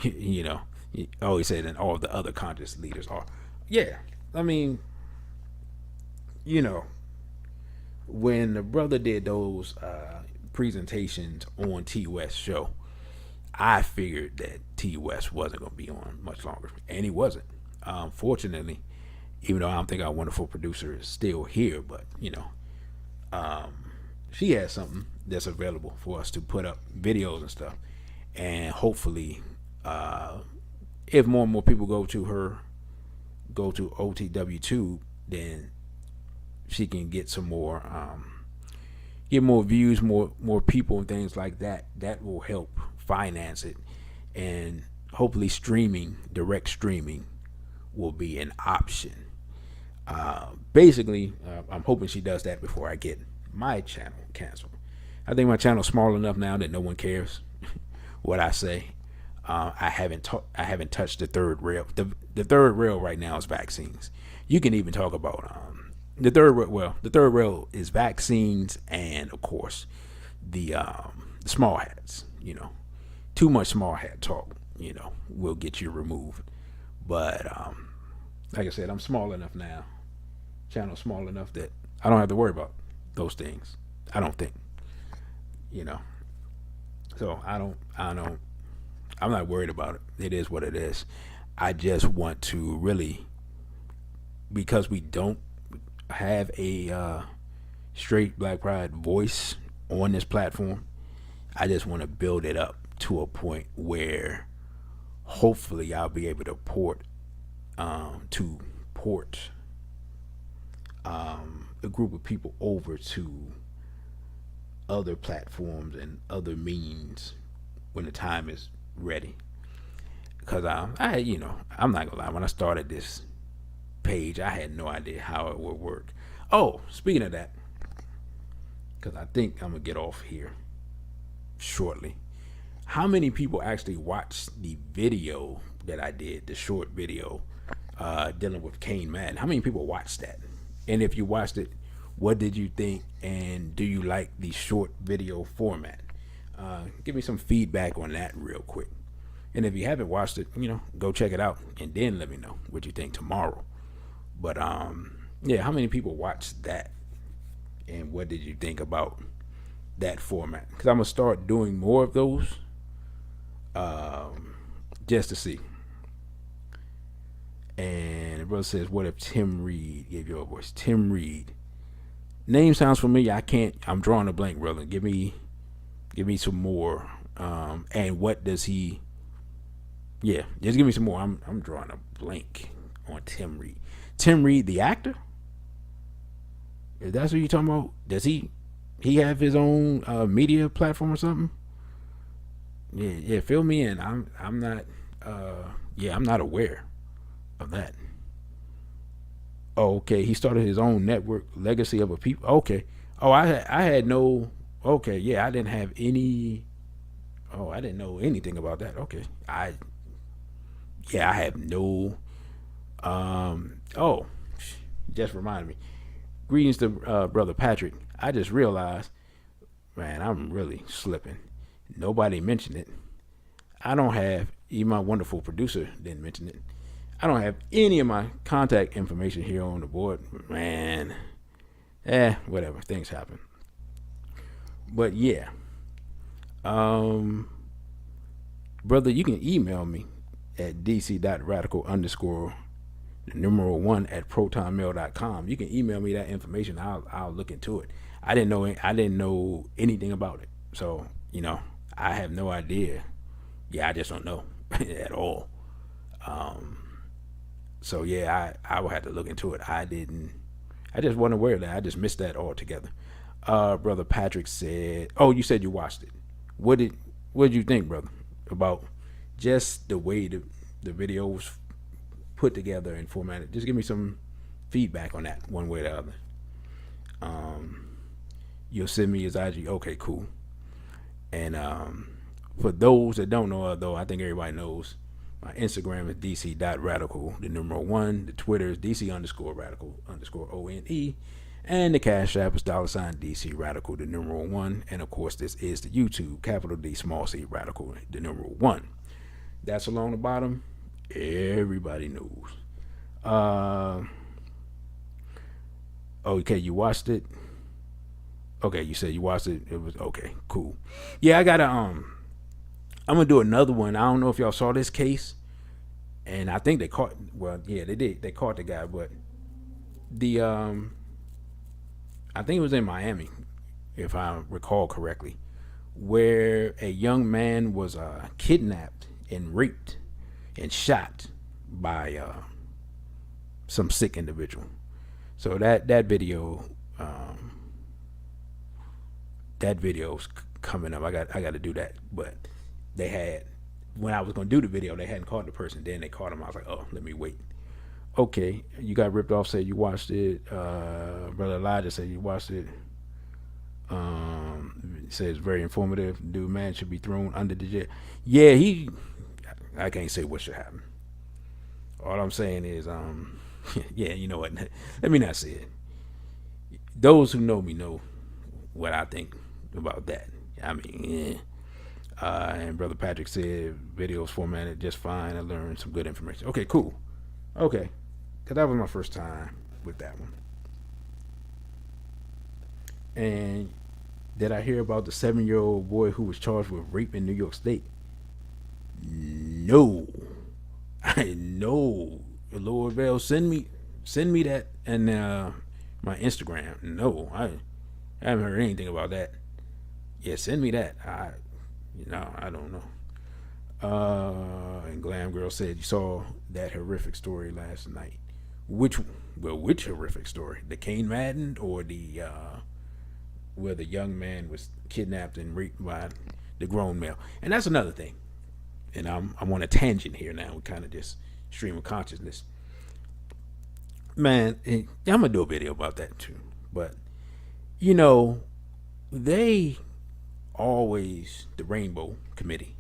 You know, he always said, and all the other conscious leaders are. Yeah, I mean, you know, when the brother did those presentations on T West show, I figured that T West wasn't going to be on much longer, and he wasn't. Fortunately, even though I don't think our wonderful producer is still here, but you know, she has something that's available for us to put up videos and stuff, and hopefully, if more and more people go to OTW Tube, then she can get some more, get more views, more people, and things like that. That will help finance it, and hopefully, direct streaming, will be an option. Basically, I'm hoping she does that before I get my channel canceled. I think my channel's small enough now that no one cares what I say. I haven't touched the third rail. The third rail right now is vaccines. You can even talk about the third rail. Well, the third rail is vaccines and of course the small hats. You know, too much small hat talk, you know, will get you removed. But like I said, I'm small enough now. Channel small enough that I don't have to worry about those things. I don't think, you know. So I'm not worried about it. It is what it is. I just want to really, because we don't have a straight Black Pride voice on this platform, I just want to build it up to a point where hopefully I'll be able to port a group of people over to other platforms and other means when the time is ready. Because I'm not gonna lie, when I started this page, I had no idea how it would work. Oh, speaking of that, because I think I'm gonna get off here shortly. How many people actually watched the video that I did, the short video dealing with Kane Madden? How many people watched that? And if you watched it, what did you think? And do you like the short video format? Give me some feedback on that real quick. And if you haven't watched it, you know, go check it out and then let me know what you think tomorrow. But yeah, how many people watched that? And what did you think about that format? Because I'm gonna start doing more of those, just to see. And brother says, "What if Tim Reed gave you a voice?" Tim Reed. Name sounds familiar. I can't. I'm drawing a blank, brother. Give me some more. And what does he? Yeah, just give me some more. I'm drawing a blank on Tim Reed. Tim Reed, the actor. If that's what you're talking about, does he have his own media platform or something? Yeah. Fill me in. I'm not. I'm not aware of that. Oh, okay. He started his own network, Legacy of a People. Okay. Oh, I had no. Okay, yeah, I didn't have any. Oh, I didn't know anything about that. Okay, I have no. Oh, just reminded me. Greetings to brother Patrick. I just realized, man, I'm really slipping. Nobody mentioned it. I don't have. Even my wonderful producer didn't mention it. I don't have any of my contact information here on the board, man. Whatever. Things happen. But yeah, brother, you can email me at dc.radical underscore the numeral 1 at protonmail.com. You can email me that information. I'll look into it. I didn't know anything about it. So, I have no idea. Yeah, I just don't know at all. So yeah, I will have to look into it. I just wasn't aware of that. I just missed that altogether. Brother Patrick said, "Oh, you said you watched it. What did you think, brother, about just the way the video was put together and formatted? Just give me some feedback on that, one way or the other." You'll send me his IG. Okay, cool. And for those that don't know, although I think everybody knows, my Instagram is dc.radical, the numeral 1. The Twitter is dc_radical_ONE. And the Cash App is $DC Radical, the numeral 1. And of course, this is the YouTube, capital D, small c, Radical, the numeral 1. That's along the bottom. Everybody knows. Okay, you watched it? Okay, you said you watched it. It was okay, cool. Yeah, I gotta I'm gonna do another one. I don't know if y'all saw this case, and I think they caught. Well, yeah, they did. They caught the guy, but the I think it was in Miami, if I recall correctly, where a young man was kidnapped and raped and shot by some sick individual. So that video that video's coming up. I got to do that, but they had, when I was gonna do the video, they hadn't caught the person. Then they caught him. I was like, oh, let me wait. Okay, you got ripped off. Said you watched it. Brother Elijah said you watched it. Says very informative. Dude, man should be thrown under the jet. Yeah, I can't say what should happen. All I'm saying is, yeah, you know what? Let me not say it. Those who know me know what I think about that. I mean, yeah. And Brother Patrick said videos formatted just fine. I learned some good information. Okay, cool. Okay, because that was my first time with that one. And did I hear about the 7-year-old boy who was charged with rape in New York State? No. I know. Lord Bell, send me that and my Instagram. No, I haven't heard anything about that. Yeah, send me that. I don't know. And Glam Girl said you saw that horrific story last night. Which horrific story? The Kane Madden or the where the young man was kidnapped and raped by the grown male? And that's another thing. And I'm on a tangent here now. We're kind of just stream of consciousness. Man, I'm gonna do a video about that too. But they always, the Rainbow Committee,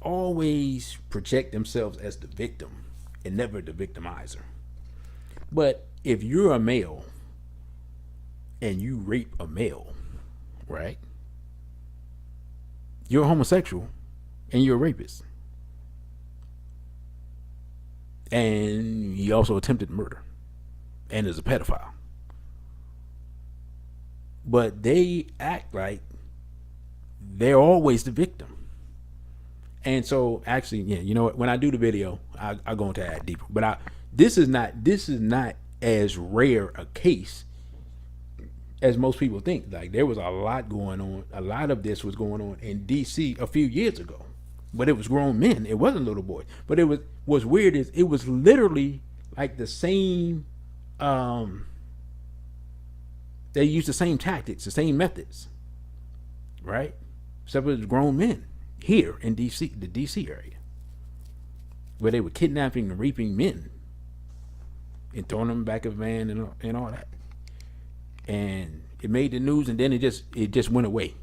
always project themselves as the victim and never the victimizer. But if you're a male and you rape a male, right? You're a homosexual and you're a rapist. And he also attempted murder and is a pedophile. But they act like they're always the victim. And so actually, yeah, you know what? When I do the video, I go into that deeper. But This is not as rare a case as most people think. Like, there was a lot going on. A lot of this was going on in DC a few years ago, but it was grown men. It wasn't little boys. But it was what's weird is it was literally like the same. They used the same tactics, the same methods, right? Except it was grown men here in DC, the DC area, where they were kidnapping and raping men and throwing them back of a van and all that. And it made the news, and then it just went away,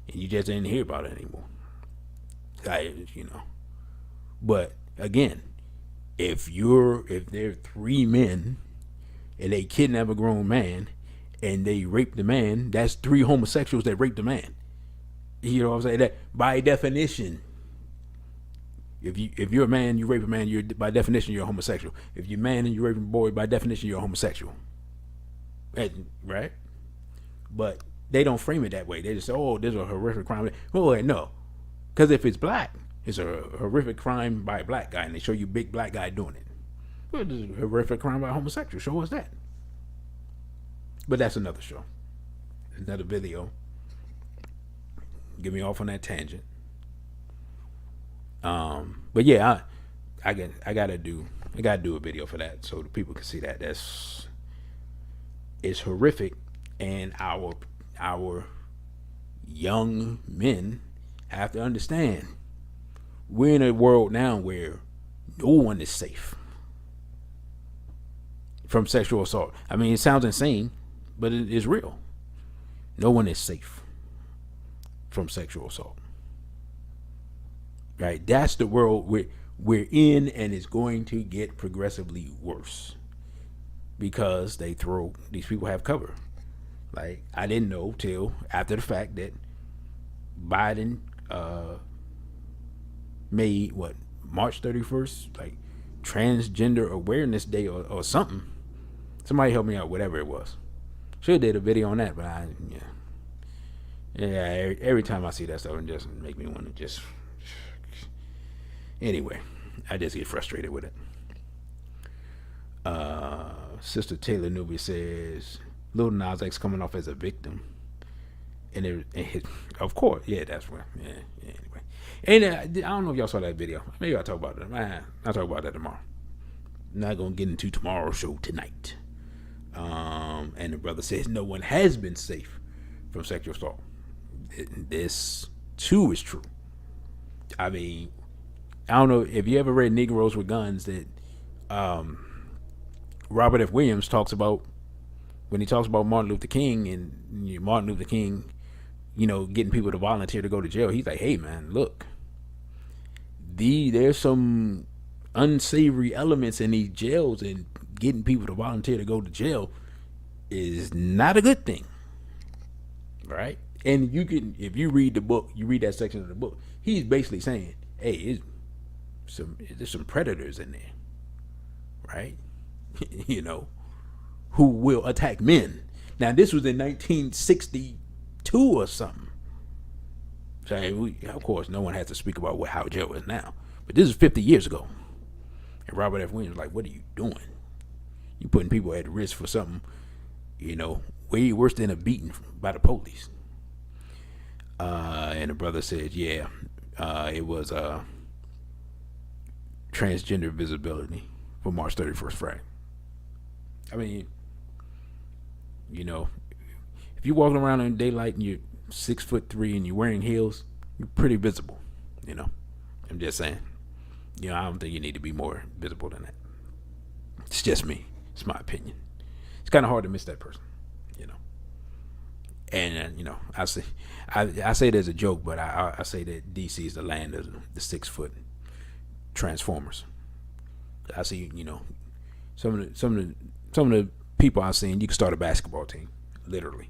and you just didn't hear about it anymore. But again, if there are three men and they kidnap a grown man and they rape the man, that's three homosexuals that raped the man. You know what I'm saying? That by definition, if you're a man, you rape a man, you're by definition you're a homosexual. If you're a man and you rape a boy, by definition you're a homosexual. Right? But they don't frame it that way. They just say, "Oh, there's a horrific crime." Oh, no, because if it's black, it's a horrific crime by a black guy, and they show you big black guy doing it. Well, there's a horrific crime by a homosexual. Show us that. But that's another show, another video. Get me off on that tangent. But yeah, I gotta do a video for that so the people can see that. It's horrific, and our young men have to understand we're in a world now where no one is safe from sexual assault. I mean, it sounds insane, but it is real. No one is safe from sexual assault. Right? That's the world we're in, and it's going to get progressively worse because these people have cover. Like, I didn't know till after the fact that Biden made March 31st, like Transgender Awareness Day or something. Somebody help me out, whatever it was. Should have did a video on that, but every time I see that stuff, it just make me want to just. Anyway, I just get frustrated with it. Sister Taylor Newby says Lil Nas X coming off as a victim, and of course, yeah, that's right. Yeah. Anyway, and I don't know if y'all saw that video. Maybe I'll talk about it. I'll talk about that tomorrow. I'm not gonna get into tomorrow's show tonight. And the brother says no one has been safe from sexual assault. This too is true. I mean, I don't know if you ever read Negroes with Guns that Robert F. Williams talks about when he talks about Martin Luther King and Martin Luther King, getting people to volunteer to go to jail. He's like, hey man, look, there's some unsavory elements in these jails, and getting people to volunteer to go to jail is not a good thing, right? And if you read the book, you read that section of the book, he's basically saying, hey, there's some predators in there, right? Who will attack men. Now, this was in 1962 or something. So, of course, no one has to speak about how jail is now. But this is 50 years ago. And Robert F. Williams was like, what are you doing? You putting people at risk for something, way worse than a beating by the police. And the brother said, yeah, it was transgender visibility for March 31st Friday. I mean, if you're walking around in daylight and you're 6'3" and you're wearing heels, you're pretty visible. I'm just saying. I don't think you need to be more visible than that. It's just me. It's my opinion. It's kind of hard to miss that person, And I say it as a joke, but I say that DC is the land of the 6-foot Transformers. I see, some of the people I've seen. You can start a basketball team, literally.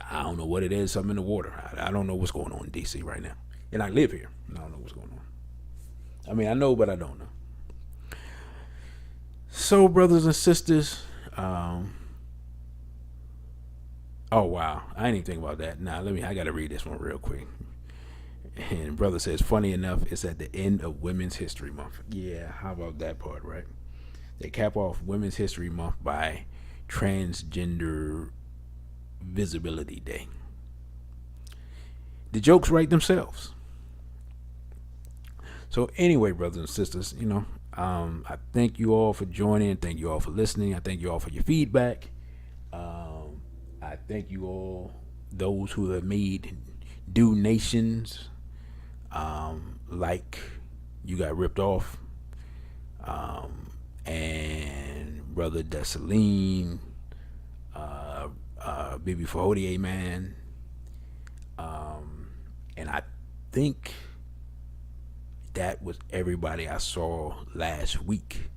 I don't know what it is. Something in the water. I don't know what's going on in DC right now, and I live here. I don't know what's going on. I mean, I know, but I don't know. So, brothers and sisters, oh wow, I didn't even think about that. Now, I got to read this one real quick. And brother says, funny enough, it's at the end of Women's History Month. Yeah, how about that part, right? They cap off Women's History Month by Transgender Visibility Day. The jokes write themselves. So anyway, brothers and sisters, I thank you all for joining. Thank you all for listening. I thank you all for your feedback. I thank you all, those who have made donations, like you got ripped off, and brother Desaline, Bibi Fahodier, man, and I think that was everybody I saw last week.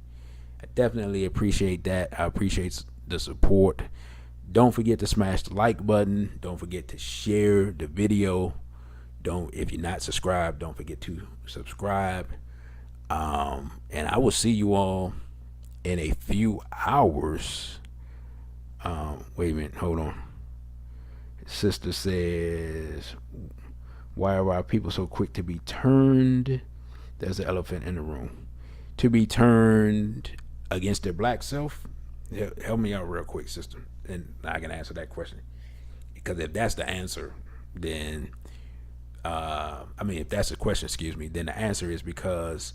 I definitely appreciate that. I appreciate the support. Don't forget to smash the like button. Don't forget to share the video. If you're not subscribed, don't forget to subscribe. And I will see you all in a few hours. Wait a minute, hold on. Sister says, why are our people so quick to be turned? There's an elephant in the room. To be turned against their black self? Help me out real quick, sister, and I can answer that question. Because if that's the answer, then if that's the question, then the answer is because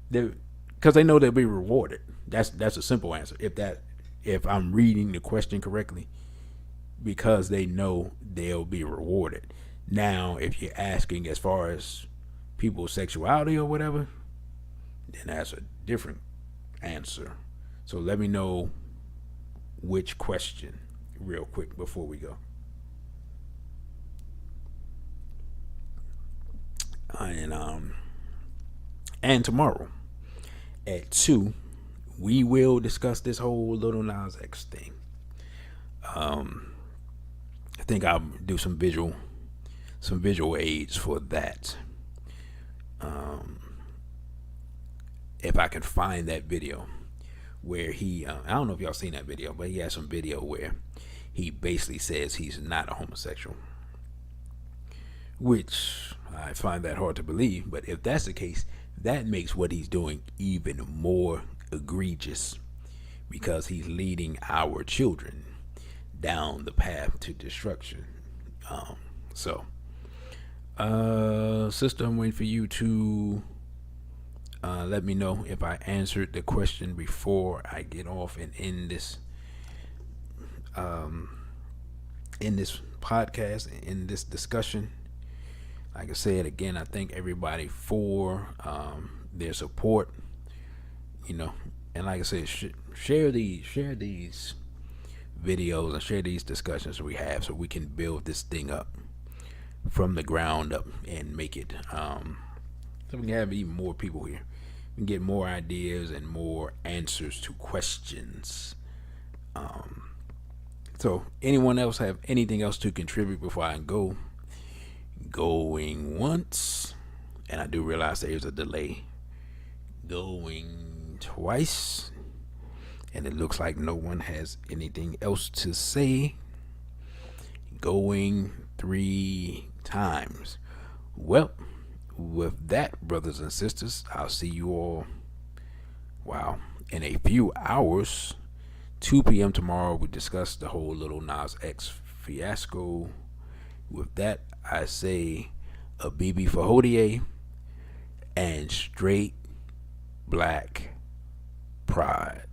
they know they'll be rewarded. That's a simple answer. If I'm reading the question correctly, because they know they'll be rewarded. Now, if you're asking as far as people's sexuality or whatever, then that's a different answer. So let me know which question real quick before we go. And tomorrow at 2, we will discuss this whole Lil Nas X thing. I think I'll do some visual aids for that. If I can find that video where he, I don't know if y'all seen that video, but he has some video where he basically says he's not a homosexual, which I find that hard to believe. But if that's the case, that makes what he's doing even more egregious, because he's leading our children down the path to destruction. Sister, I'm waiting for you to let me know if I answered the question before I get off and end this podcast, in this discussion. Like I said again, I thank everybody for their support. And like I said, share these videos and share these discussions we have, so we can build this thing up from the ground up and make it so we can have even more people here. We can get more ideas and more answers to questions. So anyone else have anything else to contribute before I go? Going once, and I do realize there's a delay. Going twice, and it looks like no one has anything else to say. Going 3 times. Well, with that, brothers and sisters, I'll see you all, in a few hours. 2 p.m. tomorrow, we discuss the whole Lil Nas X fiasco. With that, I say a Bibi Fahodier and straight black pride.